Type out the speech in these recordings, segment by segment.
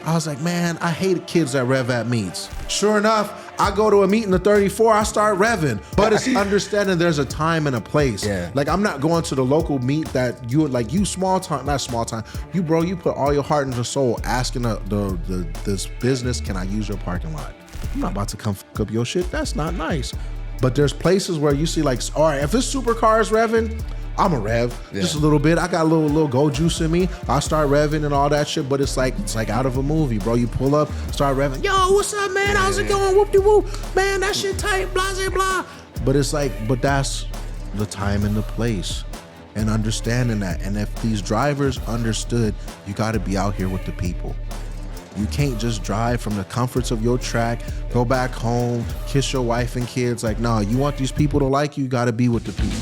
I was like, man, I hate kids that rev at meets. Sure enough, I go to a meet in the 34, I start revving. But it's understanding there's a time and a place. Yeah. Like, I'm not going to the local meet that you small time, not small time. You put all your heart and your soul asking this business, can I use your parking lot? I'm not about to come fuck up your shit. That's not nice. But there's places where you see like, all right, if it's supercars revving, I'm a rev just a little bit. I got a little go juice in me. I start revving and all that shit, but it's like out of a movie, bro. You pull up, start revving. Yo, what's up, man? How's it going? Whoop de whoop, man. That shit tight. Blah blah blah. But it's like, but that's the time and the place, and understanding that. And if these drivers understood, you got to be out here with the people. You can't just drive from the comforts of your track, go back home, kiss your wife and kids. Like, no, you want these people to like you, you got to be with the people.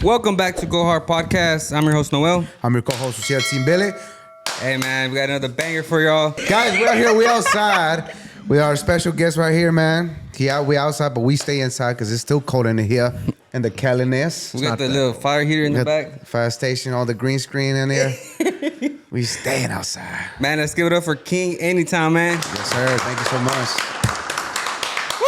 Welcome back to Go Hard Podcast. I'm your host, Noel. I'm your co-host, Michelle Team Billy. Hey, man, we got another banger for y'all. Guys, we're out here. We outside. We are a special guest right here, man. We outside, but we stay inside because it's still cold in here in the Caliness. We got the little fire heater in the back. Fire station, all the green screen in there. We staying outside. Man, let's give it up for King anytime, man. Yes, sir. Thank you so much. Woo,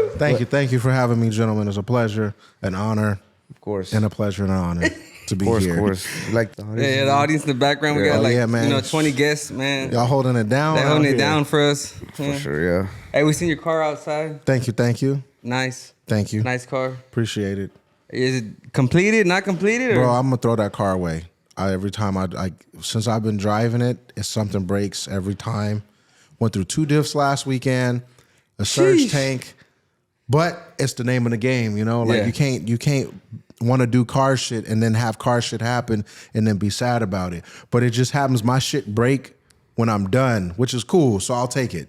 woo, woo. Thank you for having me, gentlemen. It's a pleasure, an honor. Of course. And a pleasure and an honor to be here. Of course. Like the audience. Yeah, the audience in the background. We got man. 20 guests, man. Y'all holding it down. They're holding it here. down for us. For sure, yeah. Hey, we seen your car outside. Thank you. Nice. Thank you. Nice car. Appreciate it. Is it completed, not completed? Or? Bro, I'm gonna throw that car away. Every time since I've been driving it, something breaks every time. Went through 2 diffs last weekend, a surge tank, but it's the name of the game, you know? Like you can't want to do car shit and then have car shit happen and then be sad about it. But it just happens, my shit break when I'm done, which is cool, so I'll take it.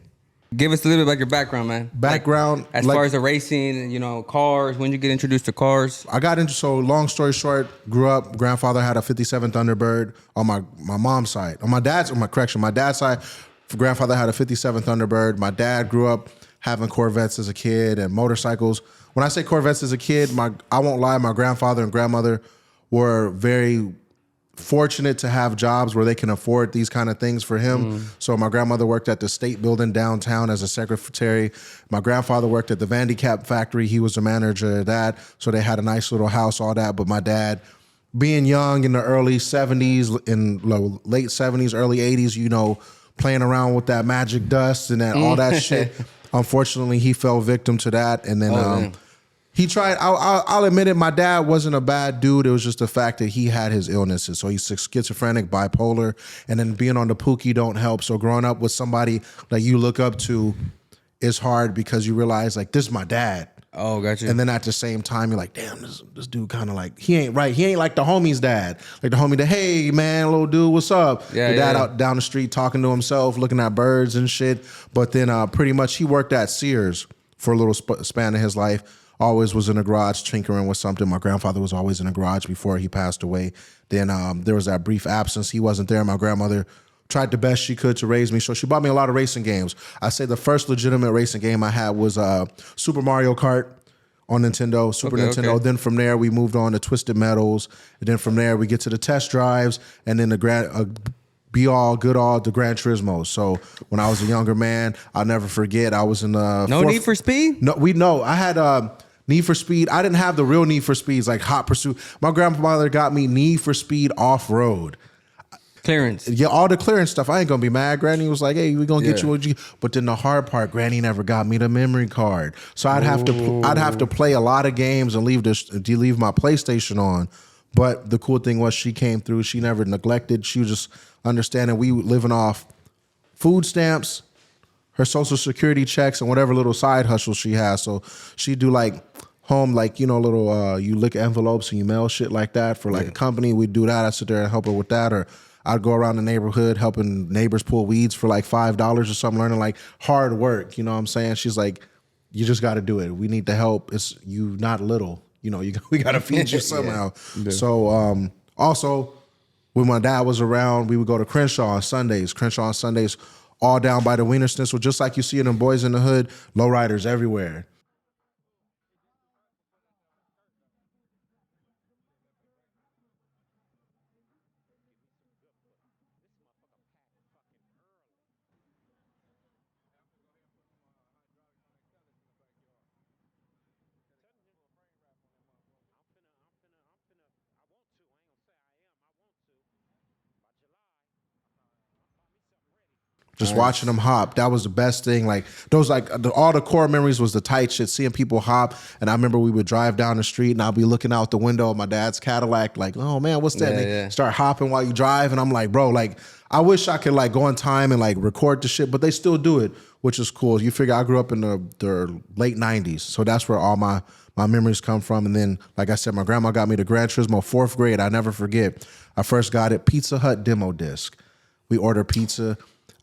Give us a little bit about your background, man. Background. As far as the racing, cars, when you get introduced to cars? I got into, so long story short, grew up, grandfather had a 57 Thunderbird on my mom's side. My dad's side, grandfather had a 57 Thunderbird. My dad grew up having Corvettes as a kid and motorcycles. When I say Corvettes as a kid, I won't lie, my grandfather and grandmother were very fortunate to have jobs where they can afford these kind of things for him. So my grandmother worked at the state building downtown as a secretary. My grandfather worked at the Vandicap factory. He was the manager of that. So they had a nice little house, all that. But my dad, being young in the early 70s, in late 70s, early 80s, playing around with that magic dust and that all that shit. Unfortunately, he fell victim to that. And then he tried, I'll admit it, my dad wasn't a bad dude. It was just the fact that he had his illnesses. So he's schizophrenic, bipolar, and then being on the Pookie don't help. So growing up with somebody that you look up to is hard because you realize, like, this is my dad. Oh, gotcha. And then at the same time, you're like, damn, this dude kind of like, he ain't right. He ain't like the homie's dad. Like the homie that, hey, man, little dude, what's up? Your dad out down the street talking to himself, looking at birds and shit. But then pretty much he worked at Sears for a little span of his life. Always was in the garage tinkering with something. My grandfather was always in the garage before he passed away. Then there was that brief absence. He wasn't there. My grandmother tried the best she could to raise me. So she bought me a lot of racing games. I say the first legitimate racing game I had was Super Mario Kart on Nintendo, Super Nintendo. Okay. Then from there, we moved on to Twisted Metals. And then from there, we get to the test drives. And then the the Gran Turismo. So when I was a younger man, I'll never forget, I was in the... Need for Speed? No, I had... Need for Speed. I didn't have the real Need for Speeds like Hot Pursuit. My grandfather got me Need for Speed Off-Road. Clearance. Yeah, all the clearance stuff. I ain't gonna be mad. Granny was like, "Hey, we gonna get you what you." But then the hard part, Granny never got me the memory card, so I'd have to play a lot of games and leave my PlayStation on. But the cool thing was she came through. She never neglected. She was just understanding we living off food stamps, her Social Security checks, and whatever little side hustle she has. So she do like home, like, little you lick envelopes and you mail shit like that for like a company. We'd do that. I'd sit there and help her with that, or I'd go around the neighborhood helping neighbors pull weeds for like $5 or something, learning like hard work. You know what I'm saying? She's like, you just got to do it. We need the help. It's you not little. We got to feed you somehow. Yeah. So also, when my dad was around, we would go to Crenshaw on Sundays. all down by the Wiener Schnitzel, just like you see it in Boys in the Hood, lowriders everywhere. Just watching them hop, that was the best thing. Like those, all the core memories was the tight shit. Seeing people hop, and I remember we would drive down the street, and I'll be looking out the window of my dad's Cadillac, like, oh man, what's that? And they start hopping while you drive, and I'm like, bro, like, I wish I could like go in time and like record the shit, but they still do it, which is cool. You figure I grew up in the late '90s, so that's where all my memories come from. And then, like I said, my grandma got me the Gran Turismo 4th grade. I never forget. I first got it Pizza Hut demo disc. We ordered pizza.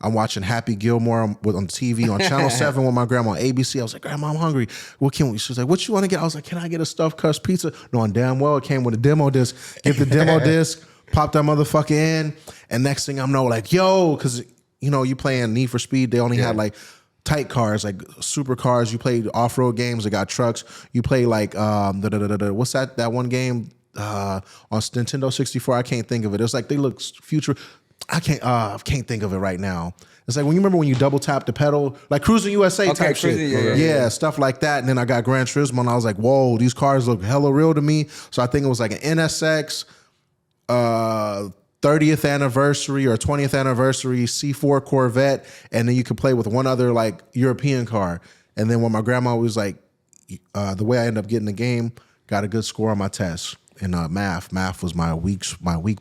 I'm watching Happy Gilmore on TV on Channel 7 with my grandma on ABC. I was like, Grandma, I'm hungry. What can we? She was like, what you want to get? I was like, can I get a stuffed crust pizza? Knowing damn well it came with a demo disc. Get the demo disc, pop that motherfucker in, and next thing I'm know, like, yo, because, you know, you playing Need for Speed, they only had like tight cars, like super cars. You played off-road games, they got trucks. You play like, what's that one game on Nintendo 64? I can't think of it. It's like they look future. I can't think of it right now. It's like when you remember when you double tap the pedal, like Cruising USA type shit. Yeah, stuff like that. And then I got Gran Turismo, and I was like, whoa, these cars look hella real to me. So I think it was like an NSX 30th anniversary or 20th anniversary C4 Corvette, and then you could play with one other like European car. And then when my grandma was like, the way I ended up getting the game, got a good score on my test. In math. Math was my weak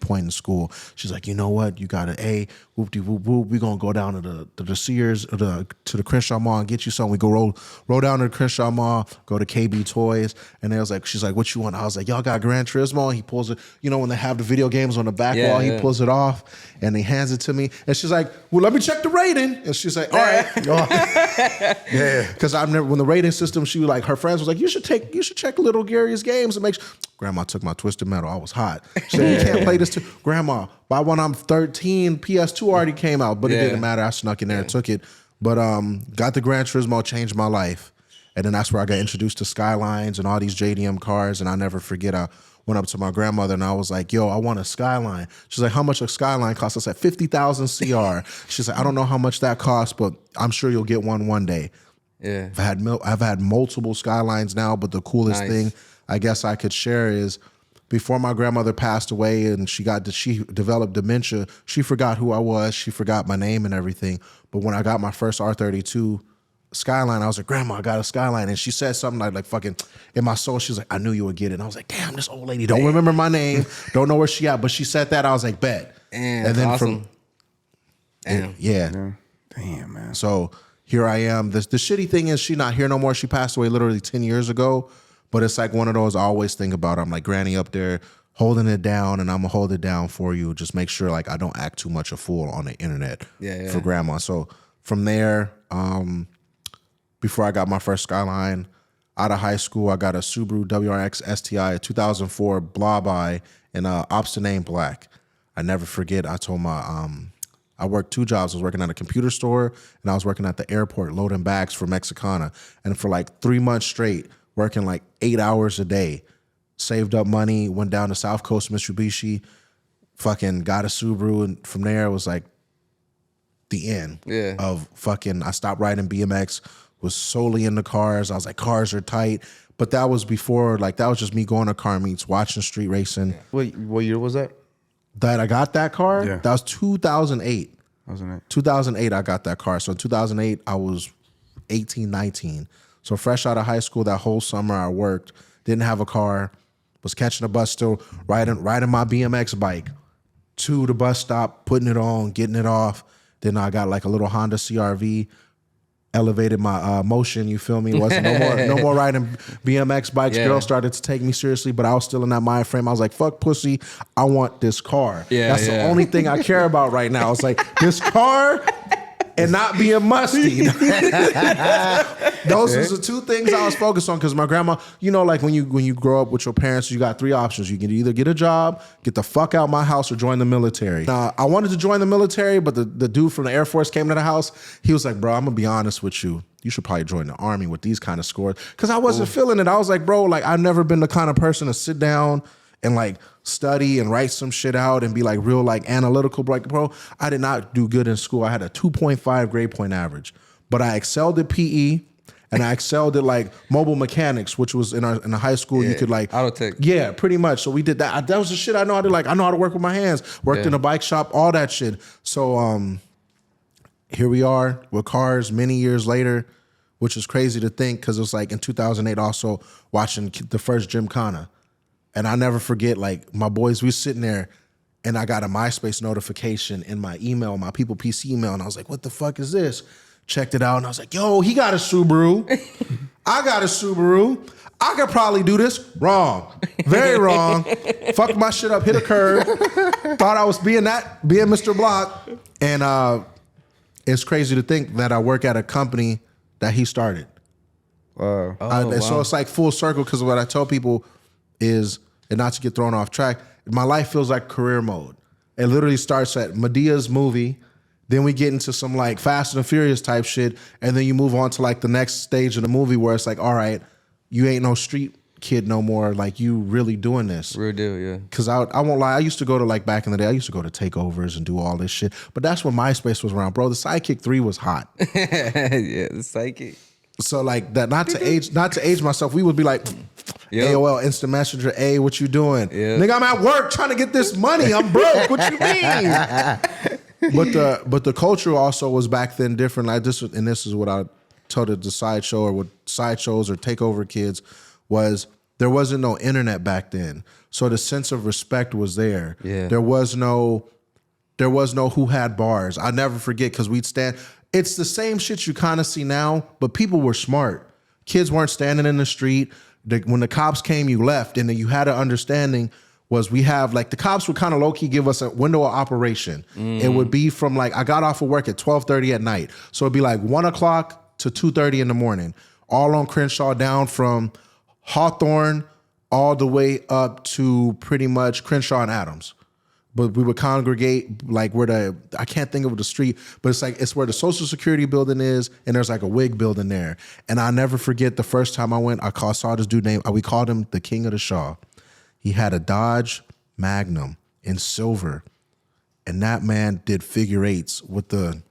point in school. She's like, you know what? You got an A. Whoop de whoop whoop. We gonna go down to the Sears to the Crenshaw Mall and get you something. We go roll down to the Crenshaw Mall, go to KB Toys, and she's like, what you want? I was like, y'all got Gran Turismo. And he pulls it. You know when they have the video games on the back wall, he pulls it off and he hands it to me. And she's like, well, let me check the rating. And she's like, all right, yeah. Because I remember when the rating system, she was like, her friends was like, you should check Little Gary's games and make sure. Grandma took my Twisted Metal. I was hot. She said, you can't play this too. Grandma, by when I'm 13, PS2 already came out, but it didn't matter. I snuck in there and took it. But got the Gran Turismo, changed my life. And then that's where I got introduced to Skylines and all these JDM cars. And I never forget, I went up to my grandmother and I was like, yo, I want a Skyline. She's like, how much a Skyline costs? I said, 50,000 CR. She's like, I don't know how much that costs, but I'm sure you'll get one day. Yeah. I've had multiple Skylines now, but the coolest thing I guess I could share is before my grandmother passed away and she developed dementia, she forgot who I was. She forgot my name and everything. But when I got my first R32 Skyline, I was like, Grandma, I got a Skyline. And she said something like fucking in my soul, she was like, I knew you would get it. And I was like, damn, this old lady don't remember my name, don't know where she at. But she said that, I was like, bet. And then awesome. Damn, man. So here I am. The shitty thing is she not here no more. She passed away literally 10 years ago. But it's like one of those I always think about. I'm like, Granny up there holding it down, and I'm going to hold it down for you. Just make sure like I don't act too much a fool on the internet for Grandma. So from there, before I got my first Skyline, out of high school, I got a Subaru WRX STI, a 2004 Blob Eye, and Obstinate Black. I never forget, I told my... I worked two jobs. I was working at a computer store, and I was working at the airport loading bags for Mexicana. And for like 3 months straight, working like 8 hours a day, saved up money, went down to South Coast Mitsubishi, fucking got a Subaru, and from there it was like the end of fucking, I stopped riding BMX, was solely into cars. I was like, cars are tight. But that was before, like that was just me going to car meets, watching street racing. What year was that? That I got that car? Yeah. That was 2008. 2008 I got that car. So in 2008, I was 18, 19. So fresh out of high school, that whole summer I worked, didn't have a car, was catching a bus still, riding my BMX bike to the bus stop, putting it on, getting it off. Then I got like a little Honda CRV, elevated my motion, you feel me? Wasn't no more riding BMX bikes. Girls started to take me seriously, but I was still in that mind frame. I was like, fuck pussy, I want this car. That's the only thing I care about right now. It's like, this car, and not being musty. Those are the two things I was focused on because my grandma, you know, like when you grow up with your parents, you got three options. You can either get a job, get the fuck out my house, or join the military. I wanted to join the military, but the dude from the Air Force came to the house. He was like, bro, I'm gonna be honest with you. You should probably join the Army with these kind of scores. Because I wasn't feeling it. I was like, bro, like I've never been the kind of person to sit down and like study and write some shit out and be like real like analytical. Like, bro, I did not do good in school. I had a 2.5 grade point average, but I excelled at PE and I excelled at like mobile mechanics, which was in the high school. You could like auto tech. Yeah, pretty much. So we did that. That was the shit I know how to like. I know how to work with my hands. Worked in a bike shop, all that shit. So here we are with cars many years later, which is crazy to think because it was like in 2008 also watching the first Gymkhana. And I never forget, like, my boys, we was sitting there, and I got a MySpace notification in my email, my People PC email, and I was like, what the fuck is this? Checked it out, and I was like, yo, he got a Subaru. I got a Subaru. I could probably do this. Wrong. Very wrong. Fucked my shit up, hit a curb. Thought I was being Mr. Block. And it's crazy to think that I work at a company that he started. Wow. So it's like full circle, because what I tell people is, and not to get thrown off track, my life feels like career mode. It literally starts at Medea's movie, then we get into some like Fast and Furious type shit, and then you move on to like the next stage of the movie where it's like, all right, you ain't no street kid no more, like you really doing this. Real deal, yeah. Because I won't lie, I used to go to like back in the day, I used to go to takeovers and do all this shit, but that's when MySpace was around, bro. The Sidekick 3 was hot. Yeah, the Sidekick. So like that, not to age myself, we would be like, AOL Instant Messenger, hey, what you doing? Yep. Nigga, I'm at work trying to get this money. I'm broke. What you mean? But the culture also was back then different. Like this, and this is what I told the sideshow or what sideshows or takeover kids was. There wasn't no internet back then, so the sense of respect was there. Yeah. There was no who had bars. I never forget because we'd stand. It's the same shit you kind of see now, but people were smart. Kids weren't standing in the street. When the cops came, you left, and then you had an understanding was we have, like, the cops would kind of low-key give us a window of operation. It would be from, like, I got off of work at 12:30 at night. So it'd be like 1 o'clock to 2:30 in the morning, all on Crenshaw, down from Hawthorne all the way up to pretty much Crenshaw and Adams. But we would congregate like where I can't think of the street, but it's where the Social Security building is, and there's like a wig building there. And I'll never forget the first time I went, saw this dude named, we called him the King of the Shaw. He had a Dodge Magnum in silver, and that man did figure eights with the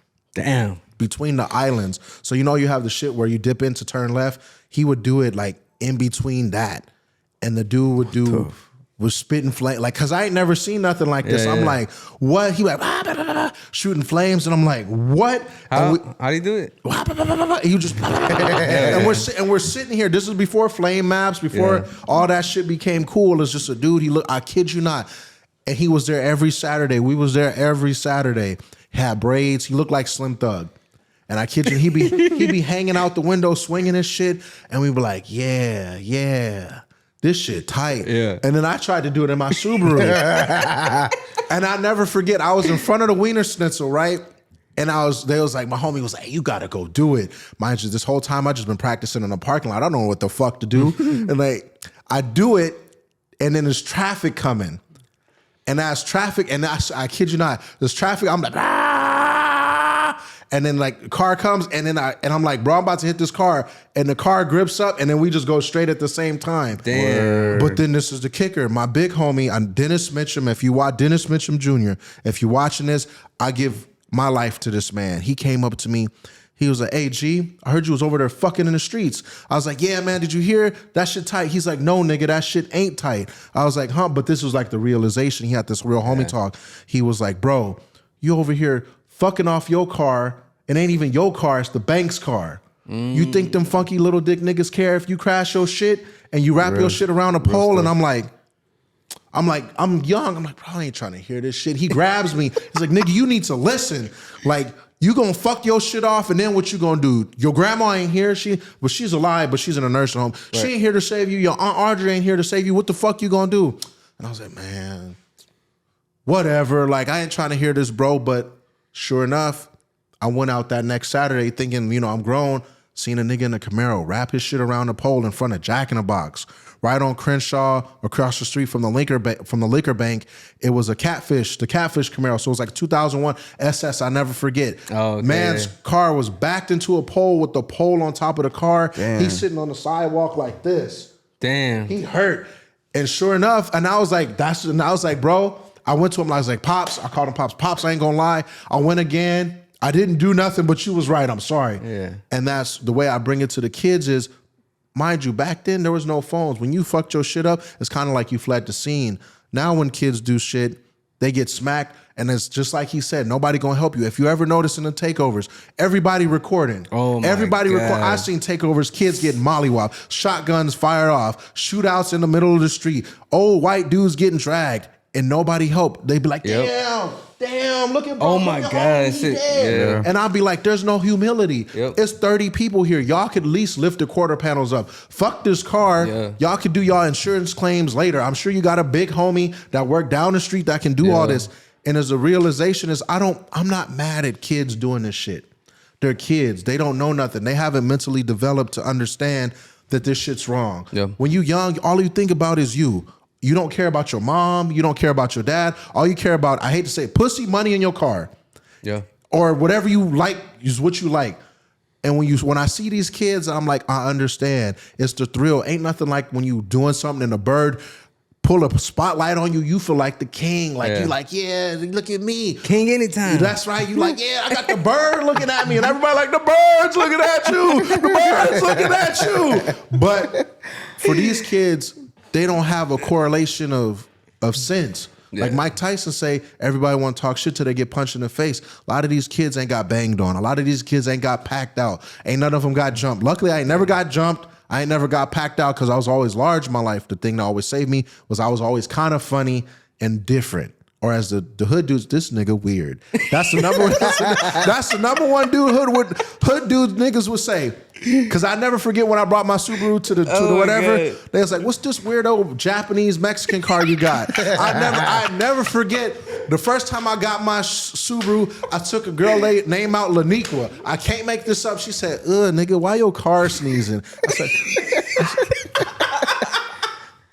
between the islands. So you know you have the shit where you dip in to turn left. He would do it like in between that, and the dude would do. Was spitting flame, like, cause I ain't never seen nothing like this. I'm like, what? He like shooting flames, and I'm like, what? How do you do it? You just and we're sitting here. This is before flame maps, before all that shit became cool. It's just a dude. I kid you not, and he was there every Saturday. We was there every Saturday. Had braids. He looked like Slim Thug. And I kid you, he be hanging out the window swinging his shit, and we be like, yeah. This shit tight. Yeah. And then I tried to do it in my Subaru. And I never forget, I was in front of the Wiener Schnitzel, right? And they was like, my homie was like, hey, you gotta go do it. Mind you, this whole time I just been practicing in the parking lot. I don't know what the fuck to do. And like, I do it, and then there's traffic coming. And as traffic, and I kid you not, there's traffic, I'm like, and then like the car comes, and I'm like, bro, I'm about to hit this car, and the car grips up, and then we just go straight at the same time. Damn. But then this is the kicker. My big homie, Dennis Mitchum. If you watch Dennis Mitchum Jr., if you're watching this, I give my life to this man. He came up to me. He was like, hey, G, I heard you was over there fucking in the streets. I was like, yeah, man, did you hear? That shit tight. He's like, no, nigga, that shit ain't tight. I was like, huh? But this was like the realization. He had this real homie talk. He was like, bro, you over here fucking off your car. It ain't even your car, it's the bank's car. You think them funky little dick niggas care if you crash your shit and you wrap your shit around a pole? And I'm young. I'm like, bro, I ain't trying to hear this shit. He grabs me. He's like, nigga, you need to listen. Like, you gonna fuck your shit off, and then what you gonna do? Your grandma ain't here. She's alive, but she's in a nursing home. Right. She ain't here to save you. Your Aunt Audrey ain't here to save you. What the fuck you gonna do? And I was like, man, whatever. Like, I ain't trying to hear this, bro. But sure enough, I went out that next Saturday thinking, I'm grown. Seen a nigga in a Camaro wrap his shit around the pole in front of Jack in the Box. Right on Crenshaw, across the street from the liquor bank, it was the Catfish Camaro. So it was like 2001 SS. I never forget. Oh, okay. Man's car was backed into a pole with the pole on top of the car. Damn. He's sitting on the sidewalk like this. Damn. He hurt. And sure enough, and I was like, bro, I went to him, I was like, Pops, I called him Pops. Pops, I ain't gonna lie. I went again. I didn't do nothing, but you was right. I'm sorry. Yeah. And that's the way I bring it to the kids is, mind you, back then there was no phones. When you fucked your shit up, it's kind of like you fled the scene. Now when kids do shit, they get smacked, and it's just like he said, nobody gonna help you. If you ever notice in the takeovers, everybody recording. Oh my everybody God. recording. I've seen takeovers, kids getting mollywopped, shotguns fired off, shootouts in the middle of the street, old white dudes getting dragged, and nobody helped. They'd be like, damn, look at bro. Oh my God. Yeah. And I'll be like, there's no humility. Yep. It's 30 people here. Y'all could at least lift the quarter panels up. Fuck this car. Yeah. Y'all could do y'all insurance claims later. I'm sure you got a big homie that worked down the street that can do all this. And as a realization is, I'm not mad at kids doing this shit. They're kids. They don't know nothing. They haven't mentally developed to understand that this shit's wrong. Yeah. When you young, all you think about is you. You don't care about your mom. You don't care about your dad. All you care about, I hate to say it, pussy, money in your car. Yeah. Or whatever you like is what you like. And when I see these kids, I'm like, I understand. It's the thrill. Ain't nothing like when you doing something and a bird pull a spotlight on you, you feel like the king. Like you like, yeah, look at me. King anytime. That's right. You like, yeah, I got the bird looking at me. And everybody like, the bird's looking at you. The bird's looking at you. But for these kids, they don't have a correlation of sense. Yeah. Like Mike Tyson say, everybody want to talk shit till they get punched in the face. A lot of these kids ain't got banged on. A lot of these kids ain't got packed out. Ain't none of them got jumped. Luckily, I ain't never got jumped. I ain't never got packed out because I was always large in my life. The thing that always saved me was I was always kind of funny and different. Or as the hood dudes, this nigga weird. That's the number one. That's the number one dude hood dudes niggas would say. Cause I never forget when I brought my Subaru to the whatever. God. They was like, "What's this weirdo Japanese Mexican car you got?" I never forget the first time I got my Subaru. I took a girl name out Laniqua. I can't make this up. She said, "Ugh, nigga, why your car sneezing?"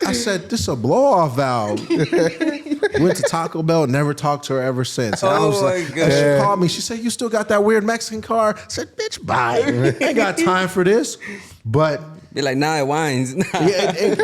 I said, "This a blow off valve." Went to Taco Bell, never talked to her ever since. And I was like, and she called me. She said, "You still got that weird Mexican car?" I said, "Bitch, bye. Ain't got time for this." But they're like, nah, it whines.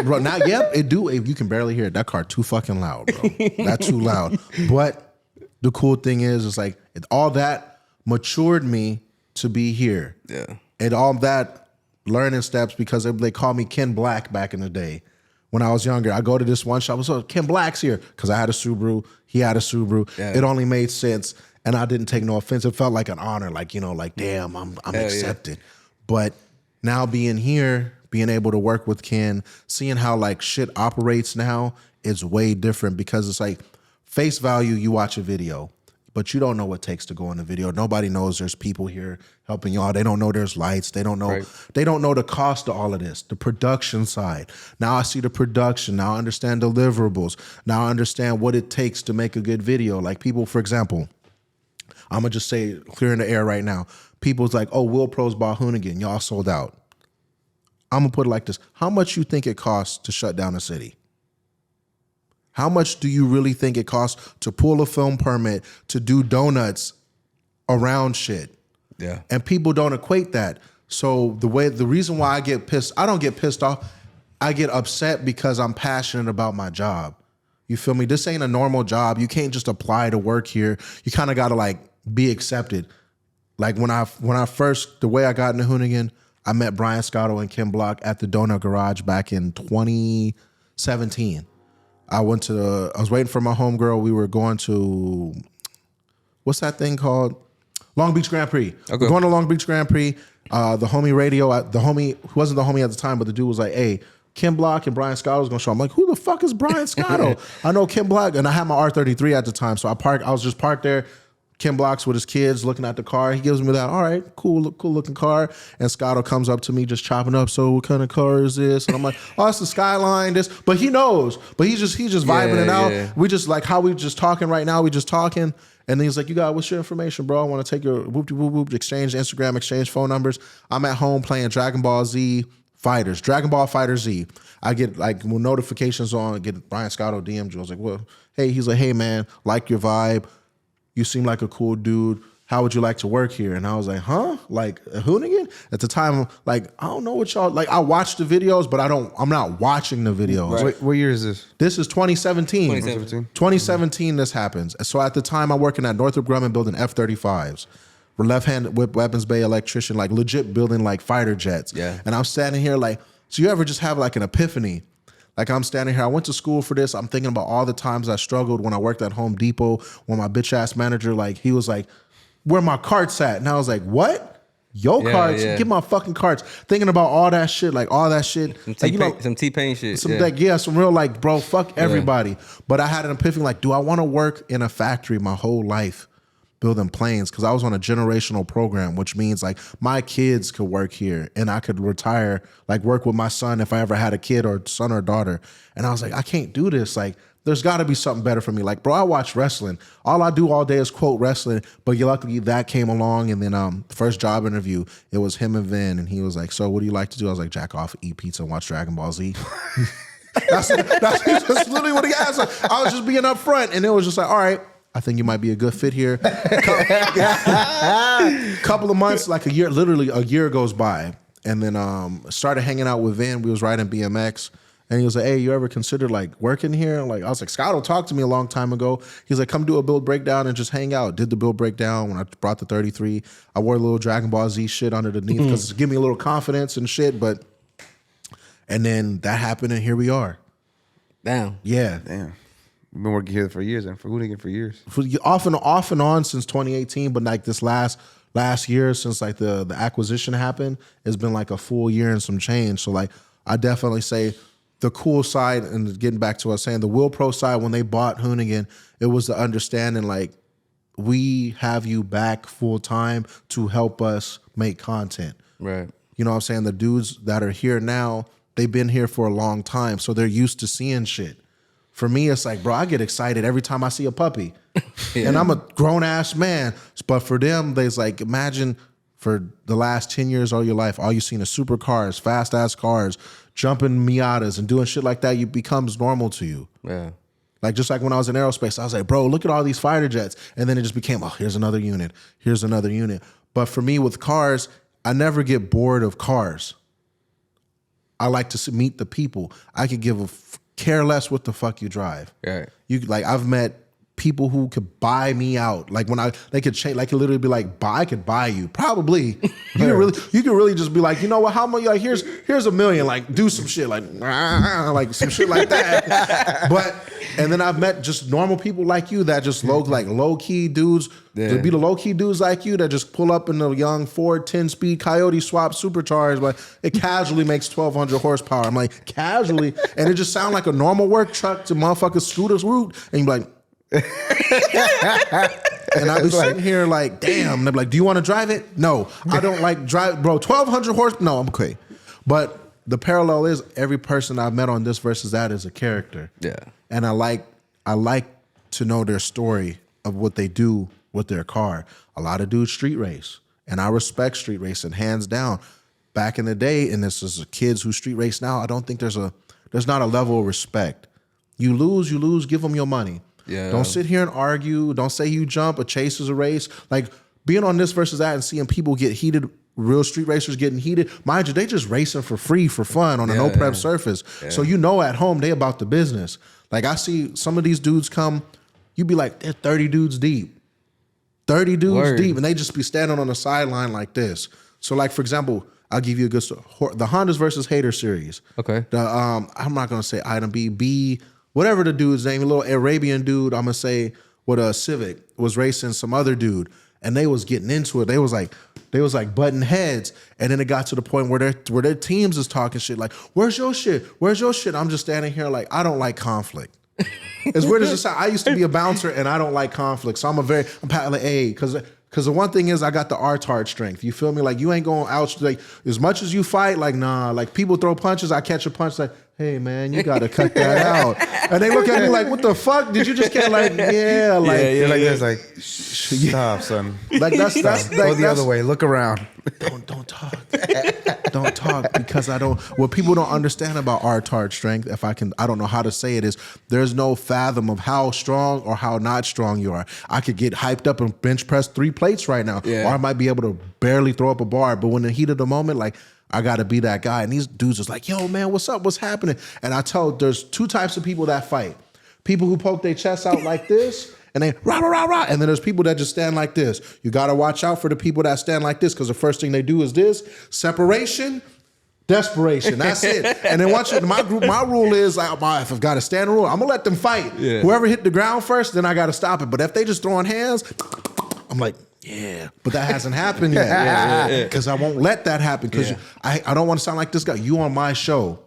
Bro, now, it do. You can barely hear it. That car too fucking loud, bro. That's too loud. But the cool thing is like all that matured me to be here. Yeah. And all that learning steps because they called me Ken Black back in the day. When I was younger, I go to this one shop. So Ken Black's here because I had a Subaru. He had a Subaru. Yeah. It only made sense, and I didn't take no offense. It felt like an honor, like damn, I'm accepted. Yeah. But now being here, being able to work with Ken, seeing how like shit operates now is way different because it's like face value. You watch a video, but you don't know what it takes to go in the video. Nobody knows there's people here helping y'all. They don't know there's lights. They don't know. Right. They don't know the cost of all of this, the production side. Now I see the production. Now I understand deliverables. Now I understand what it takes to make a good video. Like people, for example, I'm going to just say clear in the air right now. People's like, "Oh, Will Pro's bought Hoonigan. Y'all sold out." I'm going to put it like this. How much you think it costs to shut down a city? How much do you really think it costs to pull a film permit, to do donuts around shit? Yeah. And people don't equate that. So the reason why I get pissed, I don't get pissed off. I get upset because I'm passionate about my job. You feel me? This ain't a normal job. You can't just apply to work here. You kind of got to like be accepted. Like when I first, the way I got into Hoonigan, I met Brian Scotto and Kim Block at the Donut Garage back in 2017. I was waiting for my homegirl. We were going to, what's that thing called? Long Beach Grand Prix. Okay. We're going to Long Beach Grand Prix. The homie who wasn't the homie at the time, but the dude was like, "Hey, Kim Block and Brian Scotto was going to show." I'm like, "Who the fuck is Brian Scotto?" I know Kim Block, and I had my R33 at the time. So I was just parked there. Kim Block's with his kids looking at the car. He gives me that, "All right, cool looking car." And Scotto comes up to me just chopping up. "So what kind of car is this?" And I'm like, "Oh, it's the Skyline." But he knows. But he's just vibing it out. Yeah. We just like how we just talking right now. We just talking. And then he's like, what's your information, bro? I want to take your whoop, exchange Instagram, exchange phone numbers. I'm at home playing Dragon Ball Z Fighters, Dragon Ball Fighter Z. I get like when notifications on, get Brian Scotto DM'd you. I was like, well, hey, he's like, hey man, like your vibe. You seem like a cool dude. How would you like to work here? And I was like, huh? Like a Hoonigan? At the time, like, I don't know what y'all, like I watched the videos, but I'm not watching the videos. Right. What year is this? This is 2017. 2017. 2017 this happens. So at the time I'm working at Northrop Grumman building F-35s. We're left-hand whip weapons bay electrician, like legit building like fighter jets. Yeah. And I'm standing here like, so you ever just have like an epiphany? Like I'm standing here, I went to school for this. I'm thinking about all the times I struggled when I worked at Home Depot, when my bitch ass manager, like he was like, where my carts at? And I was like, what? Carts? Yeah. Get my fucking carts. Thinking about all that shit, like all that shit. Some T-Pain shit. Some real like, bro, fuck everybody. But I had an epiphany, like, do I want to work in a factory my whole life building planes? Because I was on a generational program, which means like my kids could work here and I could retire, like work with my son if I ever had a kid or son or daughter. And I was like, I can't do this. Like, there's got to be something better for me. Like, bro, I watch wrestling. All I do all day is quote wrestling. But luckily that came along. And then first job interview, it was him and Vin. And he was like, so what do you like to do? I was like, jack off, eat pizza, and watch Dragon Ball Z. that's literally what he asked. I was just being upfront. And it was just like, all right, I think you might be a good fit here. Couple of months, like a year, literally a year goes by. And then started hanging out with Vin. We was riding BMX. And he was like, hey, you ever considered like working here? Like I was like, Scotto talked to me a long time ago. He's like, come do a build breakdown and just hang out. Did the build breakdown when I brought the 33. I wore a little Dragon Ball Z shit underneath because it give me a little confidence and shit. And then that happened and here we are. Damn. Yeah. Damn. We've been working here for years and for Hoonigan for years. Off and on since 2018, but like this last year since like the acquisition happened, it's been like a full year and some change. So like I definitely say the cool side, and getting back to what I was saying, the Will Pro side, when they bought Hoonigan, it was the understanding like we have you back full time to help us make content. Right. You know what I'm saying? The dudes that are here now, they've been here for a long time, so they're used to seeing shit. For me, it's like, bro, I get excited every time I see a puppy. Yeah. And I'm a grown-ass man. But for them, there's like, imagine for the last 10 years of your life, all you've seen is supercars, fast-ass cars, jumping Miatas and doing shit like that, it becomes normal to you. Yeah. Like just like when I was in aerospace, I was like, bro, look at all these fighter jets. And then it just became, oh, here's another unit. Here's another unit. But for me with cars, I never get bored of cars. I like to meet the people. I could care less what the fuck you drive. Right. You like I've met people who could buy me out. Like when they could change, like it literally be like, I could buy you. Probably. You could really just be like, you know what, how much, like here's $1 million, like do some shit, like some shit like that. And then I've met just normal people like you that just low key dudes. Yeah. To be the low key dudes like you that just pull up in the young Ford 10-speed Coyote swap supercharged, but it casually makes 1,200 horsepower. I'm like, casually, and it just sounds like a normal work truck to motherfuckers scooters route, and you be like. And I'll be sitting here like, damn. And they're like, do you want to drive it? No, I don't like drive, bro. 1,200 horse. No, I'm okay. But the parallel is every person I've met on this versus that is a character. Yeah. And I like to know their story of what they do with their car. A lot of dudes street race, and I respect street racing hands down. Back in the day, and this is kids who street race now, I don't think there's not a level of respect. You lose, give them your money. Yeah. Don't sit here and argue. Don't say you jump. A chase is a race. Like being on this versus that and seeing people get heated, real street racers getting heated. Mind you, they just racing for free, for fun on a no prep surface. Yeah. So you know at home, they about the business. Like I see some of these dudes come, you be like, they're 30 dudes deep. 30 dudes deep. And they just be standing on the sideline like this. So like, for example, I'll give you a good story. The Hondas versus Hater series. Okay. I'm not going to say item B, whatever the dude's name, a little Arabian dude, I'm going to say with a Civic was racing some other dude, and they was getting into it. They was like butting heads, and then it got to the point where their teams is talking shit like, where's your shit? Where's your shit? I'm just standing here like, I don't like conflict. As weird as it sounds, I used to be a bouncer, and I don't like conflict. So I'm like, hey, because the one thing is I got the R-tard strength. You feel me? Like you ain't going out, like as much as you fight, like nah, like people throw punches, I catch a punch, like hey man, you got to cut that out. And they look at me like, what the fuck? Did you just get like, yeah, like, You're like this, like, stop, son. like that's Go the that's, other way. Look around. don't talk. Don't talk because I don't. What people don't understand about our tard strength, I don't know how to say it, is there's no fathom of how strong or how not strong you are. I could get hyped up and bench press 3 plates right now, or I might be able to barely throw up a bar. But when in the heat of the moment, like I got to be that guy. And these dudes is like, yo, man, what's up? What's happening? And I tell there's 2 types of people that fight: people who poke their chests out like this. And they rah, rah, rah, rah. And then there's people that just stand like this. You got to watch out for the people that stand like this because the first thing they do is this: separation, desperation. That's it. And then once my rule is, if I've got to stand a rule, I'm going to let them fight. Yeah. Whoever hit the ground first, then I got to stop it. But if they just throwing hands, I'm like, yeah. But that hasn't happened yet. Because I won't let that happen because I don't want to sound like this guy. You on my show.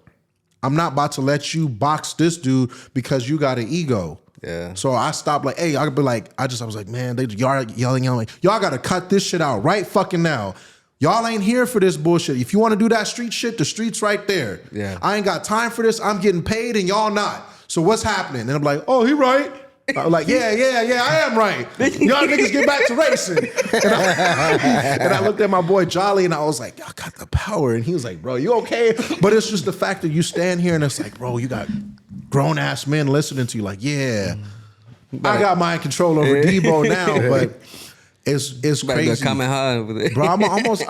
I'm not about to let you box this dude because you got an ego. Yeah. So I stopped like, hey, I could be like, I was like, man, y'all yelling, like, y'all got to cut this shit out right fucking now. Y'all ain't here for this bullshit. If you want to do that street shit, the street's right there. Yeah. I ain't got time for this. I'm getting paid and y'all not. So what's happening? And I'm like, oh, he right. I'm like, yeah, I am right. Y'all niggas get back to racing. And I looked at my boy Jolly and I was like, y'all got the power. And he was like, bro, you okay? But it's just the fact that you stand here and it's like, bro, you got grown ass men listening to you like, yeah, I got mind control over Debo now, but it's crazy. Coming high over there. Bro, I'm almost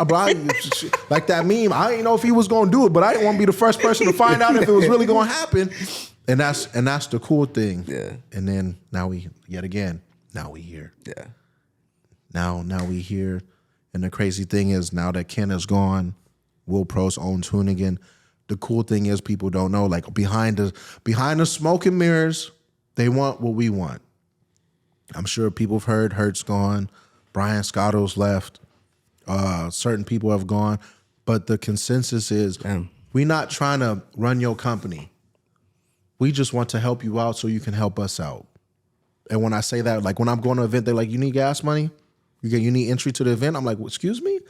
like that meme. I didn't know if he was gonna do it, but I didn't want to be the first person to find out if it was really gonna happen. And that's the cool thing. Yeah. And then now we here. Yeah. Now we here. And the crazy thing is now that Ken is gone, Will Prost owns Hoonigan. The cool thing is people don't know, like behind the smoke and mirrors, they want what we want. I'm sure people have heard Hurt's gone, Brian Scotto's left, certain people have gone, but the consensus is we're not trying to run your company. We just want to help you out so you can help us out. And when I say that, like when I'm going to an event, they're like, you need gas money? You need entry to the event? I'm like, well, excuse me?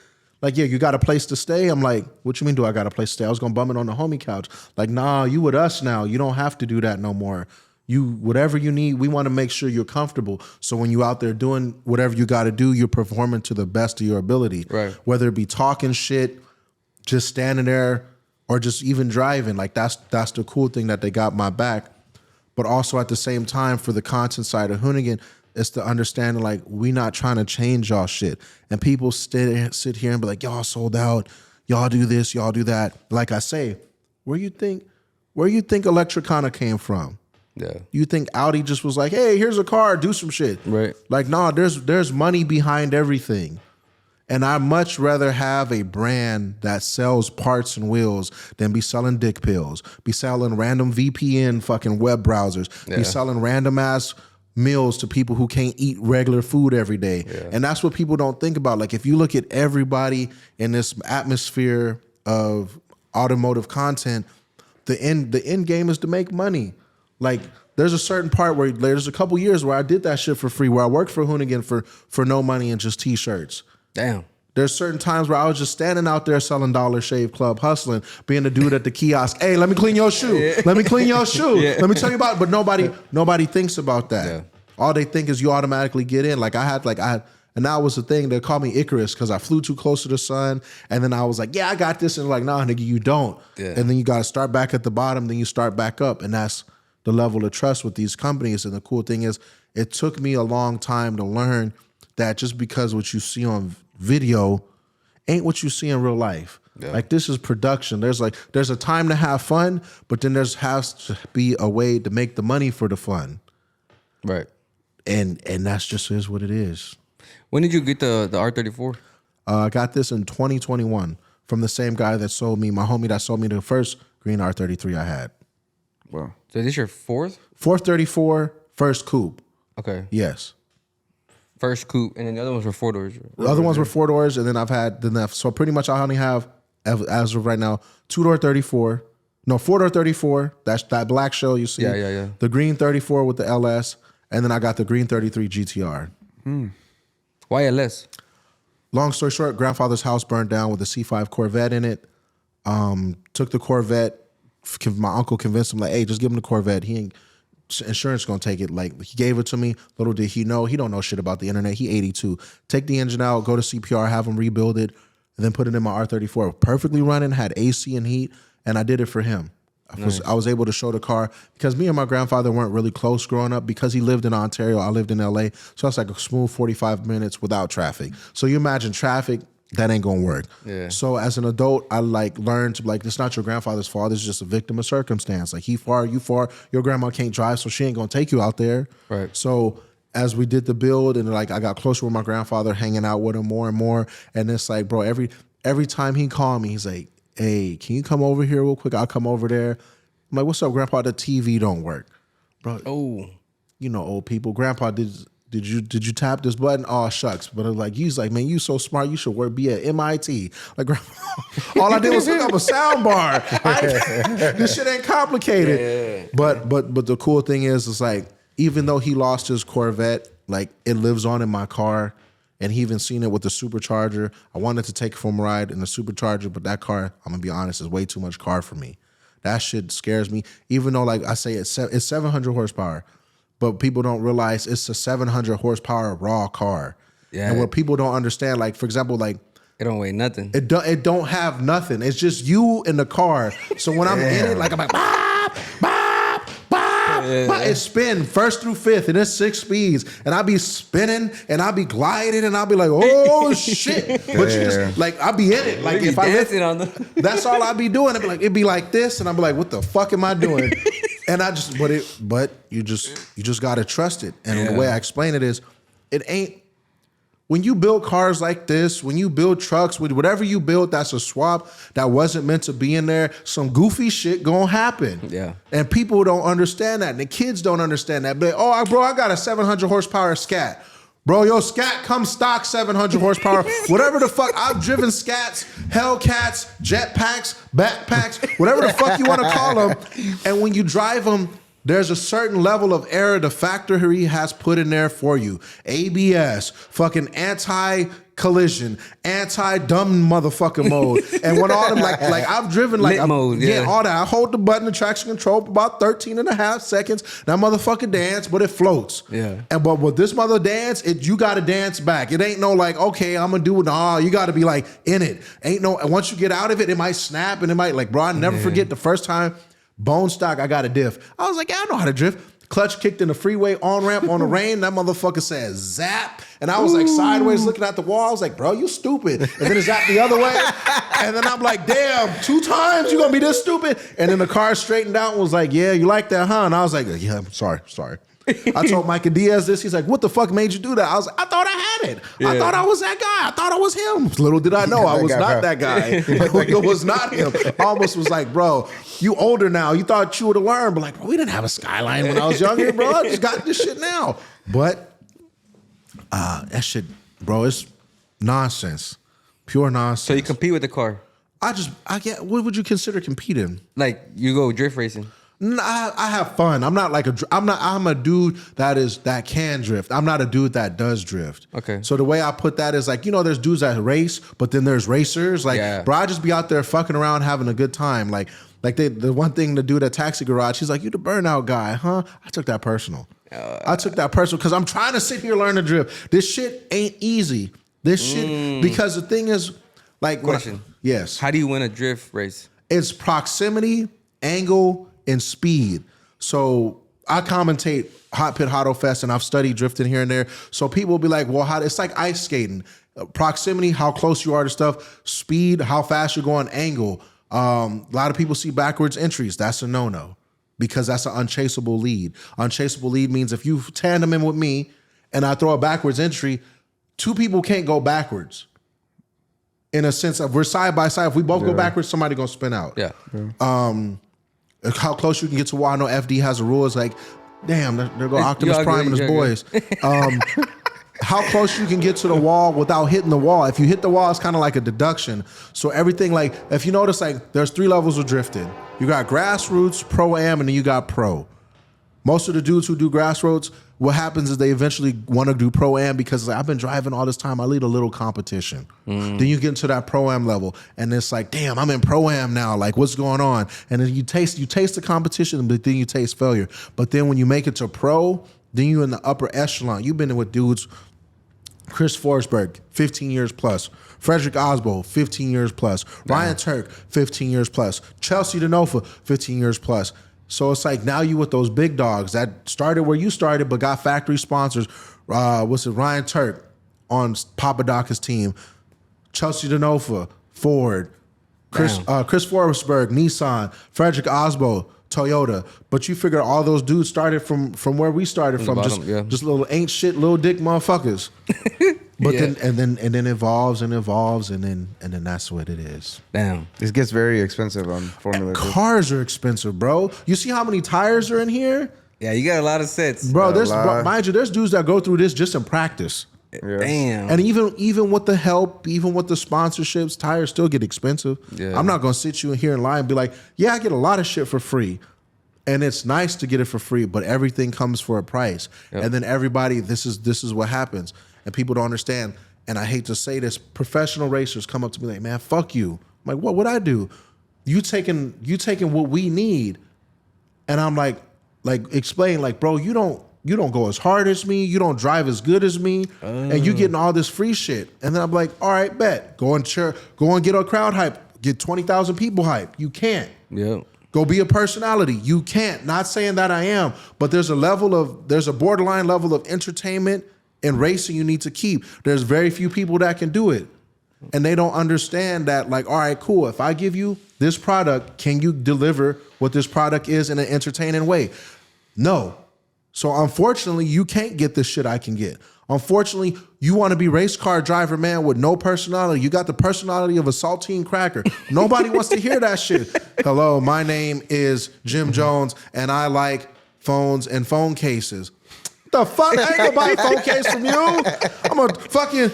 Like, yeah, you got a place to stay? I'm like, what you mean do I got a place to stay? I was going to bum it on the homie couch. Like, nah, you with us now. You don't have to do that no more. Whatever you need, we want to make sure you're comfortable. So when you're out there doing whatever you got to do, you're performing to the best of your ability. Right. Whether it be talking shit, just standing there, or just even driving. Like, that's the cool thing that they got my back. But also at the same time, for the content side of Hoonigan, it's the understanding, like, we not trying to change y'all shit. And people sit here and be like, y'all sold out, y'all do this, y'all do that. Like I say, where you think Electricana came from? Yeah. You think Audi just was like, hey, here's a car, do some shit. Right. Like, nah, there's money behind everything. And I'd much rather have a brand that sells parts and wheels than be selling dick pills, be selling random VPN fucking web browsers, be selling random ass meals to people who can't eat regular food every day. Yeah. And that's what people don't think about. Like, if you look at everybody in this atmosphere of automotive content, the end game is to make money. Like, there's a certain part where there's a couple years where I did that shit for free, where I worked for Hoonigan for no money and just t-shirts. Damn. There's certain times where I was just standing out there selling Dollar Shave Club, hustling, being the dude at the kiosk. Hey, let me clean your shoe. Yeah. Let me clean your shoe. Yeah. Let me tell you about it. But nobody thinks about that. Yeah. All they think is you automatically get in. And that was the thing. They called me Icarus because I flew too close to the sun. And then I was like, yeah, I got this. And like, nah, nigga, you don't. Yeah. And then you got to start back at the bottom. Then you start back up. And that's the level of trust with these companies. And the cool thing is, it took me a long time to learn that just because what you see on video ain't what you see in real life. Yeah. Like, this is production. There's a time to have fun, but then has to be a way to make the money for the fun. Right. And that's just is what it is. When did you get the R34? I got this in 2021 from the same guy that sold me, my homie that sold me the first green R33 I had. Wow. So this your fourth? Fourth 34, first coupe. Okay. Yes. First coupe, and then the other ones were 4 doors. The other ones were 4 doors, and then I've had so pretty much I only have, as of right now, 2-door 34. No, 4-door 34. That's that black shell you see. Yeah. The green 34 with the LS, and then I got the green 33 GTR. Why LS? Long story short, grandfather's house burned down with a C5 Corvette in it. Took the Corvette, my uncle convinced him like, hey, just give him the Corvette. He ain't insurance gonna take it. Like he gave it to me. Little did he know, he don't know shit about the internet. He 82. Take the engine out, go to CPR, have him rebuild it, and then put it in my R34. Perfectly running, had AC and heat, and I did it for him. I was able to show the car because me and my grandfather weren't really close growing up because he lived in Ontario. I lived in LA. So it's like a smooth 45 minutes without traffic. So you imagine traffic, that ain't gonna work. Yeah. So as an adult, I like learned to like, it's not your grandfather's fault. It's just a victim of circumstance. Like he far, you far, your grandma can't drive, so she ain't gonna take you out there. Right. So as we did the build and like I got closer with my grandfather, hanging out with him more and more. And it's like, bro, every time he called me, he's like, hey, can you come over here real quick? I'll come over there. I'm like, what's up, Grandpa? The TV don't work. Bro, you know old people. Grandpa, did you tap this button? Oh, shucks. But I'm like, he's like, man, you so smart. You should be at MIT. Like, Grandpa, all I did was hook up a sound bar. This shit ain't complicated. Yeah. But the cool thing is, it's like, even though he lost his Corvette, like it lives on in my car. And he even seen it with the supercharger. I wanted to take it for a ride in the supercharger, but that car, I'm gonna be honest, is way too much car for me. That shit scares me. Even though, like I say, it's 700 horsepower, but people don't realize it's a 700 horsepower raw car. Yeah. And what people don't understand, like for example, like it don't weigh nothing. It don't have nothing. It's just you in the car. So when I'm in it, like I'm like, bop, bop, bop, bop. It spin first through fifth, and it's 6 speeds. And I'll be spinning, and I'll be gliding, and I'll be like, oh shit. But you just like I'll be in it. Like if I lift, on the that's all I'll be doing. It'd be like this, and I'll be like, what the fuck am I doing? And I just, but you just gotta trust it. And the way I explain it is, it ain't. When you build cars like this, when you build trucks, with whatever you build that's a swap that wasn't meant to be in there, some goofy shit gonna happen. Yeah. And people don't understand that. And the kids don't understand that. But oh, bro, I got a 700 horsepower Scat. Bro, your Scat comes stock 700 horsepower. Whatever the fuck, I've driven Scats, Hellcats, jetpacks, backpacks, whatever the fuck you want to call them. And when you drive them, there's a certain level of error the factory has put in there for you. ABS, fucking anti-collision, anti-dumb motherfucking mode. And when all them, like I've driven like, mode, all that. I hold the button, the traction control for about 13 and a half seconds. That motherfucker dance, but it floats. Yeah. But with this mother dance, you got to dance back. It ain't no like, okay, I'm going to do it. Nah, you got to be like in it. Ain't no, once you get out of it, it might snap and it might like, bro, I never forget the first time bone stock, I got a diff. I was like, yeah, I know how to drift. Clutch kicked in the freeway on-ramp on the rain. That motherfucker said zap. And I was like sideways looking at the wall. I was like, bro, you stupid. And then it zapped the other way. And then I'm like, damn, 2 times you gonna be this stupid? And then the car straightened out and was like, yeah, you like that, huh? And I was like, yeah, I'm sorry. I told Micah Diaz this. He's like, what the fuck made you do that? I was like, I thought I had it. Yeah. I thought I was that guy. I thought I was him. Little did I know I was not that guy. It was not him. I almost was like, bro, you older now. You thought you would have learned. But like, bro, we didn't have a Skyline when I was younger, bro. I just got this shit now. But that shit, bro, it's nonsense. Pure nonsense. So you compete with the car? I get, what would you consider competing? Like you go drift racing? No, I have fun. I'm not like I'm a dude that can drift. I'm not a dude that does drift. Okay. So the way I put that is like, there's dudes that race, but then there's racers. Like, bro, I just be out there fucking around having a good time. Like the one thing the dude at Taxi Garage, he's like, you the burnout guy, huh? I took that personal. I took that personal because I'm trying to sit here learn to drift. This shit ain't easy. This shit, because the thing is, like, question. Yes. How do you win a drift race? It's proximity, angle, and speed. So I commentate Hot Pit Hotto Fest, and I've studied drifting here and there. So people will be like, well, it's like ice skating. Proximity, how close you are to stuff. Speed, how fast you're going. Angle. A lot of people see backwards entries. That's a no-no because that's an unchaseable lead. Unchaseable lead means if you tandem in with me and I throw a backwards entry, 2 people can't go backwards. In a sense of we're side by side. If we both go backwards, somebody gonna spin out. Yeah. How close you can get to wall. I know FD has a rule. It's like, damn, there go Optimus Prime and his boys. How close you can get to the wall without hitting the wall. If you hit the wall, it's kind of like a deduction. So everything, like, if you notice, like, there's 3 levels of drifting. You got grassroots, pro-am, and then you got pro. Most of the dudes who do grassroots, what happens is they eventually want to do pro-am because like, I've been driving all this time. I lead a little competition. Then you get into that pro-am level, and it's like, damn, I'm in pro-am now. Like, what's going on? And then you taste the competition, but then you taste failure. But then when you make it to pro, then you in the upper echelon. You've been with dudes, Chris Forsberg, 15 years plus. Frederick Osbo, 15 years plus. Ryan Turk, 15 years plus. Chelsea Denofa, 15 years plus. So it's like now you with those big dogs that started where you started but got factory sponsors. Ryan Turk on Papadakis' team. Chelsea Denofa, Ford. Chris Forsberg, Nissan. Frederick Osbo, Toyota. But you figure all those dudes started from where we started from, just little ain't shit, little dick motherfuckers. But then it evolves and then that's what it is. Damn. This gets very expensive on Formula 2. Cars are expensive, bro. You see how many tires are in here? Yeah, you got a lot of sets. Bro, mind you, there's dudes that go through this just in practice. Yeah. Damn. And even with the help, even with the sponsorships, tires still get expensive. Yeah. I'm not gonna sit you in here and lie and be like, yeah, I get a lot of shit for free. And it's nice to get it for free, but everything comes for a price. Yep. And then everybody, this is what happens. And people don't understand. And I hate to say this, professional racers come up to me like, man, fuck you. I'm like, what would I do? You taking what we need. And I'm like explain, like, bro, you don't go as hard as me, you don't drive as good as me, and you getting all this free shit. And then I'm like, all right, bet. Go and get a crowd hype, get 20,000 people hype. You can't. Yeah. Go be a personality. You can't. Not saying that I am, but there's a borderline level of entertainment and racing you need to keep. There's very few people that can do it. And they don't understand that, like, all right, cool. If I give you this product, can you deliver what this product is in an entertaining way? No. So unfortunately, you can't get the shit I can get. Unfortunately, you want to be race car driver, man, with no personality. You got the personality of a saltine cracker. Nobody wants to hear that shit. Hello, my name is Jim Jones, and I like phones and phone cases. The fuck? I ain't gonna buy a phone case from you. I'm gonna fucking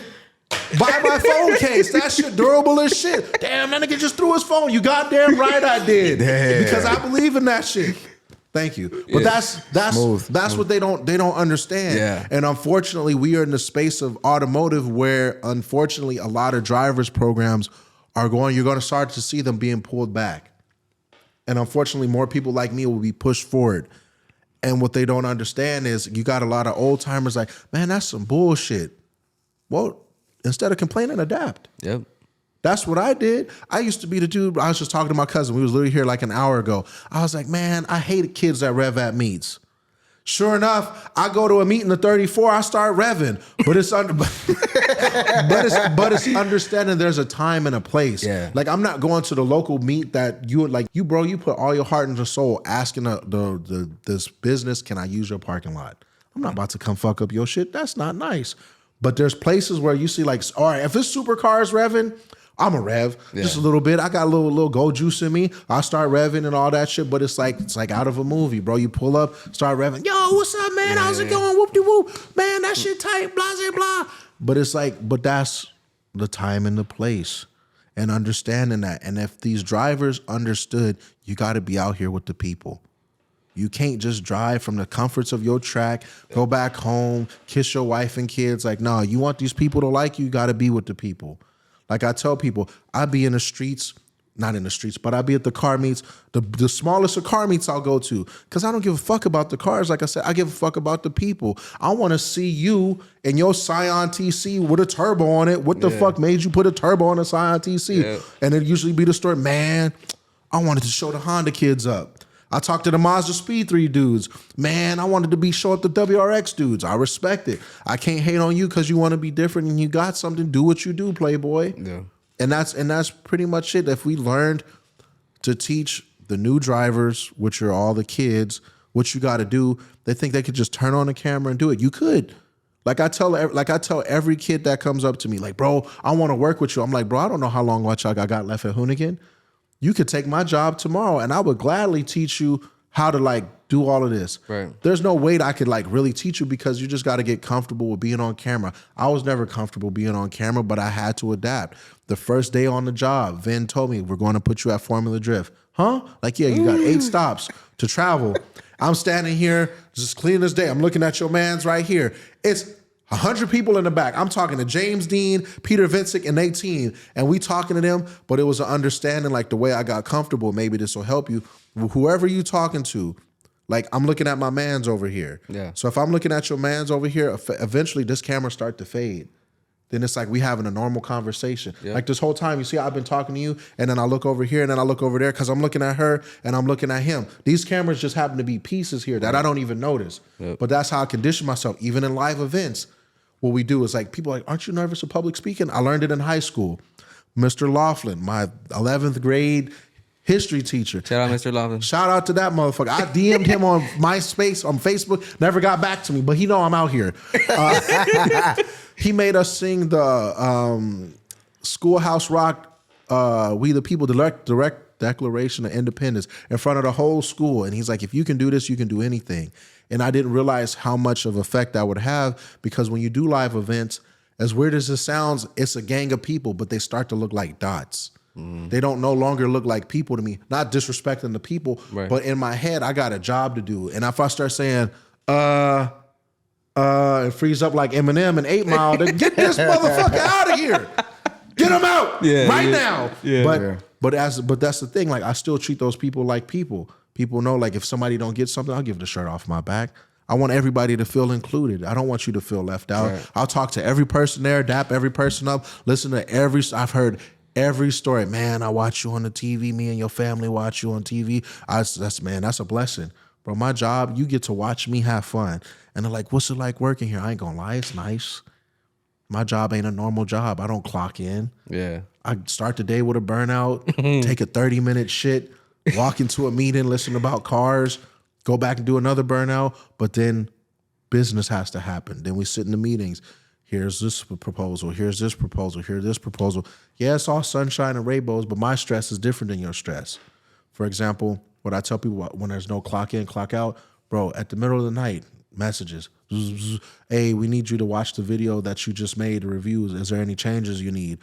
buy my phone case. That shit durable as shit. Damn, that nigga just threw his phone. You goddamn right I did. Damn. Because I believe in that shit. Thank you. But that's what they don't understand. Yeah. And unfortunately, we are in the space of automotive where unfortunately a lot of drivers programs you're going to start to see them being pulled back. And unfortunately, more people like me will be pushed forward. And what they don't understand is you got a lot of old timers like, man, that's some bullshit. Well, instead of complaining, adapt. Yep. That's what I did. I used to be the dude. I was just talking to my cousin. We was literally here like an hour ago. I was like, man, I hate kids that rev at meets. Sure enough, I go to a meet in the 34. I start revving, but it's but it's understanding there's a time and a place. Yeah. Like I'm not going to the local meet that you put all your heart and your soul asking this business, can I use your parking lot? I'm not about to come fuck up your shit. That's not nice. But there's places where you see like, all right, if it's supercars revving, I'm a rev just a little bit. I got a little go juice in me. I start revving and all that shit, but it's like out of a movie, bro. You pull up, start revving. Yo, what's up, man? How's it going? Whoop de whoop, man. That shit tight. Blah blah blah. But it's like, but that's the time and the place, and understanding that. And if these drivers understood, you got to be out here with the people. You can't just drive from the comforts of your track, go back home, kiss your wife and kids. Like, no, you want these people to like you, you got to be with the people. Like I tell people, I be in the streets, not in the streets, but I be at the car meets, the smallest of car meets I'll go to. Because I don't give a fuck about the cars. Like I said, I give a fuck about the people. I want to see you in your Scion TC with a turbo on it. What the fuck made you put a turbo on a Scion TC? Yeah. And it usually be the story, man, I wanted to show the Honda kids up. I talked to the Mazda Speed 3 dudes. Man, I wanted to show up the WRX dudes. I respect it. I can't hate on you because you want to be different and you got something. Do what you do, Playboy. Yeah. And that's pretty much it. If we learned to teach the new drivers, which are all the kids, what you got to do, they think they could just turn on the camera and do it. You could. Like I tell every kid that comes up to me, like, bro, I want to work with you. I'm like, bro, I don't know how long I got left at Hoonigan. You could take my job tomorrow and I would gladly teach you how to like do all of this. Right. There's no way that I could like really teach you because you just got to get comfortable with being on camera. I was never comfortable being on camera, but I had to adapt. The first day on the job, Vin told me, we're going to put you at Formula Drift. Huh? Like, yeah, you got 8 stops to travel. I'm standing here just clean as day. I'm looking at your man's right here. It's 100 people in the back. I'm talking to James Dean, Peter Vincent, and 18, and we talking to them, but it was an understanding, like the way I got comfortable. Maybe this will help you. Whoever you talking to, like I'm looking at my man's over here. Yeah. So if I'm looking at your man's over here, eventually this camera start to fade. Then it's like we having a normal conversation. Yeah. Like this whole time, you see, I've been talking to you, and then I look over here, and then I look over there, because I'm looking at her, and I'm looking at him. These cameras just happen to be pieces here that I don't even notice. Yep. But that's how I condition myself, even in live events. What we do is like, people are like, aren't you nervous of public speaking? I learned it in high school. Mr. Laughlin, my 11th grade history teacher. Shout out, Mr. Laughlin. Shout out to that motherfucker. I DM'd him on MySpace, on Facebook, never got back to me, but he know I'm out here. He made us sing the Schoolhouse Rock, We the People, direct Declaration of Independence in front of the whole school. And he's like, if you can do this, you can do anything. And I didn't realize how much of effect that would have, because when you do live events, as weird as it sounds, it's a gang of people, but they start to look like dots. They don't no longer look like people to me. Not disrespecting the people, right. But in my head, I got a job to do. And if I start saying, and freeze up like Eminem and 8 Mile, then get this motherfucker out of here. Get him out now. Yeah, but that's the thing. Like, I still treat those people like people. People know, like, if somebody don't get something, I'll give the shirt off my back. I want everybody to feel included. I don't want you to feel left out. Right. I'll talk to every person there, dap every person up, listen to I've heard every story. Man, I watch you on the TV. Me and your family watch you on TV. That's a blessing. Bro, my job, you get to watch me have fun. And they're like, what's it like working here? I ain't gonna lie, it's nice. My job ain't a normal job. I don't clock in. Yeah. I start the day with a burnout, take a 30-minute shit, walk into a meeting, listen about cars, go back and do another burnout, but then business has to happen. Then we sit in the meetings. Here's this proposal. Here's this proposal. Here's this proposal. Yeah, it's all sunshine and rainbows, but my stress is different than your stress. For example, what I tell people when there's no clock in, clock out, bro, at the middle of the night, messages. Hey, we need you to watch the video that you just made, the reviews. Is there any changes you need?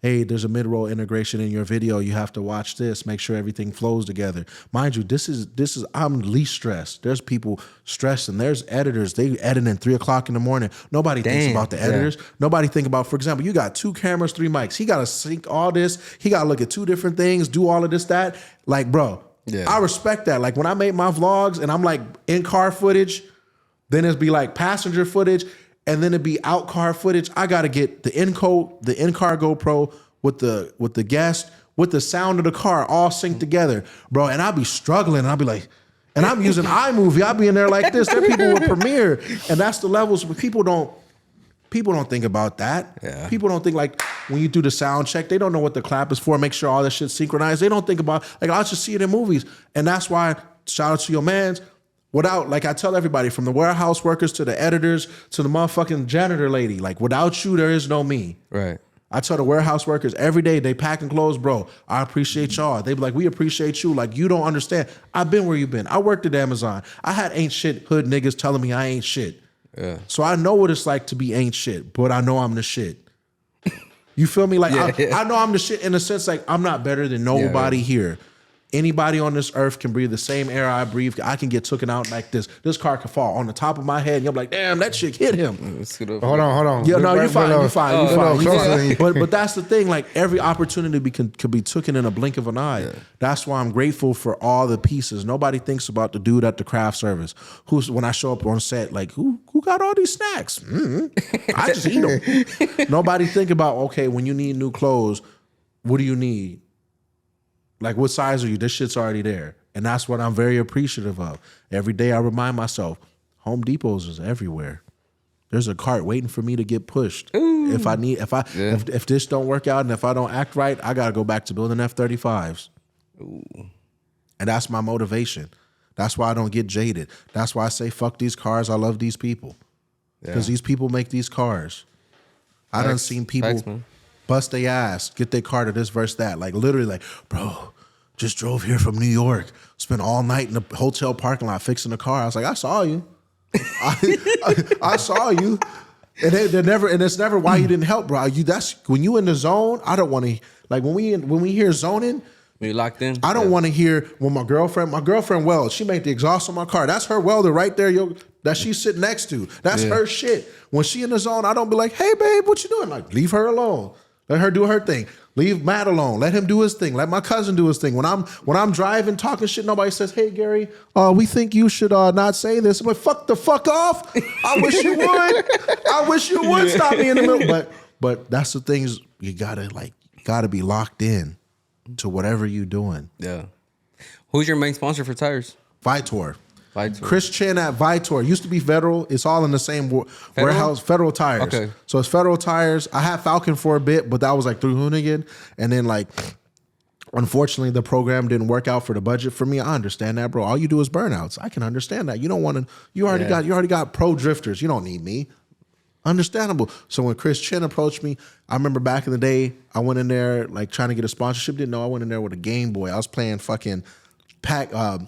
Hey, there's a mid-roll integration in your video. You have to watch this. Make sure everything flows together. Mind you, this is I'm least stressed. There's people stressed, and there's editors. They edit in 3 o'clock in the morning. Nobody thinks about the editors. Yeah. Nobody think about, for example, you got 2 cameras, 3 mics. He got to sync all this. He got to look at 2 different things, do all of this, that. Like, bro, I respect that. Like, when I make my vlogs and I'm like in-car footage, then it'd be like passenger footage, and then it'd be out-car footage. I gotta get the in-car GoPro with the guest, with the sound of the car all synced together, bro. And I'll be struggling, and I'll be like, and I'm using iMovie. I'll be in there like this. There are people with Premiere, and that's the levels where people don't think about that. Yeah. People don't think, like, when you do the sound check, they don't know what the clap is for, make sure all this shit's synchronized. They don't think about, like, I'll just see it in movies. And that's why, shout out to your mans, without, like I tell everybody, from the warehouse workers to the editors to the motherfucking janitor lady, like, without you, there is no me. Right. I tell the warehouse workers every day, they packing clothes, bro, I appreciate y'all. They be like, we appreciate you. Like, you don't understand. I've been where you've been. I worked at Amazon. I had ain't shit hood niggas telling me I ain't shit. Yeah. So I know what it's like to be ain't shit, but I know I'm the shit. You feel me? Like, I know I'm the shit in a sense, like, I'm not better than nobody here. Anybody on this earth can breathe the same air I breathe. I can get taken out like this. This car can fall on the top of my head, and you're like, damn, that shit hit him. Hold on. Yeah, no, you're fine. But that's the thing. Like, every opportunity can be taken in a blink of an eye. Yeah. That's why I'm grateful for all the pieces. Nobody thinks about the dude at the craft service who's, when I show up on set, like, who got all these snacks? I just eat them. Nobody think about, okay, when you need new clothes, what do you need? Like, what size are you? This shit's already there. And that's what I'm very appreciative of. Every day I remind myself, Home Depot's is everywhere. There's a cart waiting for me to get pushed. Ooh. If this don't work out and if I don't act right, I gotta go back to building F-35s. Ooh. And that's my motivation. That's why I don't get jaded. That's why I say, fuck these cars. I love these people. Because these people make these cars. I done seen people bust their ass, get their car to this versus that. Like, literally, like, bro, just drove here from New York, spent all night in the hotel parking lot fixing the car. I was like, I saw you. I saw you. And it's never why you didn't help, bro. That's when you in the zone. I don't want to, like, when we hear zoning, When you locked in? I don't want to hear when my girlfriend welds. She made the exhaust on my car. That's her welder right there, that she's sitting next to. That's her shit. When she in the zone, I don't be like, hey, babe, what you doing? Like, leave her alone. Let her do her thing. Leave Matt alone. Let him do his thing. Let my cousin do his thing. When I'm driving, talking shit, nobody says, hey, Gary, we think you should not say this. I'm like, fuck the fuck off. I wish you would. I wish you would stop me in the middle. But that's the things you gotta be locked in to whatever you're doing. Yeah. Who's your main sponsor for tires? Vitor. Vitor. Chris Chin at Vitor. Used to be Federal. It's all in the same warehouse. Federal Tires. Okay. So it's Federal Tires. I had Falcon for a bit, but that was like through Hoonigan. And then unfortunately, the program didn't work out for the budget for me. I understand that, bro. All you do is burnouts. I can understand that. You don't want to. You already got pro drifters. You don't need me. Understandable. So when Chris Chin approached me, I remember back in the day, I went in there trying to get a sponsorship. Didn't know I went in there with a Game Boy. I was playing fucking Pokemon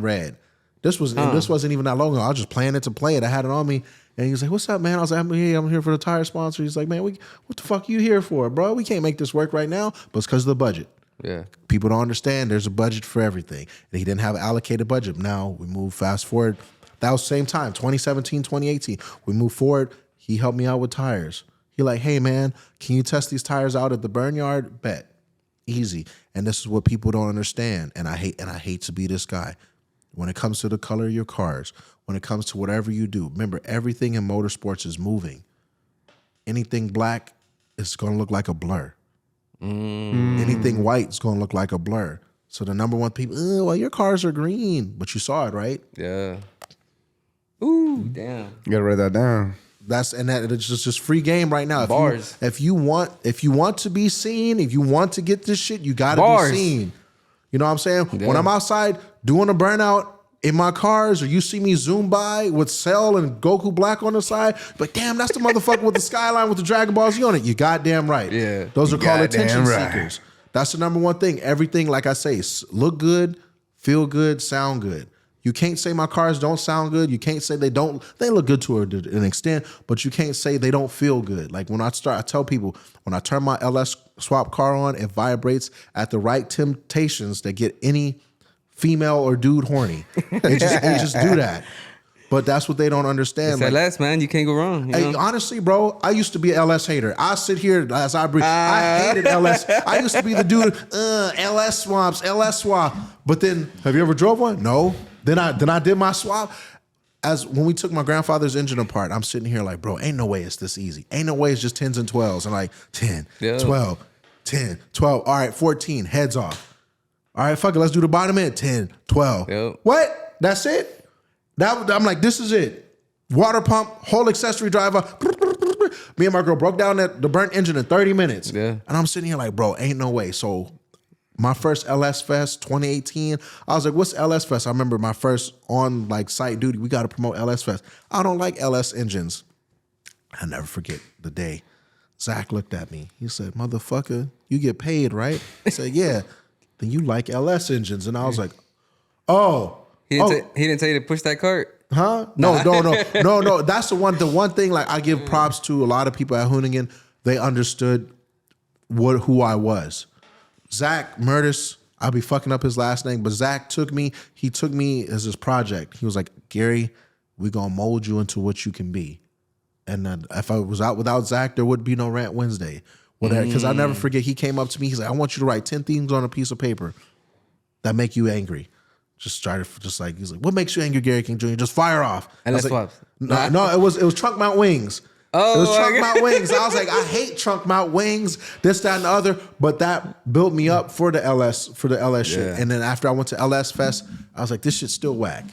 Red. This wasn't even that long ago. I was just playing it to play it. I had it on me, and he was like, "What's up, man?" I was like, "I'm here for the tire sponsor." He's like, "Man, what the fuck are you here for, bro? We can't make this work right now, but it's because of the budget." Yeah. People don't understand. There's a budget for everything, and he didn't have an allocated budget. Now we move fast forward. That was the same time, 2017, 2018. We moved forward. He helped me out with tires. He like, hey, man, can you test these tires out at the burn yard? Bet. Easy. And this is what people don't understand. And I hate to be this guy. When it comes to the color of your cars, when it comes to whatever you do, remember, everything in motorsports is moving. Anything black is going to look like a blur. Anything white is going to look like a blur. So the number one people, well, your cars are green. But you saw it, right? Yeah. Ooh, damn. You gotta write that down. It's just free game right now. Bars. If you want to be seen, if you want to get this shit, you gotta be seen. You know what I'm saying? Yeah. When I'm outside doing a burnout in my cars, or you see me zoom by with Cell and Goku Black on the side, but damn, that's the motherfucker with the skyline with the Dragon Ball Z on it. You goddamn right. Yeah. Those are called attention right. seekers. That's the number one thing. Everything, like I say, look good, feel good, sound good. You can't say my cars don't sound good. You can't say they don't. They look good to an extent, but you can't say they don't feel good. Like when I tell people, when I turn my LS swap car on, it vibrates at the right temptations that get any female or dude horny. It just do that. But that's what they don't understand. It's LS, man. You can't go wrong. Hey, honestly, bro, I used to be an LS hater. I sit here as I breathe. I hated LS. I used to be the dude, LS swap. But then, have you ever drove one? No. Then I did my swap. As when we took my grandfather's engine apart, I'm sitting here like, bro, ain't no way it's this easy. Ain't no way it's just 10s and 12s. And like 10, 12, 10, 12. All right, 14, heads off. All right, fuck it, let's do the bottom end. 10, 12. Yep. What? That's it? I'm like, this is it. Water pump, whole accessory driver. Me and my girl broke down the burnt engine in 30 minutes. Yeah. And I'm sitting here like, bro, ain't no way. So my first LS Fest 2018, I was like, what's LS Fest? I remember my first on site duty, we got to promote LS Fest. I don't like LS engines. I never forget the day. Zach looked at me. He said, motherfucker, you get paid, right? I said, yeah. Then you like LS engines. And I was like, oh. He didn't tell you to push that cart? Huh? No. That's the one thing I give props to a lot of people at Hoonigan. They understood who I was. Zach Murtis, I'll be fucking up his last name, but Zach took me as his project. He was like, Gary, we're going to mold you into what you can be. And then if I was out without Zach, there would be no Rant Wednesday. Because I'll never forget, he came up to me, he's like, I want you to write 10 things on a piece of paper that make you angry. He's like, what makes you angry, Gary King Jr.? Just fire off. And that's what? No, it was trunk mount wings. Oh, it was trunk mount wings. I was like, I hate trunk mount wings, this, that, and the other. But that built me up for the LS shit. And then after I went to LS Fest, I was like, this shit's still whack.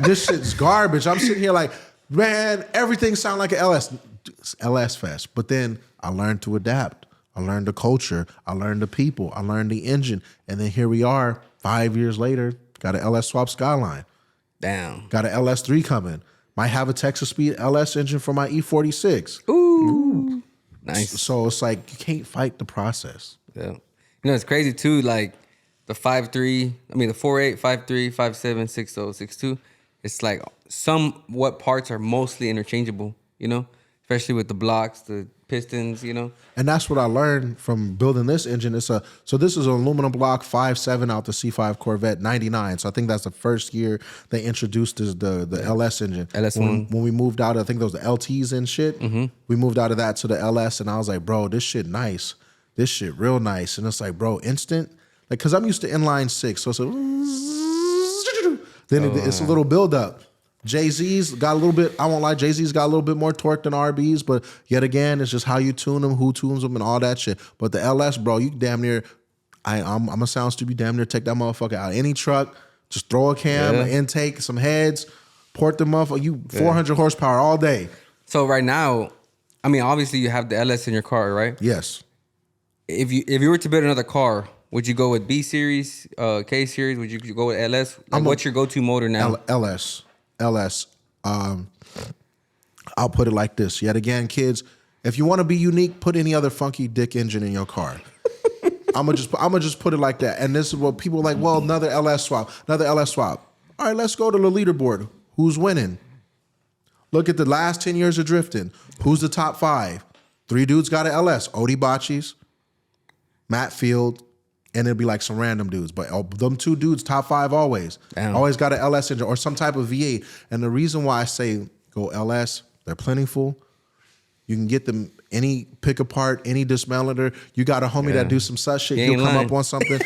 This shit's garbage. I'm sitting here like, man, everything sounds like an LS Fest. But then I learned to adapt. I learned the culture. I learned the people. I learned the engine. And then here we are, 5 years later, got an LS Swap Skyline. Damn. Got an LS3 coming. Might have a Texas Speed LS engine for my E46. Ooh. Nice. So it's like, you can't fight the process. Yeah. You know, it's crazy too, like the 5.3, the 4.8, 5.3, 5.7, 6.0, 6.2. It's like what parts are mostly interchangeable, you know? Especially with the blocks, the pistons, you know. And that's what I learned from building this engine. So this is an aluminum block 5.7 out the C5 Corvette 99. So I think that's the first year they introduced the LS engine. LS1. When we moved out, I think those the LTs and shit. We moved out of that to the LS, and I was like, bro, this shit nice. This shit real nice. And it's like, bro, instant. Like, cause I'm used to inline 6, so it's a, then it's a little build up. Jay-Z's got a little bit, I won't lie, Jay-Z's got a little bit more torque than RB's, but yet again, it's just how you tune them, who tunes them, and all that shit. But the LS, bro, you damn near, I'm a sound stupid, damn near take that motherfucker out of any truck, just throw a cam, an intake, some heads, port the motherfucker, you 400 horsepower all day. So right now, I mean, obviously you have the LS in your car, right? Yes. If you were to build another car, would you go with B series, K series? Would you go with LS? Like, what's your go-to motor now? LS. I'll put it like this. Yet again, kids, if you want to be unique, put any other funky dick engine in your car. I'm gonna just put it like that. And this is what people are like, well, another LS swap. All right, let's go to the leaderboard. Who's winning? Look at the last 10 years of drifting. Who's the top 5? 3 dudes got an LS. Odie Bocci's, Matt Field, and it'll be like some random dudes. But them 2 dudes, top 5 always. Damn. Always got an LS engine or some type of V8. And the reason why I say go LS, they're plentiful. You can get them any pick apart, any dismantler. You got a homie that do some such shit. He'll come up on something.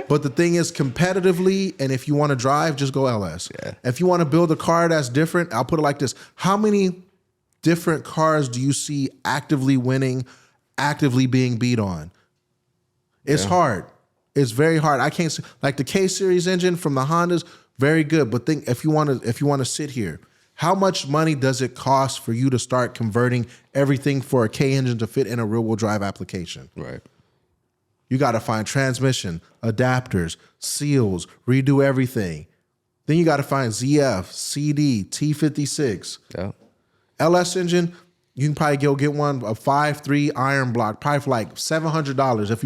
But the thing is, competitively, and if you want to drive, just go LS. Yeah. If you want to build a car that's different, I'll put it like this. How many different cars do you see actively winning, actively being beat on? It's hard. It's very hard. I can't like the K series engine from the Hondas, very good. But think if you want to sit here, how much money does it cost for you to start converting everything for a K engine to fit in a rear wheel drive application? Right. You got to find transmission, adapters, seals, redo everything. Then you got to find ZF, CD, T56. Yeah. LS engine, you can probably go get one, a 5.3 iron block, probably for like $700. If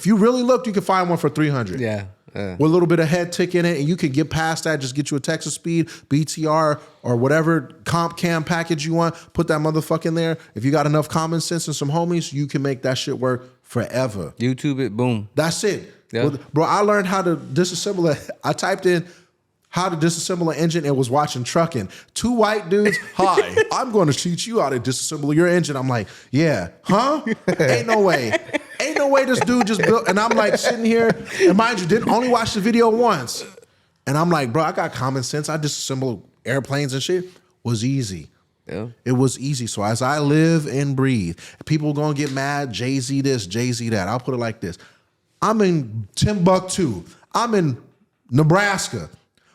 you really looked, you could find one for $300. Yeah. With a little bit of head tick in it, and you can get past that, just get you a Texas Speed, BTR, or whatever comp cam package you want, put that motherfucker in there. If you got enough common sense and some homies, you can make that shit work forever. YouTube it, boom. That's it. Yeah. Bro, I learned how to disassemble it. I typed in how to disassemble an engine and was watching Trucking. 2 white dudes, hi, I'm going to teach you how to disassemble your engine. I'm like, yeah, huh? Ain't no way. Ain't no way this dude just built. And I'm like sitting here, and mind you, didn't only watch the video once. And I'm like, bro, I got common sense. I disassemble airplanes and shit. Was easy. Yeah. It was easy. So as I live and breathe, people going to get mad, Jay-Z this, Jay-Z that. I'll put it like this. I'm in Timbuktu. I'm in Nebraska.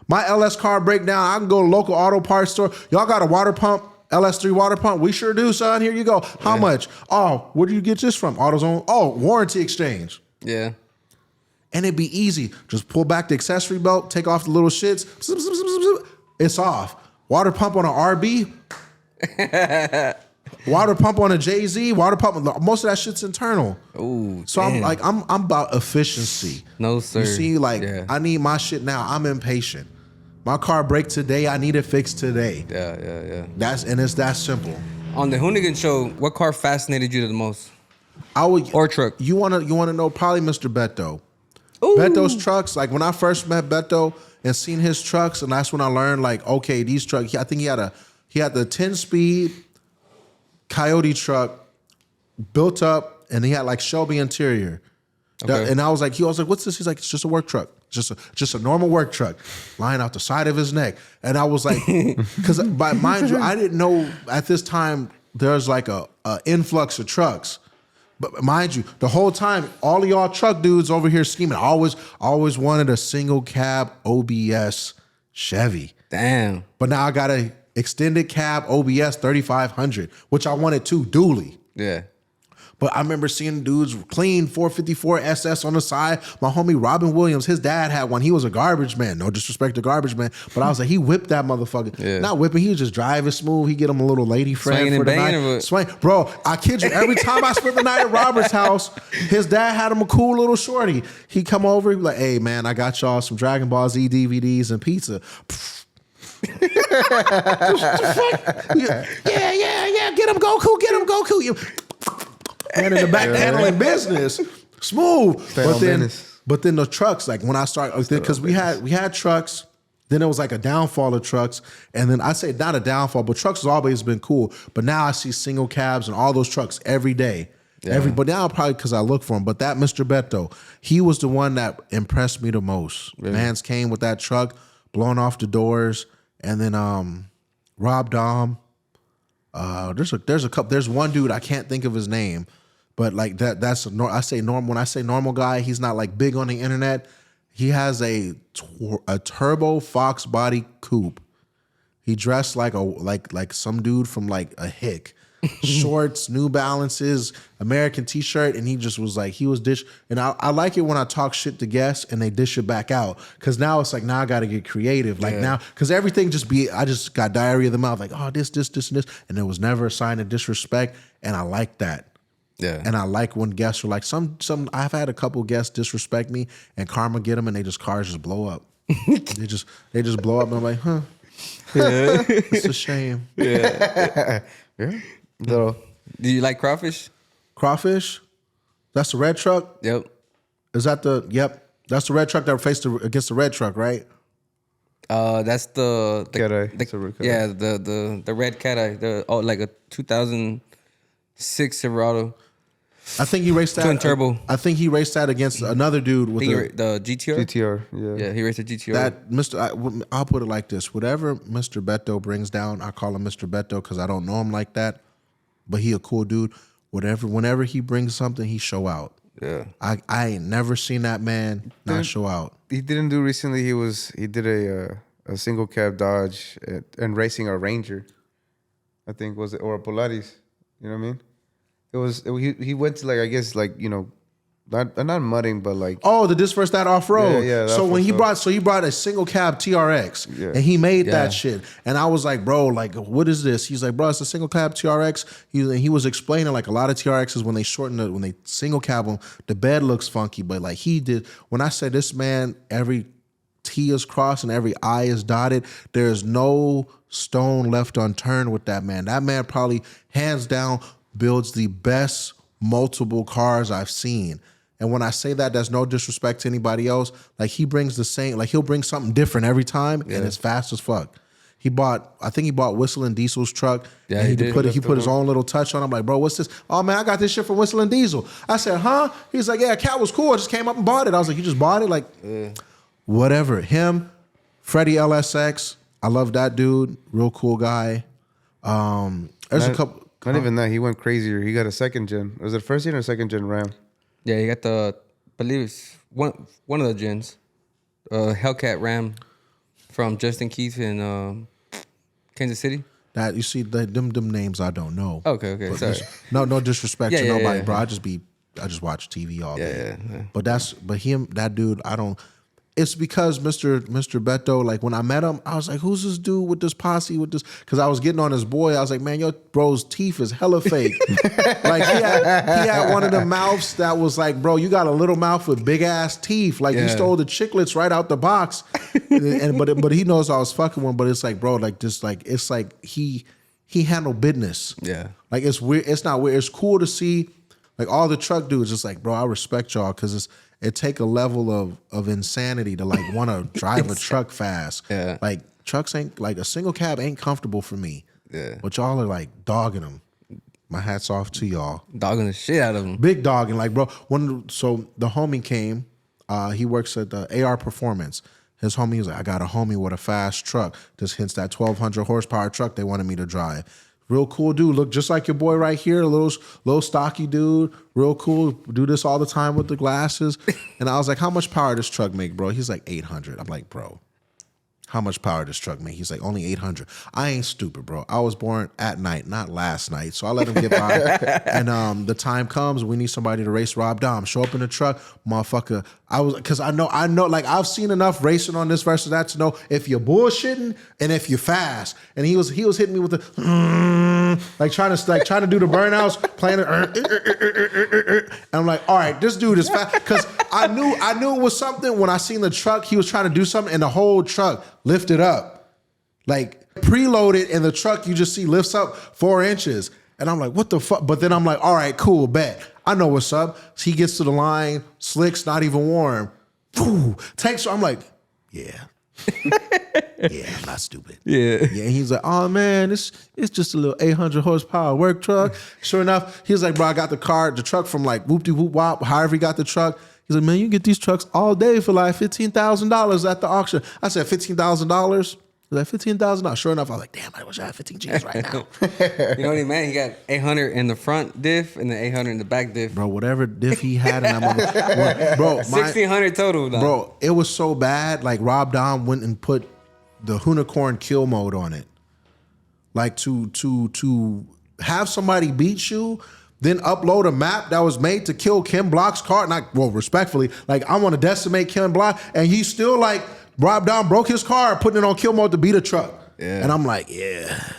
My LS car break down. I can go to local auto parts store. Y'all got a water pump, LS3 water pump? We sure do, son. Here you go. How much? Oh, where do you get this from? AutoZone. Oh, warranty exchange. Yeah. And it'd be easy. Just pull back the accessory belt, take off the little shits. It's off. Water pump on an RB. Water pump on a Jay-Z. Water pump. Most of that shit's internal. Ooh, so damn. I'm about efficiency. No, sir. You see, I need my shit now. I'm impatient. My car break today. I need it fixed today. Yeah. It's that simple. On the Hoonigan show, what car fascinated you the most? Or truck. You wanna know probably Mr. Beto. Ooh. Beto's trucks. Like when I first met Beto and seen his trucks, and that's when I learned like, okay, these trucks. I think he had the 10-speed Coyote truck built up, and he had like Shelby interior. Okay. And I was like, what's this? He's like, it's just a work truck. Just a normal work truck lying out the side of his neck. And I was like, because mind you, I didn't know at this time there's like a influx of trucks. But mind you, the whole time, all of y'all truck dudes over here scheming. I always wanted a single cab OBS Chevy. Damn. But now I got a extended cab OBS 3500, which I wanted too, dually. Yeah. But I remember seeing dudes clean 454 SS on the side. My homie Robin Williams, his dad had one. He was a garbage man. No disrespect to garbage man. But I was like, he whipped that motherfucker. Yeah. Not whipping, he was just driving smooth. He get him a little lady friend for the night. Swing. Bro, I kid you, every time I spent the night at Robert's house, his dad had him a cool little shorty. He come over, he be like, hey man, I got y'all some Dragon Ball Z DVDs and pizza. Yeah. Get him Goku. Man in the back handling business. Smooth. Business. But then the trucks, like when I started, because we had trucks, then it was like a downfall of trucks. And then I say not a downfall, but trucks has always been cool. But now I see single cabs and all those trucks every day. Yeah. But now probably because I look for him. But that Mr. Beto, he was the one that impressed me the most. Really? Mans came with that truck, blowing off the doors, and then Rob Dom. There's a couple. There's one dude I can't think of his name, but like that. I say normal. When I say normal guy, he's not like big on the internet. He has a turbo Fox body coupe. He dressed like some dude from like a hick. Shorts, New Balances, American t-shirt, and he just was like, he was dish. And I like it when I talk shit to guests and they dish it back out. Cause now it's like, now I gotta get creative. Like now, cause everything I just got diarrhea of the mouth, like, oh, this, and this. And there was never a sign of disrespect. And I like that. Yeah. And I like when guests are like, I've had a couple guests disrespect me and karma get them and cars just blow up. they just blow up and I'm like, huh. Yeah. It's a shame. Yeah. Little. Do you like crawfish? Crawfish? That's the red truck? Yep. Is that Yep. That's the red truck that faced against the red truck, right? That's the Cat-eye. It's a red Cat-eye. yeah, the red cat-eye, like a 2006 Silverado. I think he raced that. Twin turbo. I think he raced that against another dude with The GTR. GTR. Yeah. Yeah, he raced a GTR. that I'll put it like this: whatever Mr. Beto brings down, I call him Mr. Beto because I don't know him like that, but he a cool dude. Whenever he brings something, he show out. Yeah. I ain't never seen that man not show out. He didn't do recently. He did a single cab Dodge and racing a Ranger, I think was it, or a Polaris. You know what I mean? He went to like, I guess like, you know, not mudding, but like, Oh, the this versus that off road. Yeah, so when he brought a single cab TRX, and he made that shit, and I was like, bro, like, what is this? He's like, bro, it's a single cab TRX. He was explaining like a lot of TRXs when they when they single cab them, the bed looks funky, but like he did. When I said this man, every T is crossed and every I is dotted. There's no stone left unturned with that man. That man probably hands down builds the best multiple cars I've seen. And when I say that, there's no disrespect to anybody else. Like he brings the same, like he'll bring something different every time, and it's fast as fuck. I think he bought Whistling Diesel's truck. Yeah, and he did. He put his own little touch on it. I'm like, bro, what's this? Oh man, I got this shit from Whistling Diesel. I said, huh? He's like, yeah, cat was cool. I just came up and bought it. I was like, you just bought it? Like, whatever. Him, Freddie LSX. I love that dude. Real cool guy. There's a couple. not even that. He went crazier. He got a second gen. Was it first gen or second gen Ram? Yeah, he got I believe it's one of the gens. Hellcat Ram from Justin Keith in Kansas City. That you see them names I don't know. Okay, sorry. No disrespect to Yeah, nobody, yeah. bro. I just watch TV all day. Yeah. But that dude, I don't. It's because Mr. Beto, like when I met him, I was like, who's this dude with this posse with this? Because I was getting on his boy. I was like, man, your bro's teeth is hella fake. Like he had one of the mouths that was like, bro, you got a little mouth with big ass teeth. Like you stole the chiclets right out the box. But he knows I was fucking one. But it's like, bro, like this, like it's like he handled business. Yeah. Like it's weird. It's not weird. It's cool to see. Like all the truck dudes, it's like, bro, I respect y'all because it take a level of insanity to like want to drive a truck fast. Yeah. Like trucks ain't, like a single cab ain't comfortable for me. Yeah. But y'all are like dogging them. My hat's off to y'all. Dogging the shit out of him. Big dogging. Like, bro, so the homie came, he works at the AR Performance. His homie was like, I got a homie with a fast truck. This hits that 1,200 horsepower truck they wanted me to drive. Real cool dude. Look just like your boy right here. A little stocky dude. Real cool. Do this all the time with the glasses. And I was like, how much power does this truck make, bro? He's like, 800. I'm like, bro, how much power does this truck make? He's like, only 800. I ain't stupid, bro. I was born at night, not last night. So I let him get by. And the time comes, we need somebody to race Rob Dom. Show up in the truck, motherfucker. Because I know, like I've seen enough racing on this versus that to know if you're bullshitting and if you're fast. And he was hitting me with the trying to do the burnouts, playing it. And I'm like, all right, this dude is fast. Because I knew it was something when I seen the truck. He was trying to do something, and the whole truck lifted up, like preloaded, and the truck you just see lifts up 4 inches. And I'm like, what the fuck? But then I'm like, all right, cool, bet. I know what's up. So he gets to the line, slick's not even warm. Whew, takes, I'm like, yeah. Yeah, I'm not stupid. Yeah. Yeah, and he's like, oh man, it's just a little 800 horsepower work truck. Sure enough, he was like, bro, I got the truck from like whoop-de-whoop-wop, however he got the truck. He's like, man, you can get these trucks all day for like $15,000 at the auction. I said, $15,000? He's like, $15,000. Sure enough, I was like, damn, I wish I had 15 G's right now. You know what he meant? He got 800 in the front diff and then 800 in the back diff. Bro, whatever diff he had in that motherfucker. Bro, 1,600 total. Though. Bro, it was so bad. Like Rob Dom went and put the Hoonigan kill mode on it. Like to have somebody beat you, then upload a map that was made to kill Ken Block's car. Not, well, respectfully, like I want to decimate Ken Block, and he's still like, Rob Dom broke his car, putting it on kill mode to beat a truck. Yeah. And I'm like, yeah,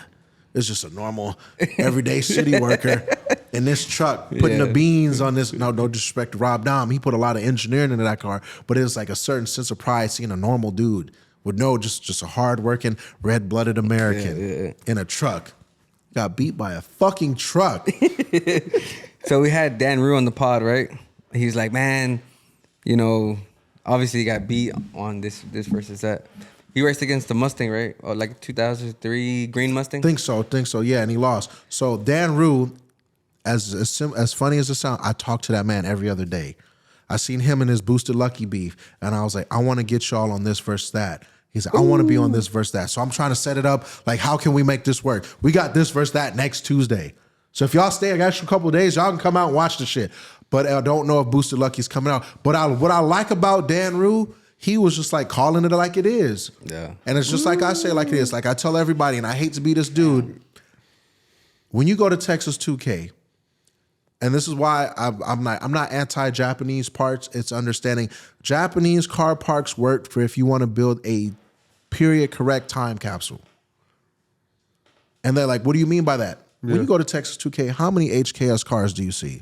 it's just a normal, everyday city worker in this truck putting the beans on this. No disrespect to Rob Dom. He put a lot of engineering into that car, but it was like a certain sense of pride seeing a normal dude with just a hardworking, red-blooded American in a truck. Got beat by a fucking truck. So we had Dan Rue on the pod, right? He's like, man, you know, obviously he got beat on this versus that. He raced against the Mustang, right? Or like 2003 green Mustang? Think so, yeah, and he lost. So Dan Rue, as funny as it sounds, I talk to that man every other day. I seen him in his Boosted Lucky beef, and I was like, I want to get y'all on this versus that. He's like, I want to be on this versus that. So I'm trying to set it up, like, how can we make this work? We got this versus that next Tuesday. So if y'all stay an extra couple of days, y'all can come out and watch the shit. But I don't know if Boosted Lucky's coming out. But what I like about Dan Rue, he was just like calling it like it is. Yeah. And it's just like I say like it is. Like I tell everybody, and I hate to be this dude, when you go to Texas 2K, and this is why I'm not anti-Japanese parts. It's understanding Japanese car parks work for if you want to build a period correct time capsule. And they're like, what do you mean by that? Yeah. When you go to Texas 2K, how many HKS cars do you see?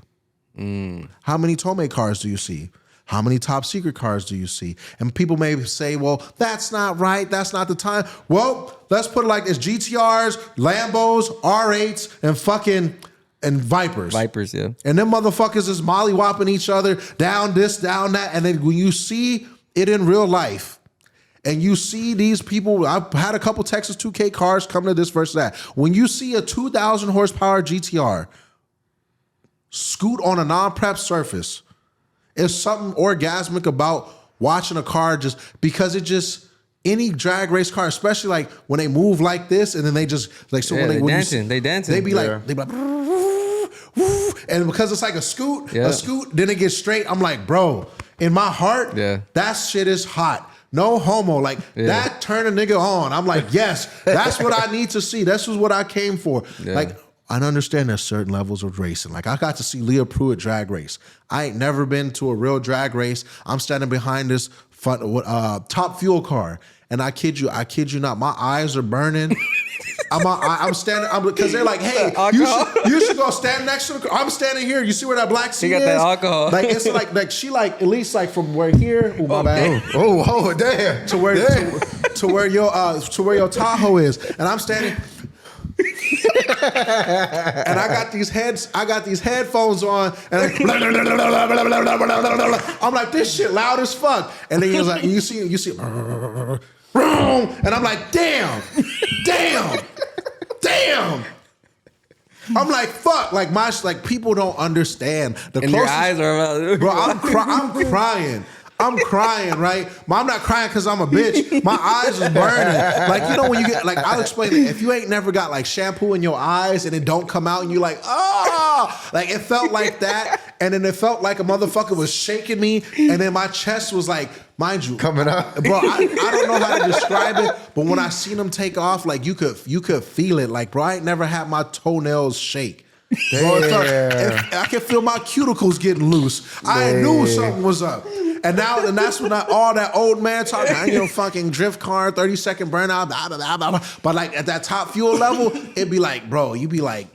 How many Tomei cars do you see? How many top secret cars do you see? And people may say, well, that's not right. That's not the time. Well, let's put it like this. GTRs, Lambos, R8s, and Vipers. Vipers, yeah. And them motherfuckers is molly-whopping each other, down this, down that. And then when you see it in real life, and you see these people, I've had a couple Texas 2K cars come to this versus that. When you see a 2,000 horsepower GTR scoot on a non-prep surface, there's something orgasmic about watching a car just because it just, any drag race car, especially like when they move like this and then they just, like, so when they dancing. They be like, and because it's like a scoot, then it gets straight. I'm like, bro, in my heart, that shit is hot. No homo. Like, that turn a nigga on. I'm like, yes, that's what I need to see. This is what I came for. Yeah. Like, I understand there's certain levels of racing. Like, I got to see Leah Pruitt drag race. I ain't never been to a real drag race. I'm standing behind this Top Fuel car. And I kid you not, my eyes are burning. I'm standing, because they're like, hey, you should go stand next to the car. I'm standing here. You see where that black seat is? You got that alcohol. Like, it's like she like, at least like from where here, my bad. Oh, damn. To where your Tahoe is. And I'm standing. And I got these headphones on, and I'm like, this shit loud as fuck. And then he was like, you see, and I'm like, damn. I'm like, fuck, like people don't understand the and closest. Your eyes are, bro. I'm crying. I'm crying, right? I'm not crying because I'm a bitch. My eyes is burning. Like, you know when you get, like, I'll explain it. If you ain't never got, like, shampoo in your eyes and it don't come out and you like, oh! Like, it felt like that. And then it felt like a motherfucker was shaking me. And then my chest was like, mind you. Coming up. Bro, I don't know how to describe it. But when I seen them take off, like, you could feel it. Like, bro, I ain't never had my toenails shake. Bro, I can feel my cuticles getting loose. I knew something was up. And that's when all that old man talk. I ain't no fucking drift car, 30-second burnout, blah, blah, blah, blah. But like at that Top Fuel level, it'd be like, bro, you be like,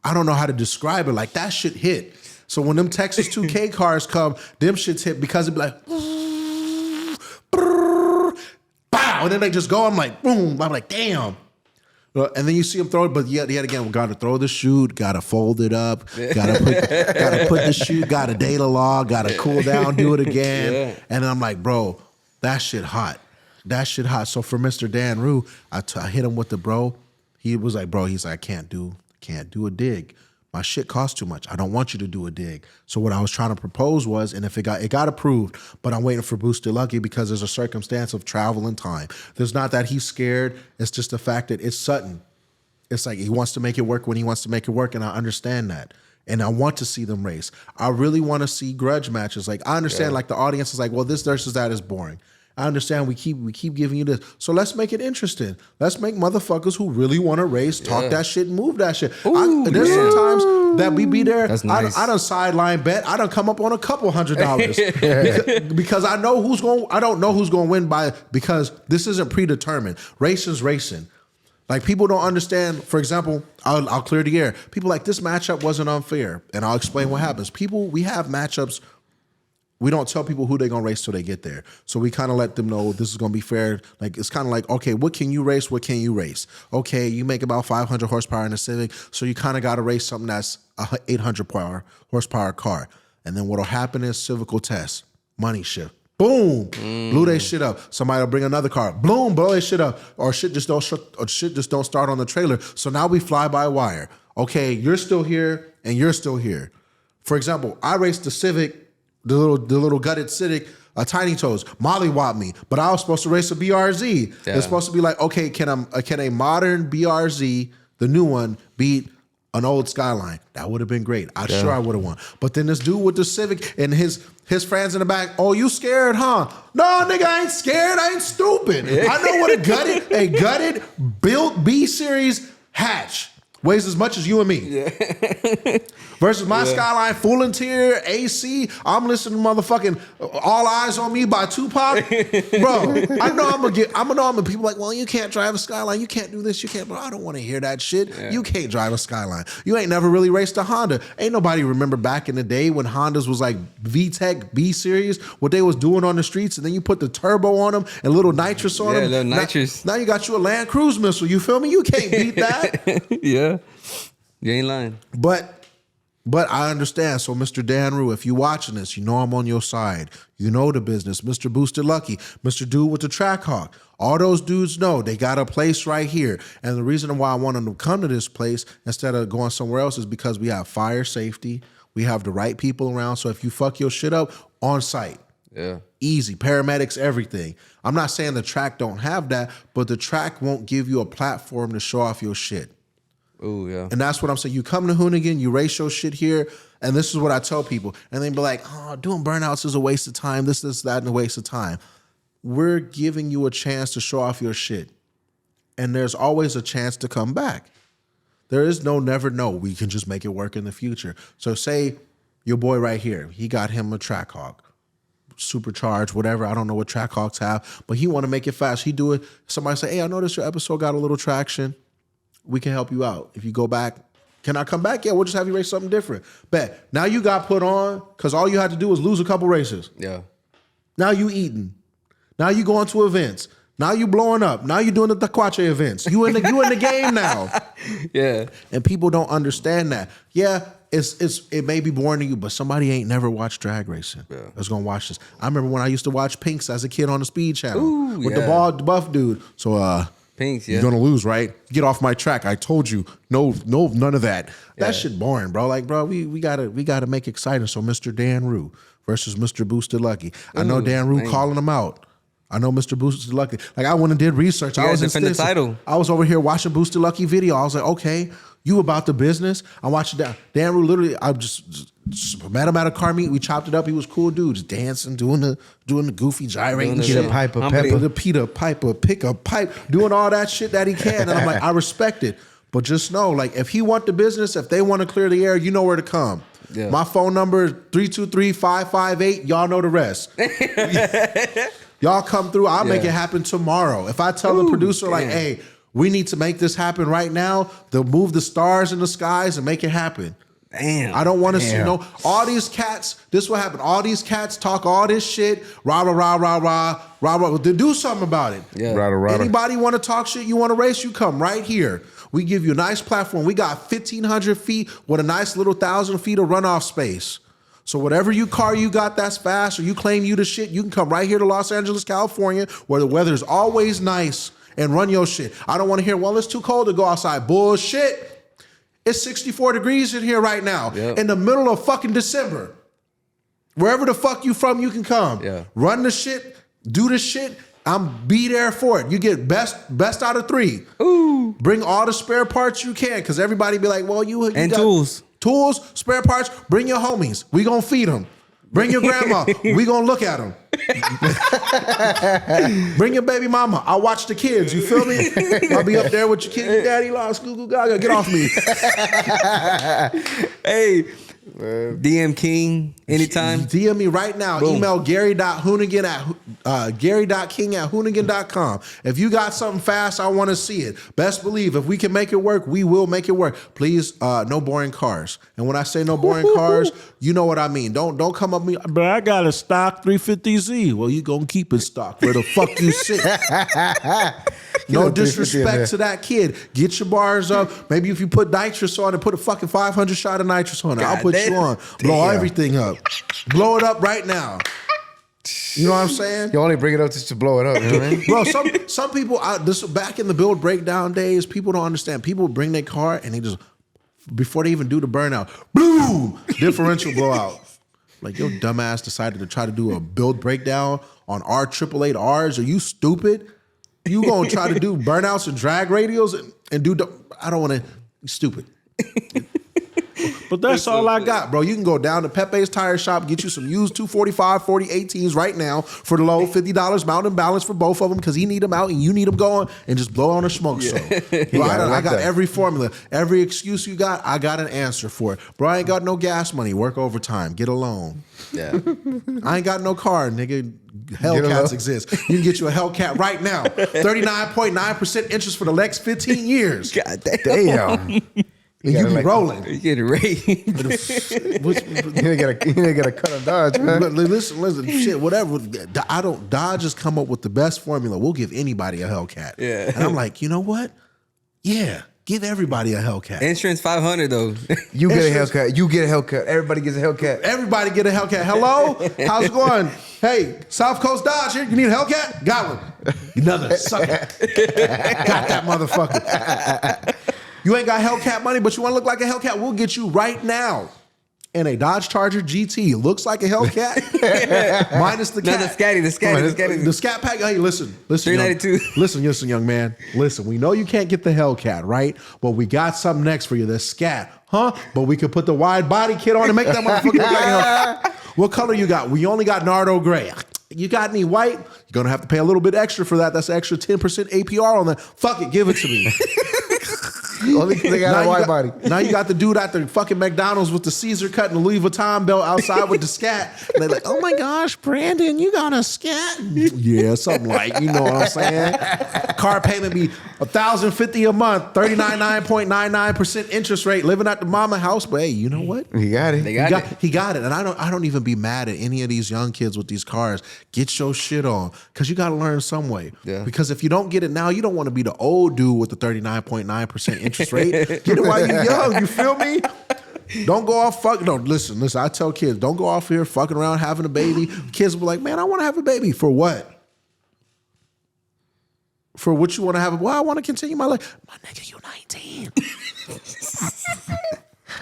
I don't know how to describe it. Like that shit hit. So when them Texas 2K cars come, them shits hit because it'd be like, bow, and then they just go. I'm like, boom. I'm like, damn. And then you see him throw it, but yet again, we got to throw the chute, got to fold it up, got to put the chute, got to data log, got to cool down, do it again. Yeah. And then I'm like, bro, that shit hot. That shit hot. So for Mr. Dan Rue, I hit him with the bro. He was like, bro, he's like, I can't do a dig. My shit costs too much. I don't want you to do a dig. So what I was trying to propose was, and if it got approved, but I'm waiting for Boosted Lucky because there's a circumstance of travel and time. There's not that he's scared. It's just the fact that it's Sutton. It's like he wants to make it work when he wants to make it work, and I understand that. And I want to see them race. I really want to see grudge matches. Like I understand, like the audience is like, well, this versus that is boring. I understand we keep giving you this. So let's make it interesting. Let's make motherfuckers who really want to race talk that shit and move that shit. There's sometimes that we be there. That's nice. I done sideline bet. I done come up on a couple $100 because I know who's going. I don't know who's going to win because this isn't predetermined. Racing's racing. Like people don't understand. For example, I'll clear the air. People like this matchup wasn't unfair, and I'll explain what happens. We have matchups. We don't tell people who they're going to race till they get there. So we kind of let them know this is going to be fair. Like, it's kind of like, okay, what can you race? What can you race? Okay, you make about 500 horsepower in a Civic, so you kind of got to race something that's a 800 horsepower car. And then what'll happen is Civic will test. Money shift. Boom. Blew their shit up. Somebody will bring another car. Boom, blow their shit up. Or shit just don't start on the trailer. So now we fly by wire. Okay, you're still here and you're still here. For example, I raced the Civic, the little gutted Civic, Tiny Toes, mollywopped me, but I was supposed to race a BRZ. Yeah. It's supposed to be like, okay, can a modern BRZ, the new one, beat an old Skyline? That would have been great. Sure I would have won. But then this dude with the Civic and his friends in the back, oh, you scared, huh? No, nigga, I ain't scared. I ain't stupid. I know what a gutted built B series hatch weighs as much as you and me. Yeah. Versus my Skyline full interior, AC. I'm listening to motherfucking All Eyes on Me by Tupac. Bro, I know I'm gonna people like, well, you can't drive a Skyline. You can't do this. You can't. Bro, I don't want to hear that shit. Yeah. You can't drive a Skyline. You ain't never really raced a Honda. Ain't nobody remember back in the day when Hondas was like VTEC B series, what they was doing on the streets, and then you put the turbo on them and little nitrous on them. Yeah, little nitrous. Now you got you a Land Cruise missile. You feel me? You can't beat that. Yeah. You ain't lying. But I understand. So, Mr. Dan Rue, if you're watching this, you know I'm on your side. You know the business. Mr. Boosted Lucky, Mr. Dude with the Track Hawk. All those dudes know they got a place right here. And the reason why I want them to come to this place instead of going somewhere else is because we have fire safety. We have the right people around. So if you fuck your shit up, on site. Yeah. Easy. Paramedics, everything. I'm not saying the track don't have that, but the track won't give you a platform to show off your shit. Oh, yeah. And that's what I'm saying. You come to Hoonigan, you race your shit here, and this is what I tell people. And they be like, oh, doing burnouts is a waste of time. This, that, and a waste of time. We're giving you a chance to show off your shit. And there's always a chance to come back. There is no never know. We can just make it work in the future. So say your boy right here, he got him a Trackhawk, supercharged, whatever. I don't know what Trackhawks have, but he want to make it fast. He do it. Somebody say, hey, I noticed your episode got a little traction. We can help you out. If you go back, can I come back? Yeah, we'll just have you race something different. Bet. Now you got put on because all you had to do was lose a couple races. Yeah. Now you eating. Now you going to events. Now you blowing up. Now you doing the Taquache events. You in the game now. Yeah. And people don't understand that. Yeah, it may be boring to you, but somebody ain't never watched drag racing. Yeah. That's gonna watch this. I remember when I used to watch Pinks as a kid on the Speed Channel with the bald buff dude. So Pinks, yeah. You're gonna lose, right? Get off my track. I told you. No, none of that. That shit boring, bro. Like, bro, we gotta make it exciting. So Mr. Dan Rue versus Mr. Boosted Lucky. I know Dan Rue calling him out. I know Mr. Boosted Lucky. Like, I went and did research. I was defend the title. I was over here watching Boosted Lucky video. I was like, okay, you about the business. I'm watching Dan Rue. Literally, I just met him at a car meet. We chopped it up. He was cool dude, just dancing, doing the goofy gyrating shit. Peter Piper, Pepper. The Peter Piper, pick a pipe, doing all that shit that he can. And I'm like, I respect it. But just know, like, if he want the business, if they want to clear the air, you know where to come. Yeah. My phone number is 323-558. Y'all know the rest. Y'all come through. I'll make it happen tomorrow. If I tell the producer, like, hey, we need to make this happen right now, they'll move the stars in the skies and make it happen. Damn. I don't want to see all these cats. This is what happened. All these cats talk all this shit. Rah, rah, rah, rah, rah, rah, rah. Then do something about it. Yeah. Anybody want to talk shit, you want to race, you come right here. We give you a nice platform. We got 1,500 feet with a nice little 1,000 feet of runoff space. So whatever car you got that's fast or you claim you the shit, you can come right here to Los Angeles, California, where the weather's always nice and run your shit. I don't want to hear, well, it's too cold to go outside. Bullshit. It's 64 degrees in here right now. Yep. In the middle of fucking December. Wherever the fuck you from, you can come. Yeah. Run the shit, do the shit. Be there for it. You get best out of 3. Ooh. Bring all the spare parts you can, because everybody be like, well, you and got tools. Tools, spare parts. Bring your homies. We gonna feed them. Bring your grandma. We gonna look at them. Bring your baby mama. I'll watch the kids. You feel me? I'll be up there with your kid. Daddy lost. Goo goo gaga. Get off me. Hey, DM King anytime. DM me right now. Boom. Email Gary.Hoonigan at Gary.King@Hoonigan.com. If you got something fast, I want to see it. Best believe if we can make it work, we will make it work. Please, no boring cars. And when I say no boring cars, you know what I mean. Don't come up me, but I got a stock 350Z. Well, you gonna keep it stock where the fuck you sit. No disrespect to that kid. Get your bars up. Maybe if you put nitrous on it, put a fucking 500 shot of nitrous on it. I'll put you on. Blow everything up. Blow it up right now. You know what I'm saying? You only bring it up just to blow it up. You know what I mean? Bro, some people, this back in the build breakdown days, people don't understand. People bring their car and they just, before they even do the burnout, boom, differential blowout. Like, your dumbass decided to try to do a build breakdown on our 888Rs. Are you stupid? You gonna try to do burnouts and drag radials and do, I don't want to, stupid. But that's all I got, bro. You can go down to Pepe's Tire Shop, get you some used 245, 40 18s right now for the low, $50 mountain balance for both of them because he need them out and you need them going, and just blow on a smoke show. Bro, I got every formula. Every excuse you got, I got an answer for it. Bro, I ain't got no gas money. Work overtime. Get a loan. Yeah. I ain't got no car, nigga. Hellcats exist. You can get you a Hellcat right now. 39.9% interest for the next 15 years. God damn. And you be rolling. You get it right. You didn't get a cut on Dodge, man. Listen, shit, whatever. Dodge has come up with the best formula. We'll give anybody a Hellcat. Yeah. And I'm like, you know what? Yeah, give everybody a Hellcat. Insurance $500 though. You get a Hellcat. You get a Hellcat. Everybody gets a Hellcat. Everybody get a Hellcat. Hello? How's it going? Hey, South Coast Dodge here. You need a Hellcat? Got one. Another sucker. Got that motherfucker. You ain't got Hellcat money, but you want to look like a Hellcat? We'll get you right now. And a Dodge Charger GT looks like a Hellcat, minus the cat. No, the scat pack. Hey, listen, $392. Listen, young man. Listen, we know you can't get the Hellcat, right? But we got something next for you. The scat, huh? But we could put the wide body kit on and make that motherfucker look like a Hellcat. What color you got? We only got Nardo gray. You got any white? You're gonna have to pay a little bit extra for that. That's extra 10% APR on that. Fuck it, give it to me. Only because they got a wide body. Now you got the dude at the fucking McDonald's with the Caesar cut and the Louis Vuitton belt outside with the scat. And they're like, oh my gosh, Brandon, you got a scat? Yeah, something like, you know what I'm saying? Car payment be $1,050 a month, 39.99% interest rate, living at the mama house. But hey, you know what? He got it. He got it. And I don't even be mad at any of these young kids with these cars. Get your shit on. Because you got to learn some way. Yeah. Because if you don't get it now, you don't want to be the old dude with the 39.9% interest rate. Get it while you're young. You feel me? Don't go off listen. I tell kids, don't go off here fucking around having a baby. Kids will be like, man, I want to have a baby. For what? For what you want to have? Well, I want to continue my life. My nigga, you 19.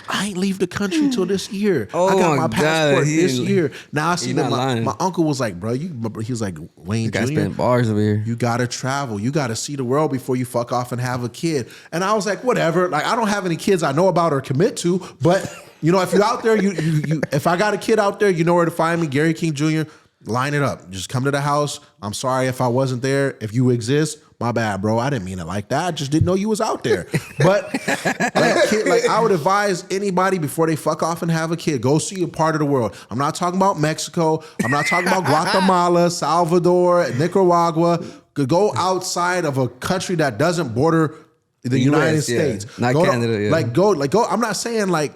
I ain't leave the country till this year. Oh, I got my passport this year. Now I see that lying. my uncle was like, bro, he was like, Wayne Jr., spend bars over here. you gotta travel. You gotta see the world before you fuck off and have a kid. And I was like, whatever. Like, I don't have any kids I know about or commit to, but you know, if you're out there, you if I got a kid out there, you know where to find me, Gary King Jr. Line it up. Just come to the house. I'm sorry if I wasn't there. If you exist, my bad, bro. I didn't mean it like that. I just didn't know you was out there. But I would advise anybody before they fuck off and have a kid, go see a part of the world. I'm not talking about Mexico. I'm not talking about Guatemala, Salvador, Nicaragua. Go outside of a country that doesn't border the United States. Not go Canada. Go. I'm not saying like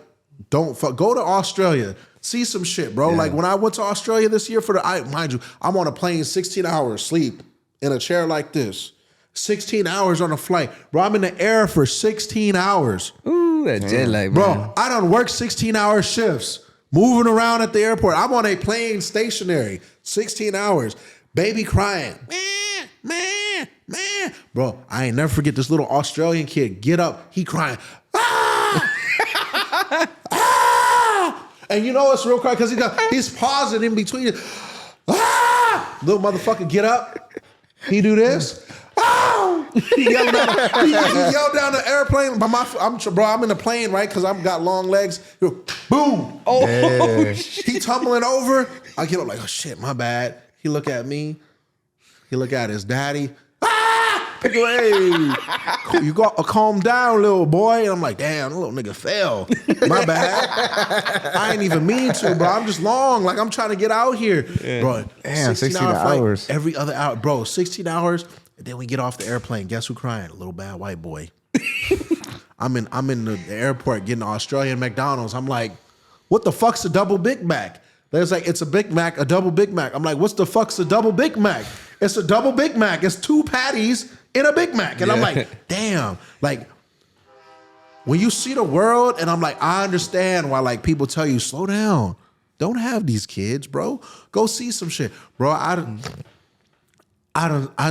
Don't fuck. Go to Australia. See some shit, bro. Yeah. Like when I went to Australia this year mind you, I'm on a plane 16 hours sleep in a chair like this. 16 hours on a flight. Bro, I'm in the air for 16 hours. Ooh, that jet lag, Bro, man. I done worked 16-hour shifts, moving around at the airport. I'm on a plane stationary, 16 hours. Baby crying. Man. Bro, I ain't never forget this little Australian kid. Get up. He crying. Ah! Ah! And you know what's real cry? Because he's pausing in between. Ah! Little motherfucker, get up. He do this. Oh! He yelled down the airplane. I'm in the plane, right? Because I've got long legs. Boom. Oh, Yeah. He tumbling over. I get up like, oh shit, my bad. He look at me. He look at his daddy. Ah! Pick away. You got to calm down, little boy. And I'm like, damn, the little nigga fell. My bad. I ain't even mean to, bro. I'm just long. Like, I'm trying to get out here. Yeah. Bro, Damn, 16 flight, hours. every other hour. Bro, 16 hours. And then we get off the airplane. Guess who crying? A little bad white boy. I'm in the airport getting Australian McDonald's. I'm like, what the fuck's a double Big Mac? There's like, it's a Big Mac, a double Big Mac. I'm like, what's the fuck's a double Big Mac? It's a double Big Mac. It's 2 patties in a Big Mac. And I'm like, damn. Like, when you see the world, and I'm like, I understand why like people tell you, slow down. Don't have these kids, bro. Go see some shit. Bro, I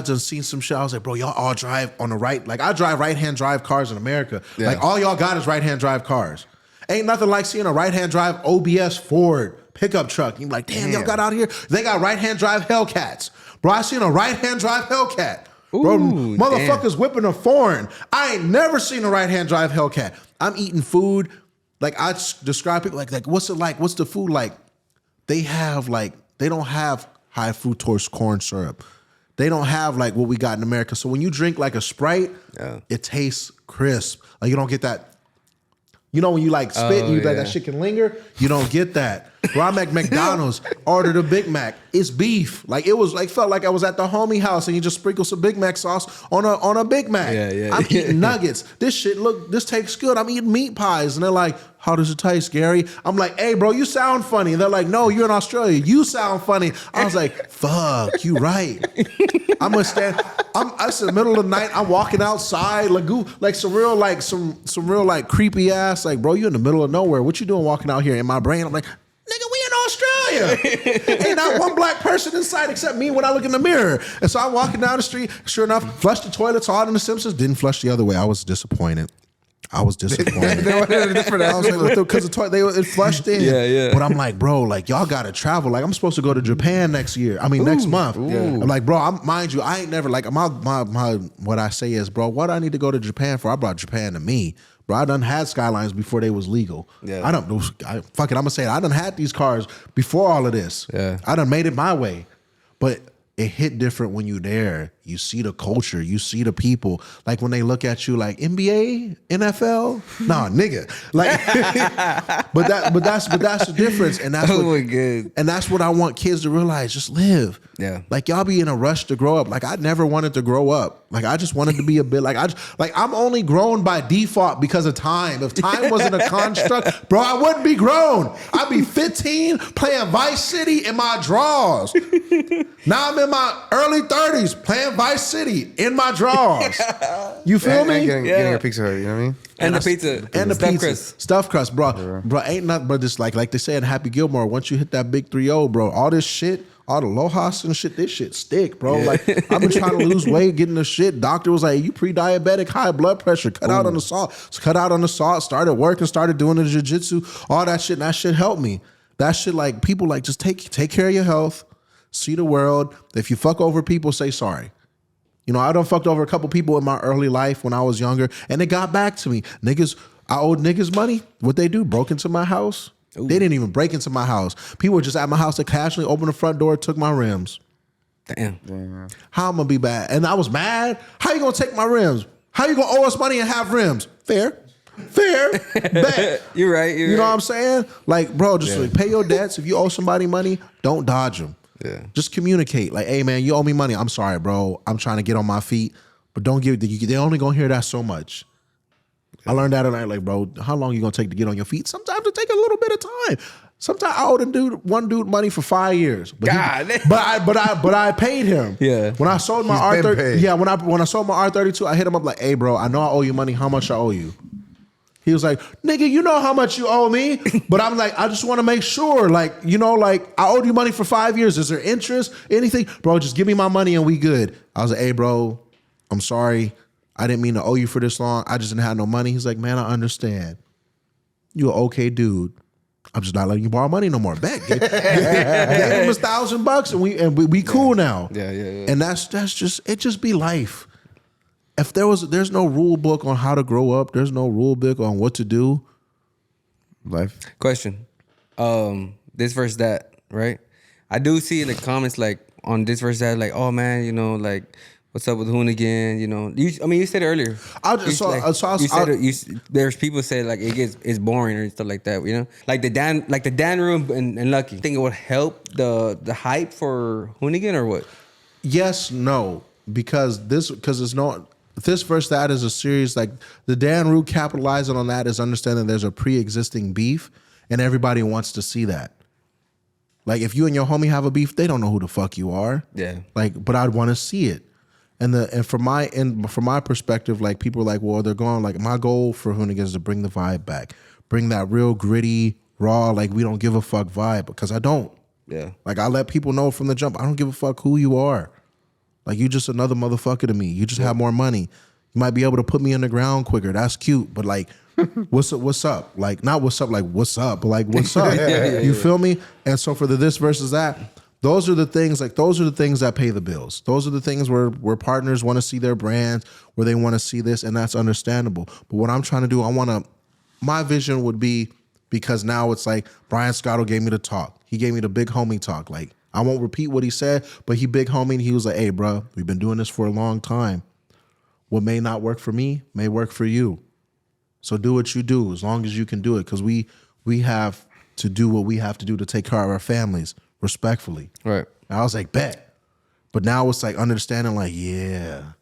just seen some shit. I was like, bro, y'all all drive on the right. Like, I drive right-hand drive cars in America. Yeah. Like, all y'all got is right-hand drive cars. Ain't nothing like seeing a right-hand drive OBS Ford pickup truck. You're like, damn, y'all got out here. They got right-hand drive Hellcats. Bro, I seen a right-hand drive Hellcat. Bro, Ooh, motherfuckers whipping a foreign. I ain't never seen a right-hand drive Hellcat. I'm eating food. Like, I describe people like, what's it like? What's the food like? They don't have high fructose corn syrup. They don't have like what we got in America. So when you drink like a Sprite, it tastes crisp. Like, you don't get that. You know when you like spit and you like that shit can linger? You don't get that. Bro, I'm at McDonald's, ordered a Big Mac. It's beef. Like, it was like, felt like I was at the homie house and you just sprinkle some Big Mac sauce on a Big Mac. Yeah. I'm eating nuggets. This tastes good. I'm eating meat pies. And they're like, how does it taste, Gary? I'm like, hey, bro, you sound funny. And they're like, no, you're in Australia. You sound funny. I was like, fuck, you right. I'm gonna stand. It's the middle of the night. I'm walking outside, like some real creepy ass. Like, bro, you in the middle of nowhere. What you doing walking out here? In my brain, I'm like, nigga, we in Australia. Ain't not one black person inside except me when I look in the mirror. And so I'm walking down the street. Sure enough, flushed the toilets hard in The Simpsons. Didn't flush the other way. I was disappointed. They wanted a different I was like, because the toilet, it flushed in. Yeah. But I'm like, bro, like, y'all gotta travel. Like, I'm supposed to go to Japan next month. I'm like, bro, mind you, I ain't never like my what I say is, bro, what I need to go to Japan for? I brought Japan to me. Bro, I done had Skylines before they was legal. Yeah. I'm gonna say it. I done had these cars before all of this. Yeah. I done made it my way. But it hit different when you there. You see the culture. You see the people. Like when they look at you like, NBA, NFL? Nah, nigga. Like, but that's the difference. And that's and that's what I want kids to realize. Just live. Yeah. Like, y'all be in a rush to grow up. Like, I never wanted to grow up. Like, I just wanted to be a bit I'm only grown by default because of time. If time wasn't a construct, bro, I wouldn't be grown. I'd be 15 playing Vice City in my drawers. Now I'm in my early 30s playing Vice City in my drawers. You feel me? Getting a Pizza Hut, you know what I mean? And the pizza. And the Stuffed pizza. crust. Stuffed crust, bro. Bro, ain't nothing but just like they say in Happy Gilmore, once you hit that big 3-0, bro, all this shit, all the Lohas and shit, this shit stick, bro. Like, I've been trying to lose weight, getting the shit. Doctor was like, you pre-diabetic, high blood pressure, cut out on the salt. Started working, started doing the jiu-jitsu, all that shit, and that shit helped me. That shit, like, people like, just take care of your health, see the world. If you fuck over people, say sorry. You know, I done fucked over a couple people in my early life when I was younger, and it got back to me. I owed niggas money. What they do? Broke into my house. Ooh. They didn't even break into my house. People were just at my house. They casually opened the front door, took my rims. Damn. How I'm gonna be bad? And I was mad. How you gonna take my rims? How you gonna owe us money and have rims? Fair. Bet. You're right. You know what I'm saying? Like, bro, just like, pay your debts. If you owe somebody money, don't dodge them. Yeah. Just communicate. Like, hey, man, you owe me money. I'm sorry, bro. I'm trying to get on my feet. But don't give, they only gonna hear that so much. I learned that, and I like, bro, how long you gonna take to get on your feet? Sometimes it take a little bit of time. Sometimes I owed one dude money for 5 years, but I paid him. Yeah. When I sold my R30, yeah, when I sold my R32, I hit him up like, hey, bro, I know I owe you money. How much I owe you? He was like, nigga, you know how much you owe me. But I'm like, I just want to make sure, like, you know, like I owed you money for 5 years. Is there interest? Anything? Bro, just give me my money and we good. I was like, hey, bro, I'm sorry. I didn't mean to owe you for this long. I just didn't have no money. He's like, man, I understand. You an okay dude. I'm just not letting you borrow money no more. Bet. Gave him $1,000 and we cool now. Yeah. And that's just, it just be life. If there's no rule book on how to grow up, there's no rule book on what to do. Life. Question. This versus that, right? I do see in the comments like on this versus that, like, oh man, you know, like, what's up with Hoonigan? You know, you said it earlier. There's people say like it's boring or stuff like that. You know, like the Dan room and Lucky. Think it would help the hype for Hoonigan or what? Yes, no, because this versus that is a series like the Dan Rue capitalizing on that is understanding there's a pre-existing beef and everybody wants to see that. Like if you and your homie have a beef, they don't know who the fuck you are. Yeah. Like, but I'd want to see it. And from my perspective, like people are like, well, they're going like my goal for Hoonigan is to bring the vibe back, bring that real gritty, raw, like we don't give a fuck vibe because I don't. Yeah. Like I let people know from the jump, I don't give a fuck who you are. Like you just another motherfucker to me. You just have more money. You might be able to put me in the ground quicker. That's cute, but like, what's up? Like not what's up, like what's up, but like what's up? You feel me? And so for the this versus that. Those are the things that pay the bills. Those are the things where partners want to see their brands, where they want to see this, and that's understandable. But what I'm trying to do, my vision would be, because now it's like Brian Scotto gave me the talk. He gave me the big homie talk. Like, I won't repeat what he said, but he big homie, and he was like, hey, bro, we've been doing this for a long time. What may not work for me may work for you. So do what you do as long as you can do it, because we have to do what we have to do to take care of our families. Respectfully. Right. And I was like, bet. But now it's like understanding like, yeah,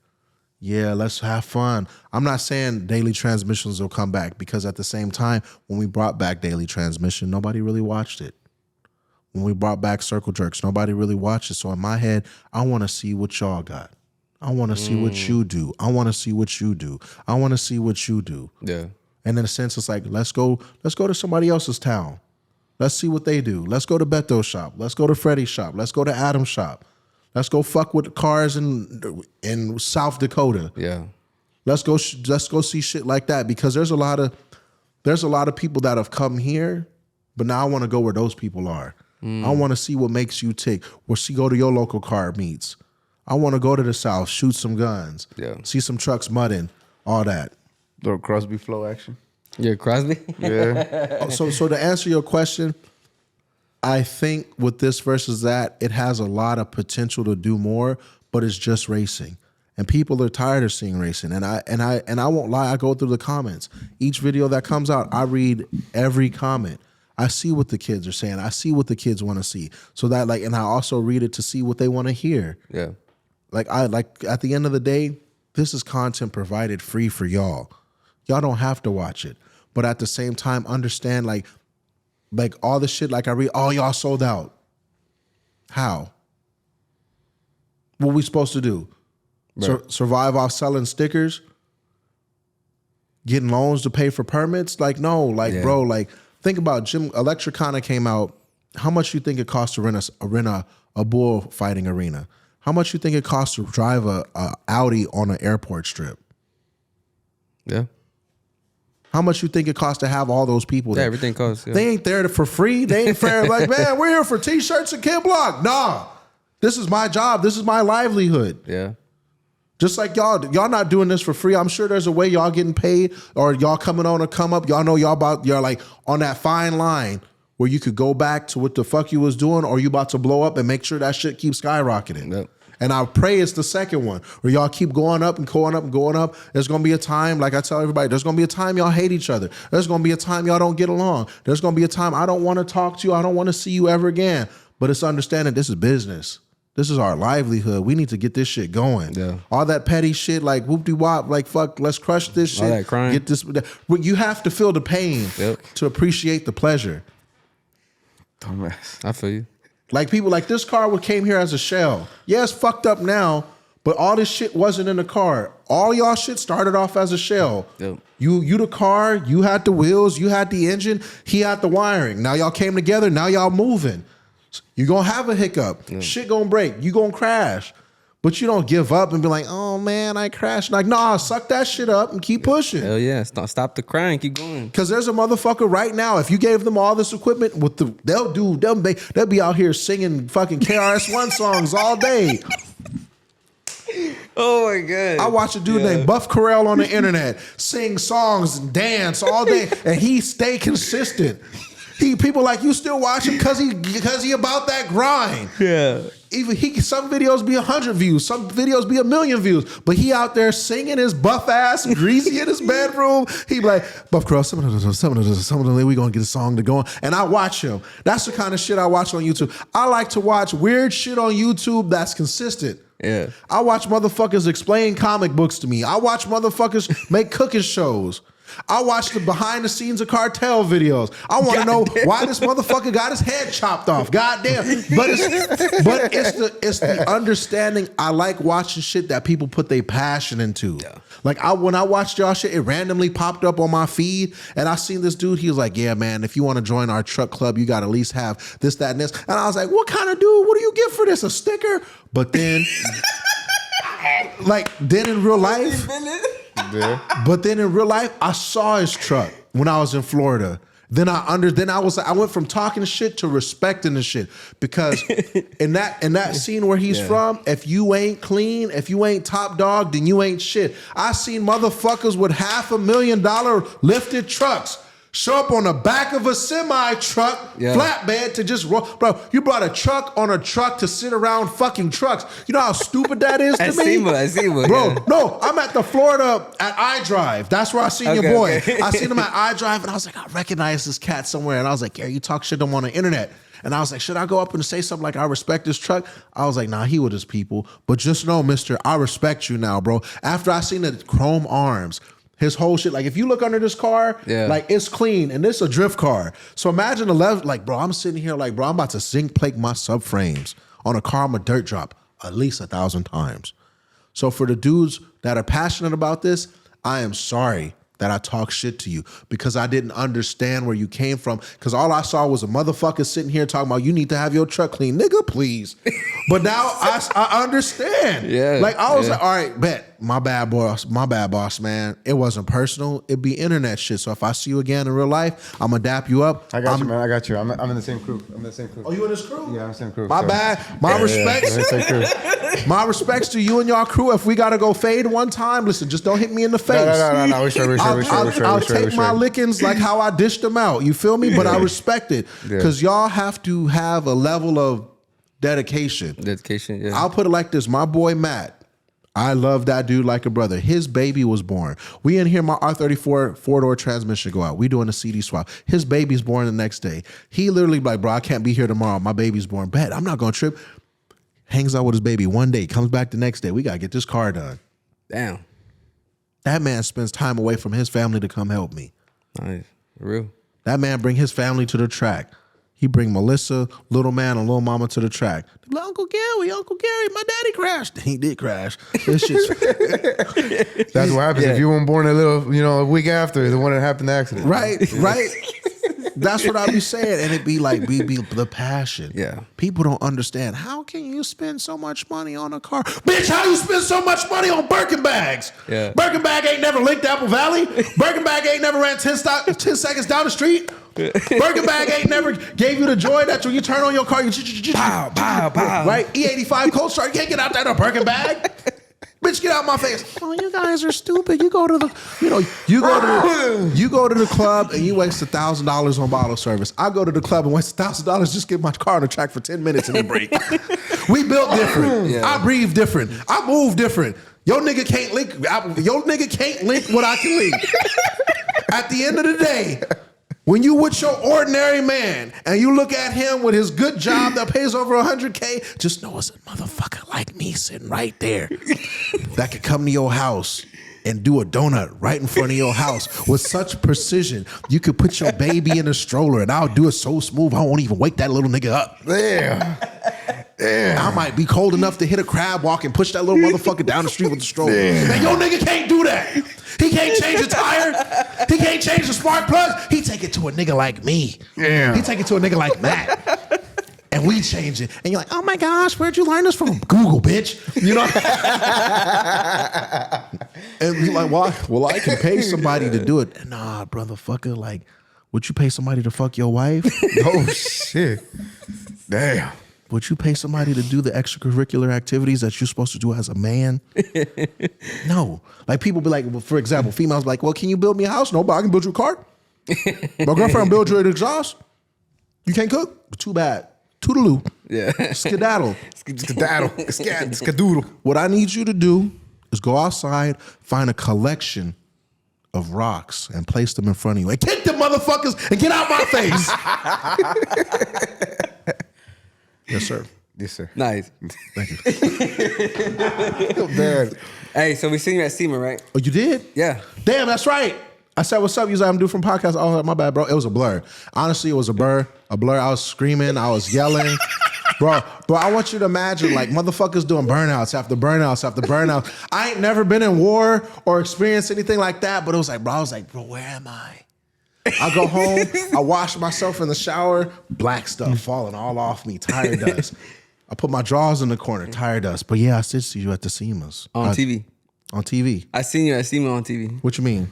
let's have fun. I'm not saying daily transmissions will come back because at the same time, when we brought back daily transmission, nobody really watched it. When we brought back circle jerks, nobody really watched it. So in my head, I want to see what y'all got. I want to see what you do. I want to see what you do. I want to see what you do. Yeah. And in a sense, it's like, let's go to somebody else's town. Let's see what they do. Let's go to Beto's shop. Let's go to Freddie's shop. Let's go to Adam's shop. Let's go fuck with cars in South Dakota. Yeah. Let's go see shit like that, because there's a lot of people that have come here, but now I want to go where those people are. I want to see what makes you tick. Or go to your local car meets. I want to go to the South, shoot some guns. Yeah. See some trucks mudding, all that. Little Crosby flow action. Yeah, Crosby? Yeah. So to answer your question, I think with this versus that, it has a lot of potential to do more, but it's just racing. And people are tired of seeing racing. And I won't lie, I go through the comments. Each video that comes out, I read every comment. I see what the kids are saying. I see what the kids want to see. So that and I also read it to see what they want to hear. Yeah. Like at the end of the day, this is content provided free for y'all. Y'all don't have to watch it. But at the same time, understand like all the shit like I read, oh, y'all sold out. How? What we supposed to do? Right. Survive off selling stickers? Getting loans to pay for permits? Like, no, like, Yeah. bro, like, think about Electricana came out. How much you think it costs to rent a bullfighting arena? How much you think it costs to drive a Audi on an airport strip? Yeah. How much you think it costs to have all those people there? Yeah, everything costs. Yeah. They ain't there for free. They ain't fair. Like, man, we're here for T-shirts and Kid Block. Nah, this is my job. This is my livelihood. Yeah. Just like y'all not doing this for free. I'm sure there's a way y'all getting paid or y'all coming on a come up. Y'all know you're like on that fine line where you could go back to what the fuck you was doing, or you about to blow up and make sure that shit keeps skyrocketing. Yep. And I pray it's the second one where y'all keep going up and going up and going up. There's going to be a time, like I tell everybody, there's going to be a time y'all hate each other. There's going to be a time y'all don't get along. There's going to be a time I don't want to talk to you. I don't want to see you ever again. But it's understanding this is business. This is our livelihood. We need to get this shit going. Yeah. All that petty shit, like whoop-de-wop, like fuck, let's crush this shit. All that crying. Get this. You have to feel the pain to appreciate the pleasure. Dumbass. I feel you. Like people, like this car came here as a shell. Yeah, it's fucked up now, but all this shit wasn't in the car. All y'all shit started off as a shell. Yep. You the car, you had the wheels, you had the engine, he had the wiring. Now y'all came together, now y'all moving. You're gonna have a hiccup. Shit gonna break. You gonna crash. But you don't give up and be like, oh man, I crashed. Like, nah, suck that shit up and keep pushing. Hell yeah. Stop the crying. Keep going. Cause there's a motherfucker right now. If you gave them all this equipment, they'll be out here singing fucking KRS-One songs all day. Oh my God. I watch a dude named Buff Correll on the internet sing songs and dance all day, and he stay consistent. People like, you still watch him because he about that grind. Yeah. Even some videos be 100 views, some videos be 1 million views, but he out there singing his buff ass, greasy in his bedroom. He be like, Buff Crow, some of the we gonna get a song to go on. And I watch him. That's the kind of shit I watch on YouTube. I like to watch weird shit on YouTube that's consistent. Yeah. I watch motherfuckers explain comic books to me. I watch motherfuckers make cooking shows. I watch the behind the scenes of cartel videos. I want to know why this motherfucker got his head chopped off. Goddamn. But it's the understanding. I like watching shit that people put their passion into. Yeah. Like when I watched y'all shit, it randomly popped up on my feed, and I seen this dude. He was like, "Yeah, man, if you want to join our truck club, you got to at least have this, that, and this." And I was like, "What kind of dude? What do you get for this? A sticker?" But then, then in real life. Yeah. But then in real life, I saw his truck when I was in Florida. Then I went from talking shit to respecting the shit, because in that scene where he's from, if you ain't clean, if you ain't top dog, then you ain't shit. I seen motherfuckers with $500,000 lifted trucks show up on the back of a semi truck, flatbed, to just roll. Bro, you brought a truck on a truck to sit around fucking trucks. You know how stupid that is to me? I see what. Bro, no, I'm at the Florida at iDrive. That's where I seen your boy. Okay. I seen him at iDrive, and I was like, I recognize this cat somewhere. And I was like, yeah, you talk shit to him on the internet. And I was like, should I go up and say something like, I respect this truck? I was like, nah, he with his people. But just know, mister, I respect you now, bro. After I seen the chrome arms, his whole shit, like if you look under this car, like it's clean, and this a drift car. So imagine the left, like, bro, I'm sitting here like, bro, I'm about to zinc plate my subframes on a car I'm a dirt drop at least 1,000 times. So for the dudes that are passionate about this, I am sorry that I talk shit to you, because I didn't understand where you came from, because all I saw was a motherfucker sitting here talking about, you need to have your truck clean. Nigga, please. But now I understand. Yeah. Like I was like, all right, bet. My bad boss, man. It wasn't personal. It'd be internet shit. So if I see you again in real life, I'm gonna dap you up. I got you, man. I got you. I'm in the same crew. Oh, you in this crew? Yeah, I'm in the same crew. My bad. My respects. My respects to you and y'all crew. If we gotta go fade one time, listen, just don't hit me in the face. No. We sure. I'll take my lickings like how I dished them out. You feel me? But I respect it, because y'all have to have a level of dedication. Yeah. I'll put it like this. My boy Matt, I love that dude like a brother. His baby was born. We in here, my R34 4-door transmission go out. We doing a CD swap. His baby's born the next day. He literally like, bro, I can't be here tomorrow. My baby's born. Bet, I'm not gonna trip. Hangs out with his baby one day, comes back the next day. We gotta get this car done. Damn. That man spends time away from his family to come help me. Nice. Real. That man bring his family to the track. He bring Melissa, little man, and little mama to the track. They be like, Uncle Gary, my daddy crashed. He did crash. This shit's That's what happens if you weren't born a week after the one that happened, the accident. Right. That's what I be saying. And it be like, be the passion. Yeah. People don't understand. How can you spend so much money on a car? Bitch, how you spend so much money on Birkin bags? Yeah. Birkin bag ain't never linked Apple Valley. Birkin bag ain't never ran 10 seconds down the street. Birkin bag ain't never gave you the joy that when you turn on your car, you Pow, pow, pow. right? E85 Cold Start, you can't get out there in a Birkin bag. Bitch, get out my face. Oh, you guys are stupid. You go to the club and you waste $1,000 on bottle service. I go to the club and waste $1,000 just get my car on the track for 10 minutes and then break. We built different. Yeah. I breathe different. I move different. Your nigga can't link what I can link. At the end of the day, When you with your ordinary man and you look at him with his good job that pays over $100K, just know it's a motherfucker like me sitting right there that could come to your house and do a donut right in front of your house with such precision. You could put your baby in a stroller and I'll do it so smooth I won't even wake that little nigga up. Damn. I might be cold enough to hit a crab walk and push that little motherfucker down the street with the stroller. And your nigga can't do that. He can't change the tire. He can't change the spark plugs. He take it to a nigga like me. Yeah. He take it to a nigga like Matt. And we change it. And you're like, oh my gosh, where'd you learn this from? Google, bitch. You know? And you're like, well, I can pay somebody to do it. Nah, brother fucker, like, would you pay somebody to fuck your wife? Oh, shit. Damn. Would you pay somebody to do the extracurricular activities that you're supposed to do as a man? No. Like people be like, well, for example, females be like, well, can you build me a house? No, but I can build you a car. My girlfriend build you an exhaust. You can't cook? Too bad. Toodaloo. Yeah. Skedaddle. Skedaddle. Skadoodle. What I need you to do is go outside, find a collection of rocks and place them in front of you. And kick them motherfuckers and get out my face. Yes, sir. Yes, sir. Nice. Thank you. Man. Hey, so we seen you at SEMA, right? Oh, you did? Yeah. Damn, that's right. I said, what's up? You said I'm due from podcast. Oh, my bad, bro. It was a blur. Honestly, it was a blur. A blur. I was screaming. I was yelling. Bro, I want you to imagine like motherfuckers doing burnouts after burnouts after burnouts. I ain't never been in war or experienced anything like that, but it was like, bro, where am I? I go home, I wash myself in the shower, black stuff falling all off me, tire dust. I put my drawers in the corner, tire dust. But yeah, I did see you at the SEMAs. On TV. On TV. I seen you at SEMA on TV. What you mean?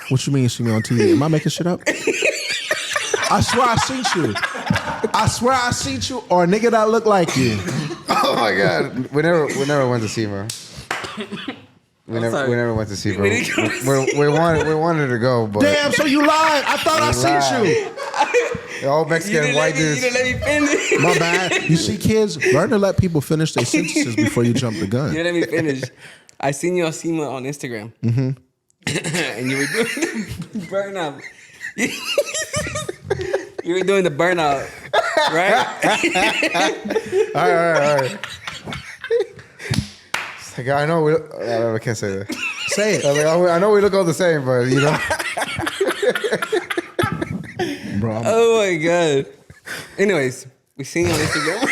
What you mean you see me on TV? Am I making shit up? I swear I seen you. I swear I seen you or a nigga that look like you. Oh my God. We never went to SEMA. We never went to SEMA. We wanted to go, but damn, so you lied. I thought I seen you. All Mexican white dudes. You didn't let me finish. My bad. You see, kids, learn to let people finish their sentences before you jump the gun. You didn't let me finish. I seen you on SEMA on Instagram. Mm-hmm. And you were doing the burnout. You were doing the burnout, right? All right. It's like, I know I can't say that. Say it. I know we look all the same, but you know. Bro, Oh my God. Anyways, we seen you on Instagram.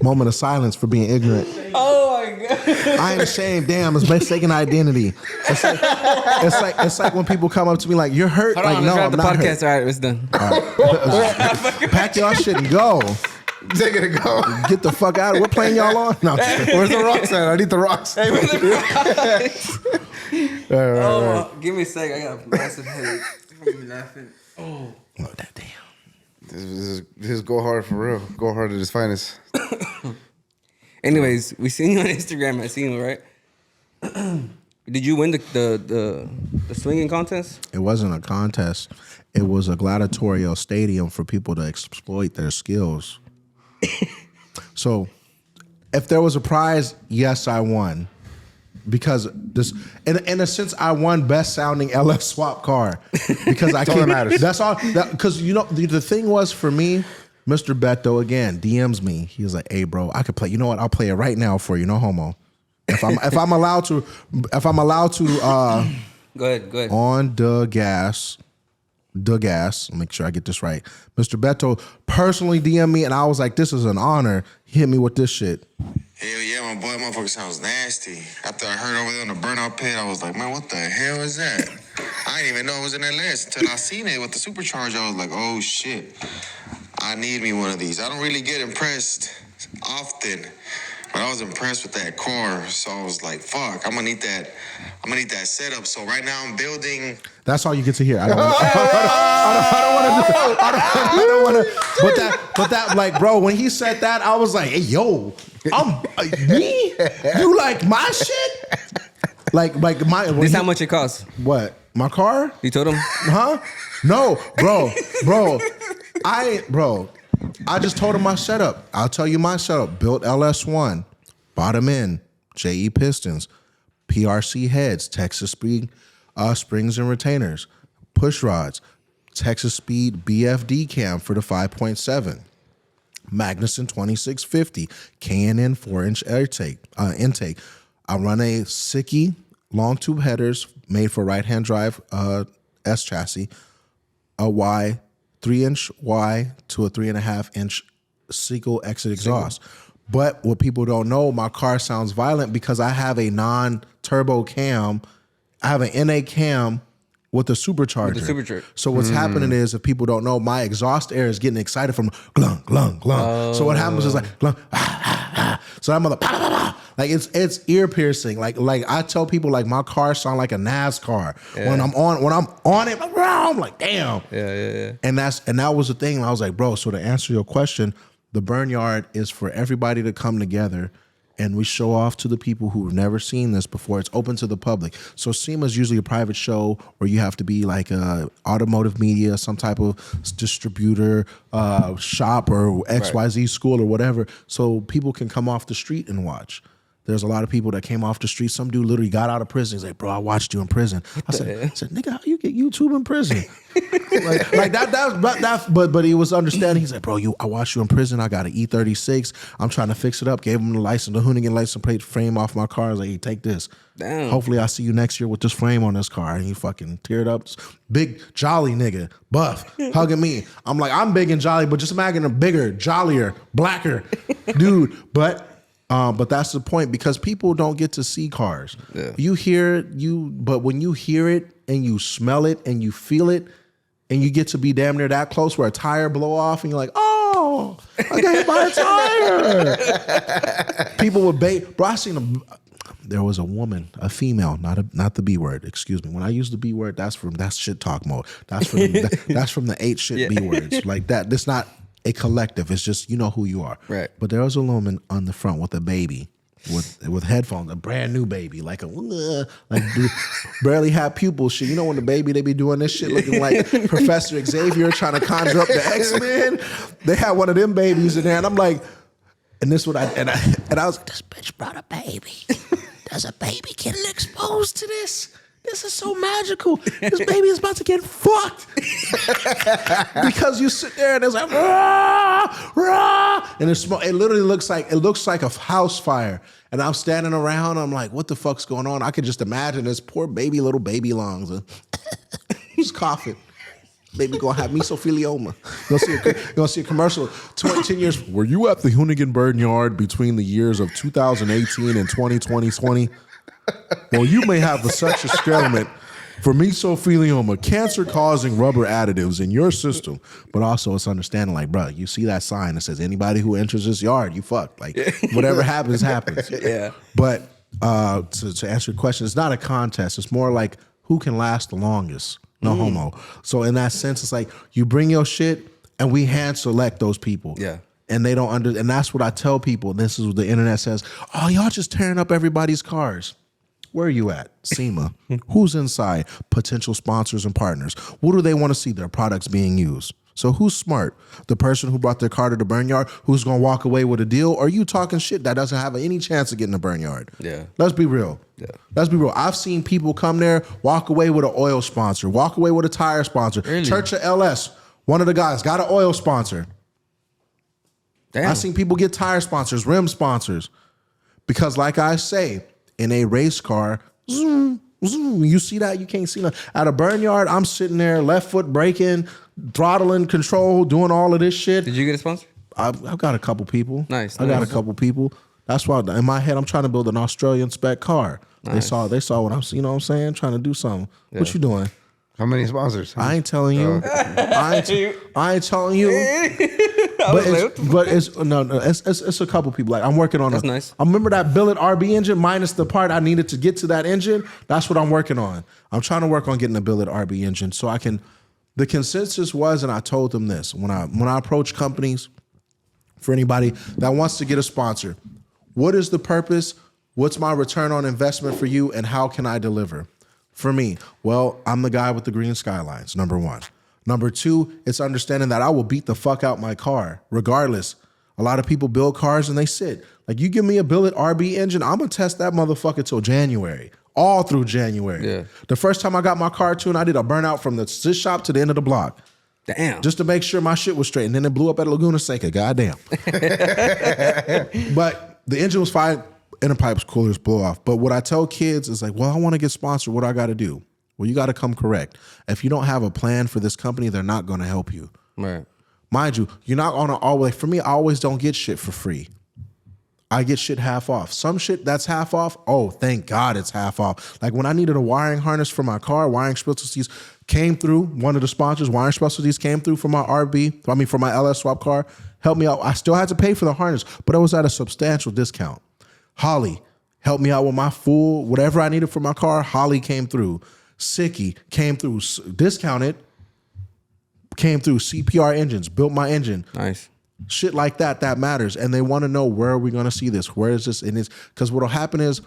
moment of silence for being ignorant. Oh my God. I ain't ashamed. Damn, it's mistaken identity. It's like when people come up to me like, "You're hurt." Hold like, on, no, let's I'm wrap the not podcast. hurt. All right, it's done. Pack y'all shit and go. Take it and go. Get the fuck out. What plane y'all on? No. Where's the rocks at? I need the rocks. Hey, where the All right. Oh, give me a sec. I got a massive headache. I'm laughing. Oh, that damn. This is go hard for real. Go hard at its finest. Anyways, we seen you on Instagram. I seen you, right? Did you win the swinging contest? It wasn't a contest. It was a gladiatorial stadium for people to exploit their skills. So, if there was a prize, yes, I won. Because this, in a sense, I won best sounding LF swap car because I can't. Matters. That's all. Because you know the thing was for me, Mr. Beto again DMs me. He was like, "Hey, bro, I could play. You know what? I'll play it right now for you. No homo. If I'm allowed to, Go ahead. on the gas. Make sure I get this right. Mr. Beto personally DM me, and I was like, "This is an honor." He hit me with this shit. Hell yeah, my boy, motherfucker sounds nasty. After I heard over there in the burnout pit, I was like, man, what the hell is that? I didn't even know it was in that list until I seen it with the supercharge. I was like, oh shit, I need me one of these. I don't really get impressed often, but I was impressed with that car. So I was like, fuck, I'm gonna need that setup. So right now I'm building. That's all you get to hear. I don't want to. But that, like, bro, when he said that, I was like, hey, yo, I'm me. You like my shit? Like my. This how much it costs? What? My car? You told him? Huh? No, bro. I just told him my setup. I'll tell you my setup. Built LS1, bottom end, JE pistons. PRC heads, Texas Speed springs and retainers, push rods, Texas Speed BFD cam for the 5.7, Magnuson 2650, K&N 4-inch intake. I run a Sickie long tube headers made for right-hand drive S chassis, a 3-inch Y to a 3.5-inch Seagull exit exhaust. But what people don't know, my car sounds violent because I have a non-turbo cam. I have an NA cam with a supercharger. So what's happening is, if people don't know, my exhaust air is getting excited from glung, glung, glung. So what happens is like glung, so I'm like, like it's ear piercing. Like I tell people, like, my car sound like a NASCAR. Yeah. When I'm on it, I'm like, damn. Yeah. And that was the thing. And I was like, bro, so to answer your question, the burn yard is for everybody to come together, and we show off to the people who have never seen this before. It's open to the public. So SEMA is usually a private show, or you have to be like a automotive media, some type of distributor, shop, or XYZ school or whatever, so people can come off the street and watch. There's a lot of people that came off the street. Some dude literally got out of prison. He's like, bro, I watched you in prison. I said, nigga, how you get YouTube in prison? But he was understanding. He's like, bro, I watched you in prison. I got an E36. I'm trying to fix it up. Gave him the license, the Hoonigan license plate frame off my car. I was like, hey, take this. Damn. Hopefully I see you next year with this frame on this car. And he fucking teared up. Big, jolly nigga, buff, hugging me. I'm like, I'm big and jolly, but just imagine a bigger, jollier, blacker dude. But that's the point, because people don't get to see cars. Yeah. You hear it, but when you hear it and you smell it and you feel it, and you get to be damn near that close where a tire blow off and you're like, oh, I got hit by a tire. People would bro, I seen there was a woman, a female, not the B word, excuse me. When I use the B word, that's shit talk mode. That's from the 8 shit B words. Like that. That's not a collective. It's just, you know who you are. Right. But there was a woman on the front with a baby, with headphones, a brand new baby, like barely had pupils shit. You know when the baby, they be doing this shit looking like Professor Xavier trying to conjure up the X-Men. They had one of them babies in there, and I'm like, and this what I was like, this bitch brought a baby. Does a baby get exposed to this? This is so magical. This baby is about to get fucked. Because you sit there and it's like, rah, rah, and it literally looks like a house fire. And I'm standing around, I'm like, what the fuck's going on? I could just imagine this poor little baby lungs. Just coughing. Baby gonna have mesothelioma. You're gonna see a commercial 10 years. Were you at the Hoonigan Burn Yard between the years of 2018 and 2020? Well, you may have such a experiment for mesothelioma, cancer-causing rubber additives in your system. But also, it's understanding, like, bro, you see that sign that says anybody who enters this yard, you fucked. Like, whatever happens, happens. Yeah. But to answer your question, it's not a contest. It's more like who can last the longest. No homo. So in that sense, it's like you bring your shit and we hand select those people. Yeah. And they don't and that's what I tell people. This is what the internet says. Oh, y'all just tearing up everybody's cars. Where are you at? SEMA. Who's inside? Potential sponsors and partners. What do they want to see their products being used? So who's smart? The person who brought their car to the burn yard, who's going to walk away with a deal? Or are you talking shit that doesn't have any chance of getting the burn yard? Yeah. Let's be real. Yeah. Let's be real. I've seen people come there, walk away with an oil sponsor, walk away with a tire sponsor. Really? Church of LS, one of the guys, got an oil sponsor. Damn. I've seen people get tire sponsors, rim sponsors. Because like I say, in a race car, zoom, zoom, you see that? You can't see that. At a burn yard, I'm sitting there, left foot braking, throttling, control, doing all of this shit. Did you get a sponsor? I've got a couple people. Nice. I got a couple people. That's why in my head I'm trying to build an Australian spec car. Nice. They saw what I'm, you know what I'm saying? Trying to do something. Yeah. What you doing? How many sponsors? I ain't telling you. I ain't telling you. But it's a couple people. Like I'm working on. That's nice. I remember that billet RB engine minus the part I needed to get to that engine. That's what I'm working on. I'm trying to work on getting a billet RB engine so I can. The consensus was, and I told them this when I approach companies, for anybody that wants to get a sponsor, what is the purpose? What's my return on investment for you, and how can I deliver? For me, well, I'm the guy with the green skylines, number one. Number two, it's understanding that I will beat the fuck out my car, regardless. A lot of people build cars and they sit. Like, you give me a billet RB engine, I'm going to test that motherfucker till January. all through January. Yeah. The first time I got my car tuned, I did a burnout from this shop to the end of the block. Damn. Just to make sure my shit was straight. And then it blew up at Laguna Seca. Goddamn. But the engine was fine. Inner pipes, coolers blow off. But what I tell kids is like, well, I want to get sponsored. What do I got to do? Well, you got to come correct. If you don't have a plan for this company, they're not going to help you. Right. Mind you, you're not going to always, for me, I always don't get shit for free. I get shit half off. Some shit that's half off, oh, thank God it's half off. Like when I needed a wiring harness for my car, Wiring Specialties came through. One of the sponsors, Wiring Specialties, came through for my for my LS swap car, helped me out. I still had to pay for the harness, but it was at a substantial discount. Holly helped me out with my full, whatever I needed for my car, Holly came through. Sicky came through, discounted, came through. CPR engines, built my engine. Nice. Shit like that matters. And they want to know, where are we going to see this? Where is this? And it's because what'll happen is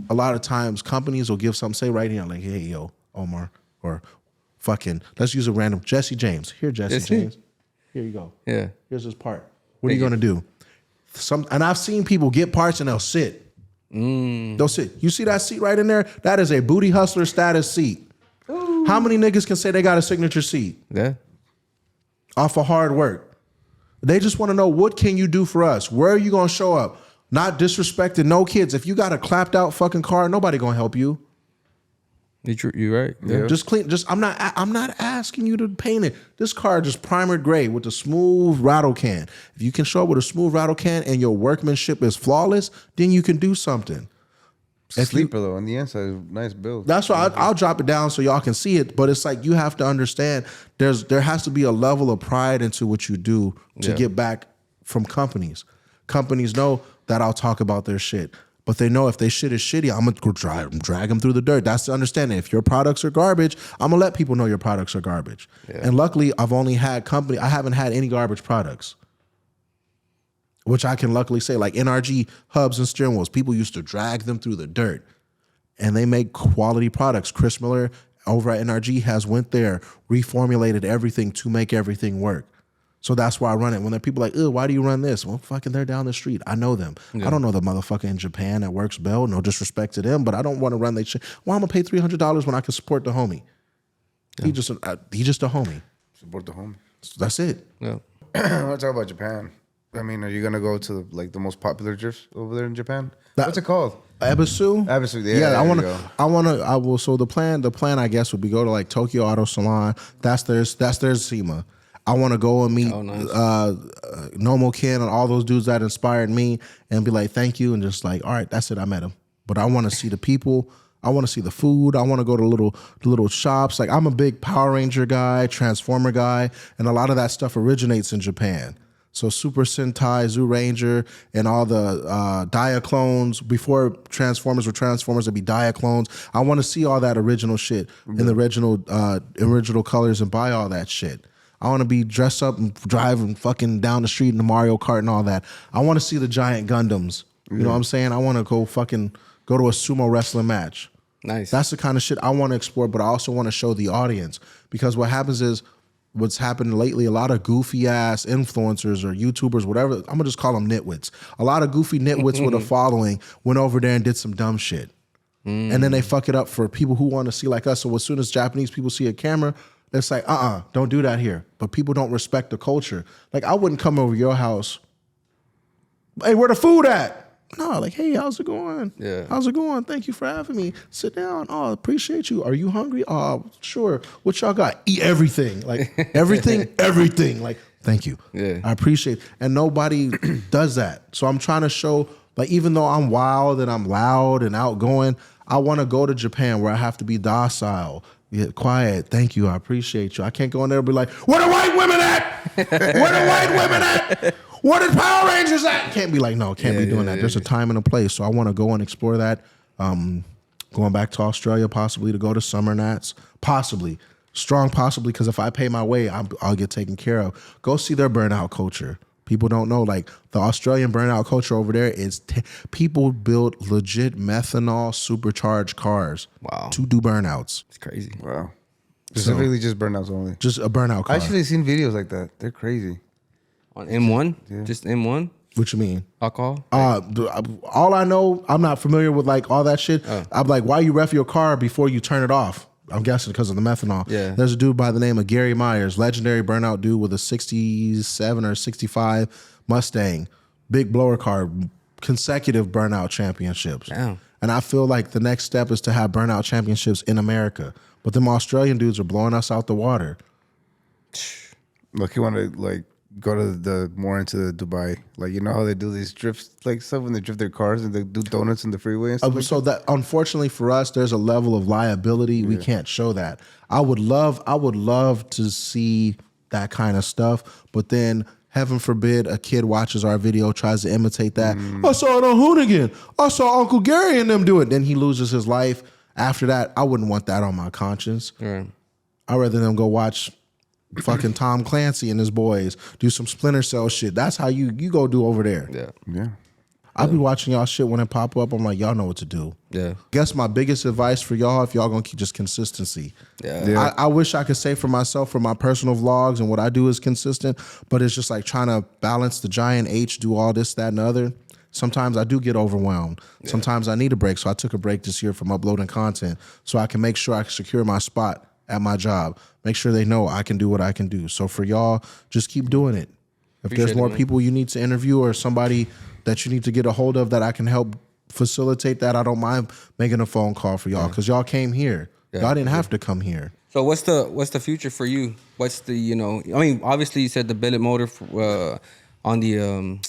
a lot of times companies will give something, say right here, like, hey, yo, Omar, or fucking, let's use a random Jesse James. Here, Jesse James. Here you go. Yeah. Here's this part. What are you going to do? And I've seen people get parts and they'll sit. They'll sit. You see that seat right in there? That is a booty hustler status seat. Ooh. How many niggas can say they got a signature seat? Yeah. Off of hard work. They just want to know, what can you do for us? Where are you going to show up? Not disrespecting no kids. If you got a clapped out fucking car, nobody going to help you. You right? Yeah. Just clean. I'm not asking you to paint it. This car just primered gray with a smooth rattle can. If you can show up with a smooth rattle can and your workmanship is flawless, then you can do something. Sleeper though on the inside, nice build. That's why I'll drop it down so y'all can see it. But it's like, you have to understand, there has to be a level of pride into what you do to get back from companies. Companies know that I'll talk about their shit, but they know if they shit is shitty, I'm gonna drag them through the dirt. That's the understanding. If your products are garbage, I'm gonna let people know your products are garbage. Yeah. And luckily, I haven't had any garbage products. Which I can luckily say, like NRG hubs and steering wheels, people used to drag them through the dirt, and they make quality products. Chris Miller over at NRG has went there, reformulated everything to make everything work. So that's why I run it. When there are people like, why do you run this? Well, fucking, they're down the street. I know them. Yeah. I don't know the motherfucker in Japan that works Bell. No disrespect to them, but I don't want to run their shit. Why I'm gonna pay $300 when I can support the homie? Yeah. He just a homie. Support the homie. That's it. Yeah. I want to talk about Japan. I mean, are you gonna go to the most popular drifts over there in Japan? What's it called? Ebisu? Ebisu, yeah. I will. So the plan, I guess, would be go to like Tokyo Auto Salon. That's their SEMA. I want to go and meet Nomo Ken and all those dudes that inspired me, and be like, thank you, and just like, all right, that's it. I met him, but I want to see the people. I want to see the food. I want to go to little shops. Like, I'm a big Power Ranger guy, Transformer guy, and a lot of that stuff originates in Japan. So Super Sentai, Zoo Ranger, and all the Diaclones. Before Transformers were Transformers, it'd be Diaclones. I want to see all that original shit in the original colors and buy all that shit. I want to be dressed up and driving fucking down the street in the Mario Kart and all that. I want to see the giant Gundams. You know what I'm saying? I want to go to a sumo wrestling match. Nice. That's the kind of shit I want to explore, but I also want to show the audience, because what happens is, what's happened lately, a lot of goofy ass influencers or YouTubers, whatever, I'm gonna just call them nitwits. A lot of goofy nitwits with a following went over there and did some dumb shit. And then they fuck it up for people who want to see like us. So as soon as Japanese people see a camera, it's like, don't do that here. But people don't respect the culture. Like, I wouldn't come over your house, hey, where the food at? No, like, hey, how's it going? Yeah. How's it going? Thank you for having me. Sit down. Oh, appreciate you. Are you hungry? Oh, sure. What y'all got? Eat everything. Like, everything. Like, thank you. Yeah. I appreciate it. And nobody does that. So I'm trying to show, like, even though I'm wild and I'm loud and outgoing, I want to go to Japan where I have to be docile, get quiet. Thank you. I appreciate you. I can't go in there and be like, where the white women at? Where the white women at? Where the Power Rangers at? Can't be like, no, can't be doing that. There's a time and a place. So I want to go and explore that. Going back to Australia, possibly to go to Summer Nats. Possibly. Strong possibly, because if I pay my way, I'll get taken care of. Go see their burnout culture. People don't know, like, the Australian burnout culture over there is people build legit methanol supercharged cars to do burnouts. It's crazy. Wow. Specifically just burnouts only. Just a burnout car. I actually seen videos like that. They're crazy. On M1? Yeah. Just M1? What you mean? Alcohol? All I know, I'm not familiar with like all that shit. I'm like, why you ref your car before you turn it off? I'm guessing because of the methanol. Yeah. There's a dude by the name of Gary Myers, legendary burnout dude with a 67 or 65 Mustang, big blower car, consecutive burnout championships. Damn. And I feel like the next step is to have burnout championships in America. But them Australian dudes are blowing us out the water. Look, you want to like go to the more into the Dubai, like you know how they do these drifts, like stuff when they drift their cars and they do donuts in the freeway and stuff. Like So that unfortunately for us, there's a level of liability we can't show that. I would love to see that kind of stuff, but then heaven forbid a kid watches our video, tries to imitate that. I saw it on Hoonigan. I saw Uncle Gary and them do it. Then he loses his life. After that, I wouldn't want that on my conscience. Right. I'd rather them go watch fucking Tom Clancy and his boys do some Splinter Cell shit. That's how you go do over there. Yeah. Yeah. I'll be watching y'all shit when it pop up. I'm like, y'all know what to do. Yeah. Guess my biggest advice for y'all, if y'all gonna keep just consistency. Yeah. I wish I could say for myself, for my personal vlogs and what I do is consistent, but it's just like trying to balance the giant H, do all this, that, and the other. Sometimes I do get overwhelmed. Yeah. Sometimes I need a break. So I took a break this year from uploading content so I can make sure I can secure my spot at my job. Make sure they know I can do what I can do. So for y'all, just keep doing it. If there's more people you need to interview or somebody that you need to get a hold of that I can help facilitate that, I don't mind making a phone call for y'all because y'all came here. Yeah. Y'all didn't have to come here. So what's the future for you? What's the, you know, I mean, obviously you said the billet motor on the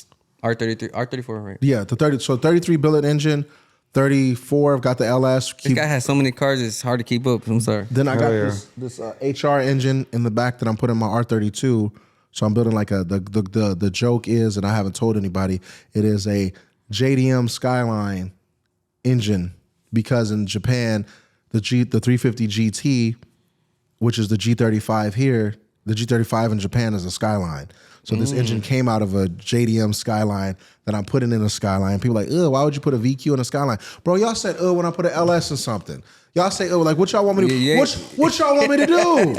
R34, right? Yeah, the 33 billet engine, 34, I've got the LS. This guy has so many cars, it's hard to keep up. I'm sorry. Then I got this HR engine in the back that I'm putting my R32. So I'm building like the joke is, and I haven't told anybody, it is a JDM Skyline engine because in Japan, the 350 GT, which is the G35 here, the G35 in Japan is a Skyline. So this engine came out of a JDM Skyline that I'm putting in a Skyline. People are like, why would you put a VQ in a Skyline? Bro, y'all said, when I put an LS in something. Y'all say, like, what y'all want me to do? What y'all want me to do?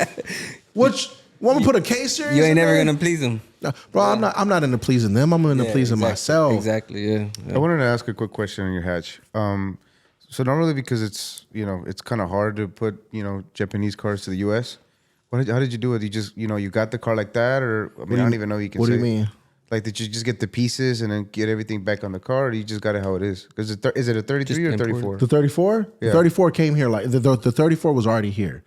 Want me to put a K-Series? You ain't never gonna please them. No, bro, I'm not into pleasing them. I'm into pleasing myself. Exactly, yeah. I wanted to ask a quick question on your hatch. So normally because it's kind of hard to put, Japanese cars to the US. How did you do it? You just, you got the car like that, or I don't even know if you can say. What do you mean? Like, did you just get the pieces and then get everything back on the car, or you just got it how it is? Because is it a 33 or 34? The 34? Yeah. The 34 came here like the 34 was already here.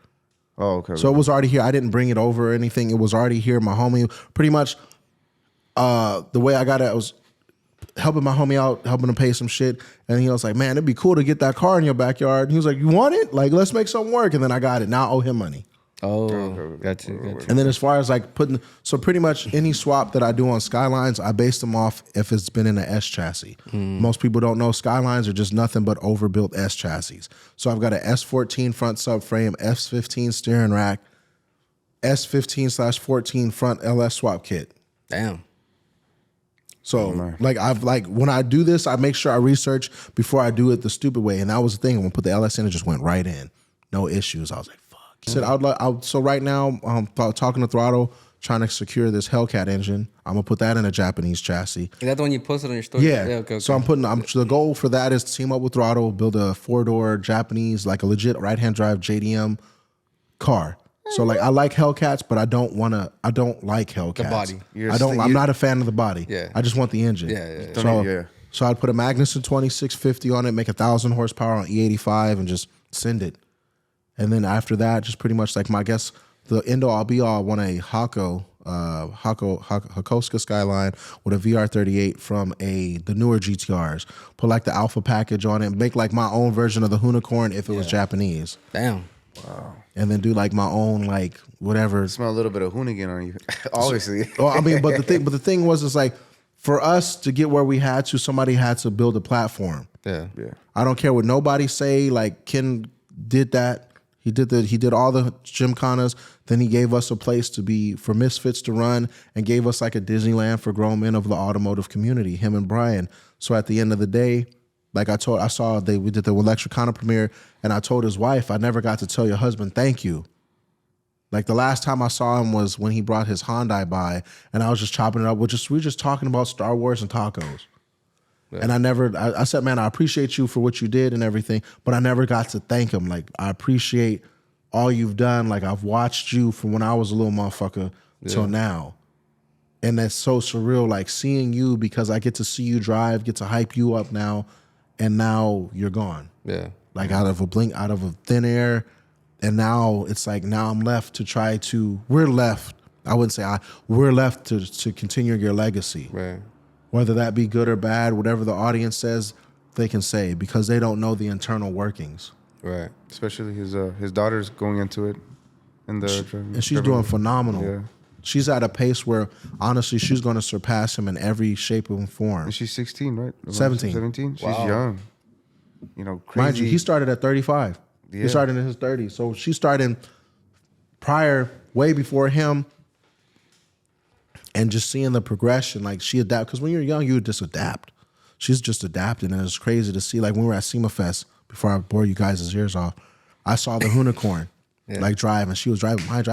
Oh, okay. So it was already here. I didn't bring it over or anything. It was already here. My homie, pretty much, the way I got it, I was helping my homie out, helping him pay some shit, and he was like, "Man, it'd be cool to get that car in your backyard." And he was like, "You want it? Like, let's make something work." And then I got it. Now I owe him money. Oh, got you. And then as far as like so pretty much any swap that I do on Skylines, I base them off if it's been in an S chassis. Most people don't know Skylines are just nothing but overbuilt S chassis. So I've got an S14 front subframe, S15 steering rack, S15/14 front LS swap kit. Damn. So when I do this, I make sure I research before I do it the stupid way. And that was the thing. When I put the LS in, it just went right in. No issues. I was like, so right now, I'm talking to Throttle, trying to secure this Hellcat engine. I'm gonna put that in a Japanese chassis. Is that the one you posted on your story? Yeah. Okay. So the goal for that is to team up with Throttle, build a 4-door Japanese, like a legit right-hand drive JDM car. So like I like Hellcats, but I don't like Hellcats. The body. I'm not a fan of the body. Yeah. I just want the engine. Yeah. So I'd put a Magnuson 2650 on it, make 1,000 horsepower on E85, and just send it. And then after that, just pretty much like the end all be all, I want a Hakoska Skyline with a VR38 from the newer GTRs. Put like the Alpha package on it and make like my own version of the Hoonigan if it was Japanese. Damn. Wow. And then do like my own like whatever. Smell a little bit of Hoonigan on you, obviously. Well, I mean, but the thing was, it's like for us to get where we had to, somebody had to build a platform. Yeah. I don't care what nobody say. Like Ken did that. He did all the gymkhanas. Then he gave us a place for misfits to run and gave us like a Disneyland for grown men of the automotive community, him and Brian. So at the end of the day, like we did the Electricana premiere, and I told his wife, I never got to tell your husband thank you. Like the last time I saw him was when he brought his Hyundai by, and I was just chopping it up. We were just talking about Star Wars and tacos. Yeah. And I said, man, I appreciate you for what you did and everything, but I never got to thank him. Like, I appreciate all you've done. Like, I've watched you from when I was a little motherfucker till now. And that's so surreal, like seeing you, because I get to see you drive, get to hype you up now, and now you're gone. Yeah. Like out of a thin air. And now it's like, now I'm left to try to, we're left to continue your legacy. Right. Whether that be good or bad, whatever the audience says, they can say, because they don't know the internal workings. Right. Especially his daughter's going into it. And she's doing phenomenal. Yeah. She's at a pace where, honestly, she's going to surpass him in every shape and form. And she's 16, right? 17. 17? She's Wow. young. You know, crazy. Mind you, he started at 35. Yeah. He started in his 30s. So she started way before him. And just seeing the progression, like she adapt. Because when you're young, you just adapt. She's just adapted. And it's crazy to see. Like when we were at SEMA Fest, before I bore you guys' ears off, I saw the Hoonigan like drive. And she was driving behind you.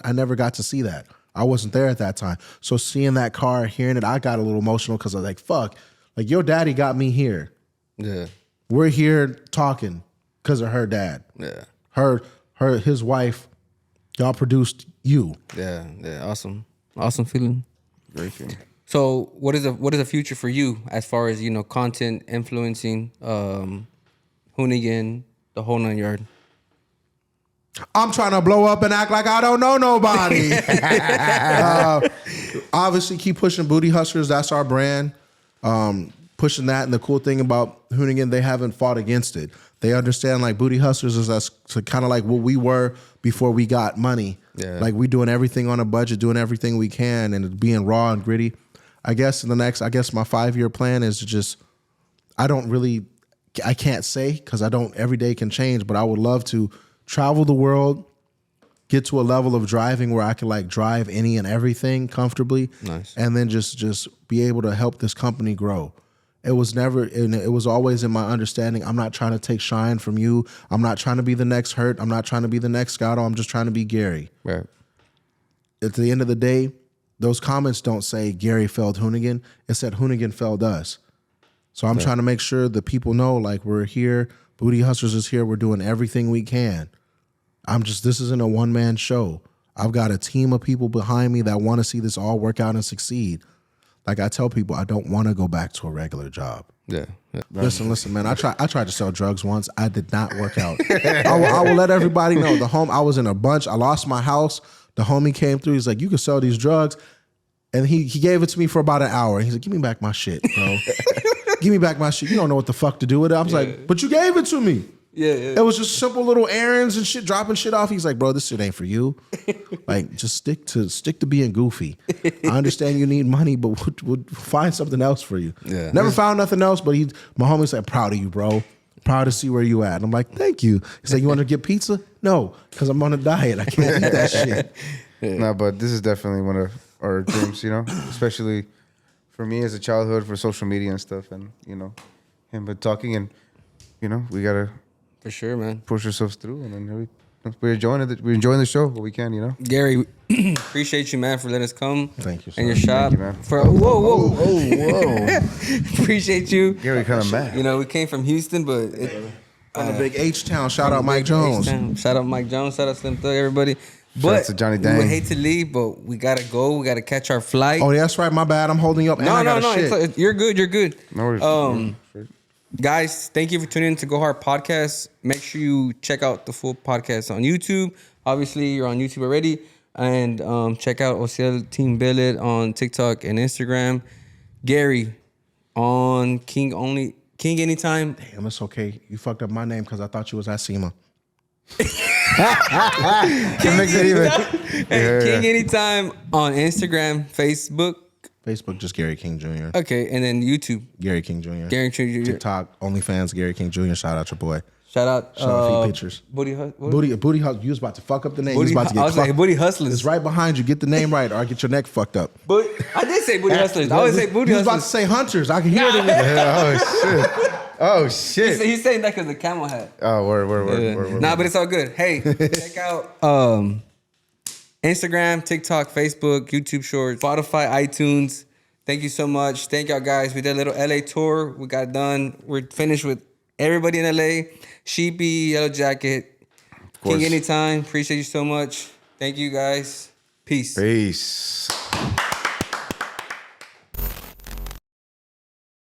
I never got to see that. I wasn't there at that time. So seeing that car, hearing it, I got a little emotional because I was like, fuck. Like your daddy got me here. Yeah. We're here talking because of her dad. Yeah. His wife, y'all produced you. Yeah. Yeah. Awesome feeling. Great feeling. So what is the future for you as far as, content influencing, Hoonigan, the whole 9 yard? I'm trying to blow up and act like I don't know nobody. Obviously, keep pushing Booty Hustlers. That's our brand. Pushing that. And the cool thing about Hoonigan, they haven't fought against it. They understand like Booty Hustlers is us kind of like what we were before we got money. Yeah. Like we doing everything on a budget, doing everything we can, and being raw and gritty. I guess my 5-year plan is to just, I can't say because every day can change, but I would love to travel the world, get to a level of driving where I can like drive any and everything comfortably. Nice. And then just be able to help this company grow. It was always in my understanding, I'm not trying to take shine from you. I'm not trying to be the next Hurt. I'm not trying to be the next Scotto. I'm just trying to be Gary. Right. At the end of the day, those comments don't say Gary failed Hoonigan. It said Hoonigan failed us. So I'm trying to make sure the people know, like, we're here. Booty Hustlers is here. We're doing everything we can. This isn't a one-man show. I've got a team of people behind me that want to see this all work out and succeed. Like I tell people, I don't want to go back to a regular job. Yeah. Listen, man. I tried to sell drugs once. I did not work out. I will let everybody know. I was in a bunch. I lost my house. The homie came through. He's like, you can sell these drugs. And he gave it to me for about an hour. He's like, give me back my shit, bro. Give me back my shit. You don't know what the fuck to do with it. I was like, but you gave it to me. Yeah. It was just simple little errands and shit, dropping shit off. He's like, bro, this shit ain't for you. Like, just stick to being goofy. I understand you need money, but we'll find something else for you. Yeah. Never found nothing else, but my homie said, proud of you, bro. Proud to see where you at. And I'm like, thank you. He's like, you want to get pizza? No, because I'm on a diet. I can't eat that shit. No, but this is definitely one of our dreams, especially for me as a childhood for social media and stuff, and him but talking, and we gotta For sure, man. push ourselves through, and then we're enjoying it. We're enjoying the show, but we can, Gary, appreciate you, man, for letting us come. Thank you, sir. And your shop. Thank you, man. Whoa. Appreciate you. Gary, kind of mad. We came from Houston, but On the big H-Town. Shout out Mike Jones. Shout out Mike Jones. Shout out Slim Thug, everybody. Shout out But to Johnny we Dang. would hate to leave, but we gotta go. We gotta catch our flight. Oh, that's right. My bad. I'm holding you up. And I got a shit. You're good. You're good. No worries. Guys, thank you for tuning in to Go Hard Podcast. Make sure you check out the full podcast on YouTube. Obviously, you're on YouTube already. And check out OCL Team Billet on TikTok and Instagram. Gary on King Anytime. Damn, it's okay. You fucked up my name because I thought you was at SEMA. King Anytime on Instagram, Facebook. Facebook, just Gary King Jr. Okay, and then YouTube. Gary King Jr. Gary King Jr. TikTok, OnlyFans, Gary King Jr. Shout out your boy. Shout out. Shout out a few pictures. Booty Hustlers. You was about to fuck up the name. You was about to get I was like, Booty Hustlers. It's right behind you. Get the name right or I get your neck fucked up. But I did say Booty Hustlers. I always say Booty You was about to Hustlers. say Hunters. I can hear it in there. Oh shit. He's saying that because the camel hat. Oh, word. Nah, but it's all good. Hey, check out Instagram, TikTok, Facebook, YouTube Shorts, Spotify, iTunes. Thank you so much. Thank y'all guys. We did a little LA tour. We got done. We're finished with everybody in LA. Sheepy, Yellow Jacket, King Anytime. Appreciate you so much. Thank you guys. Peace. Peace.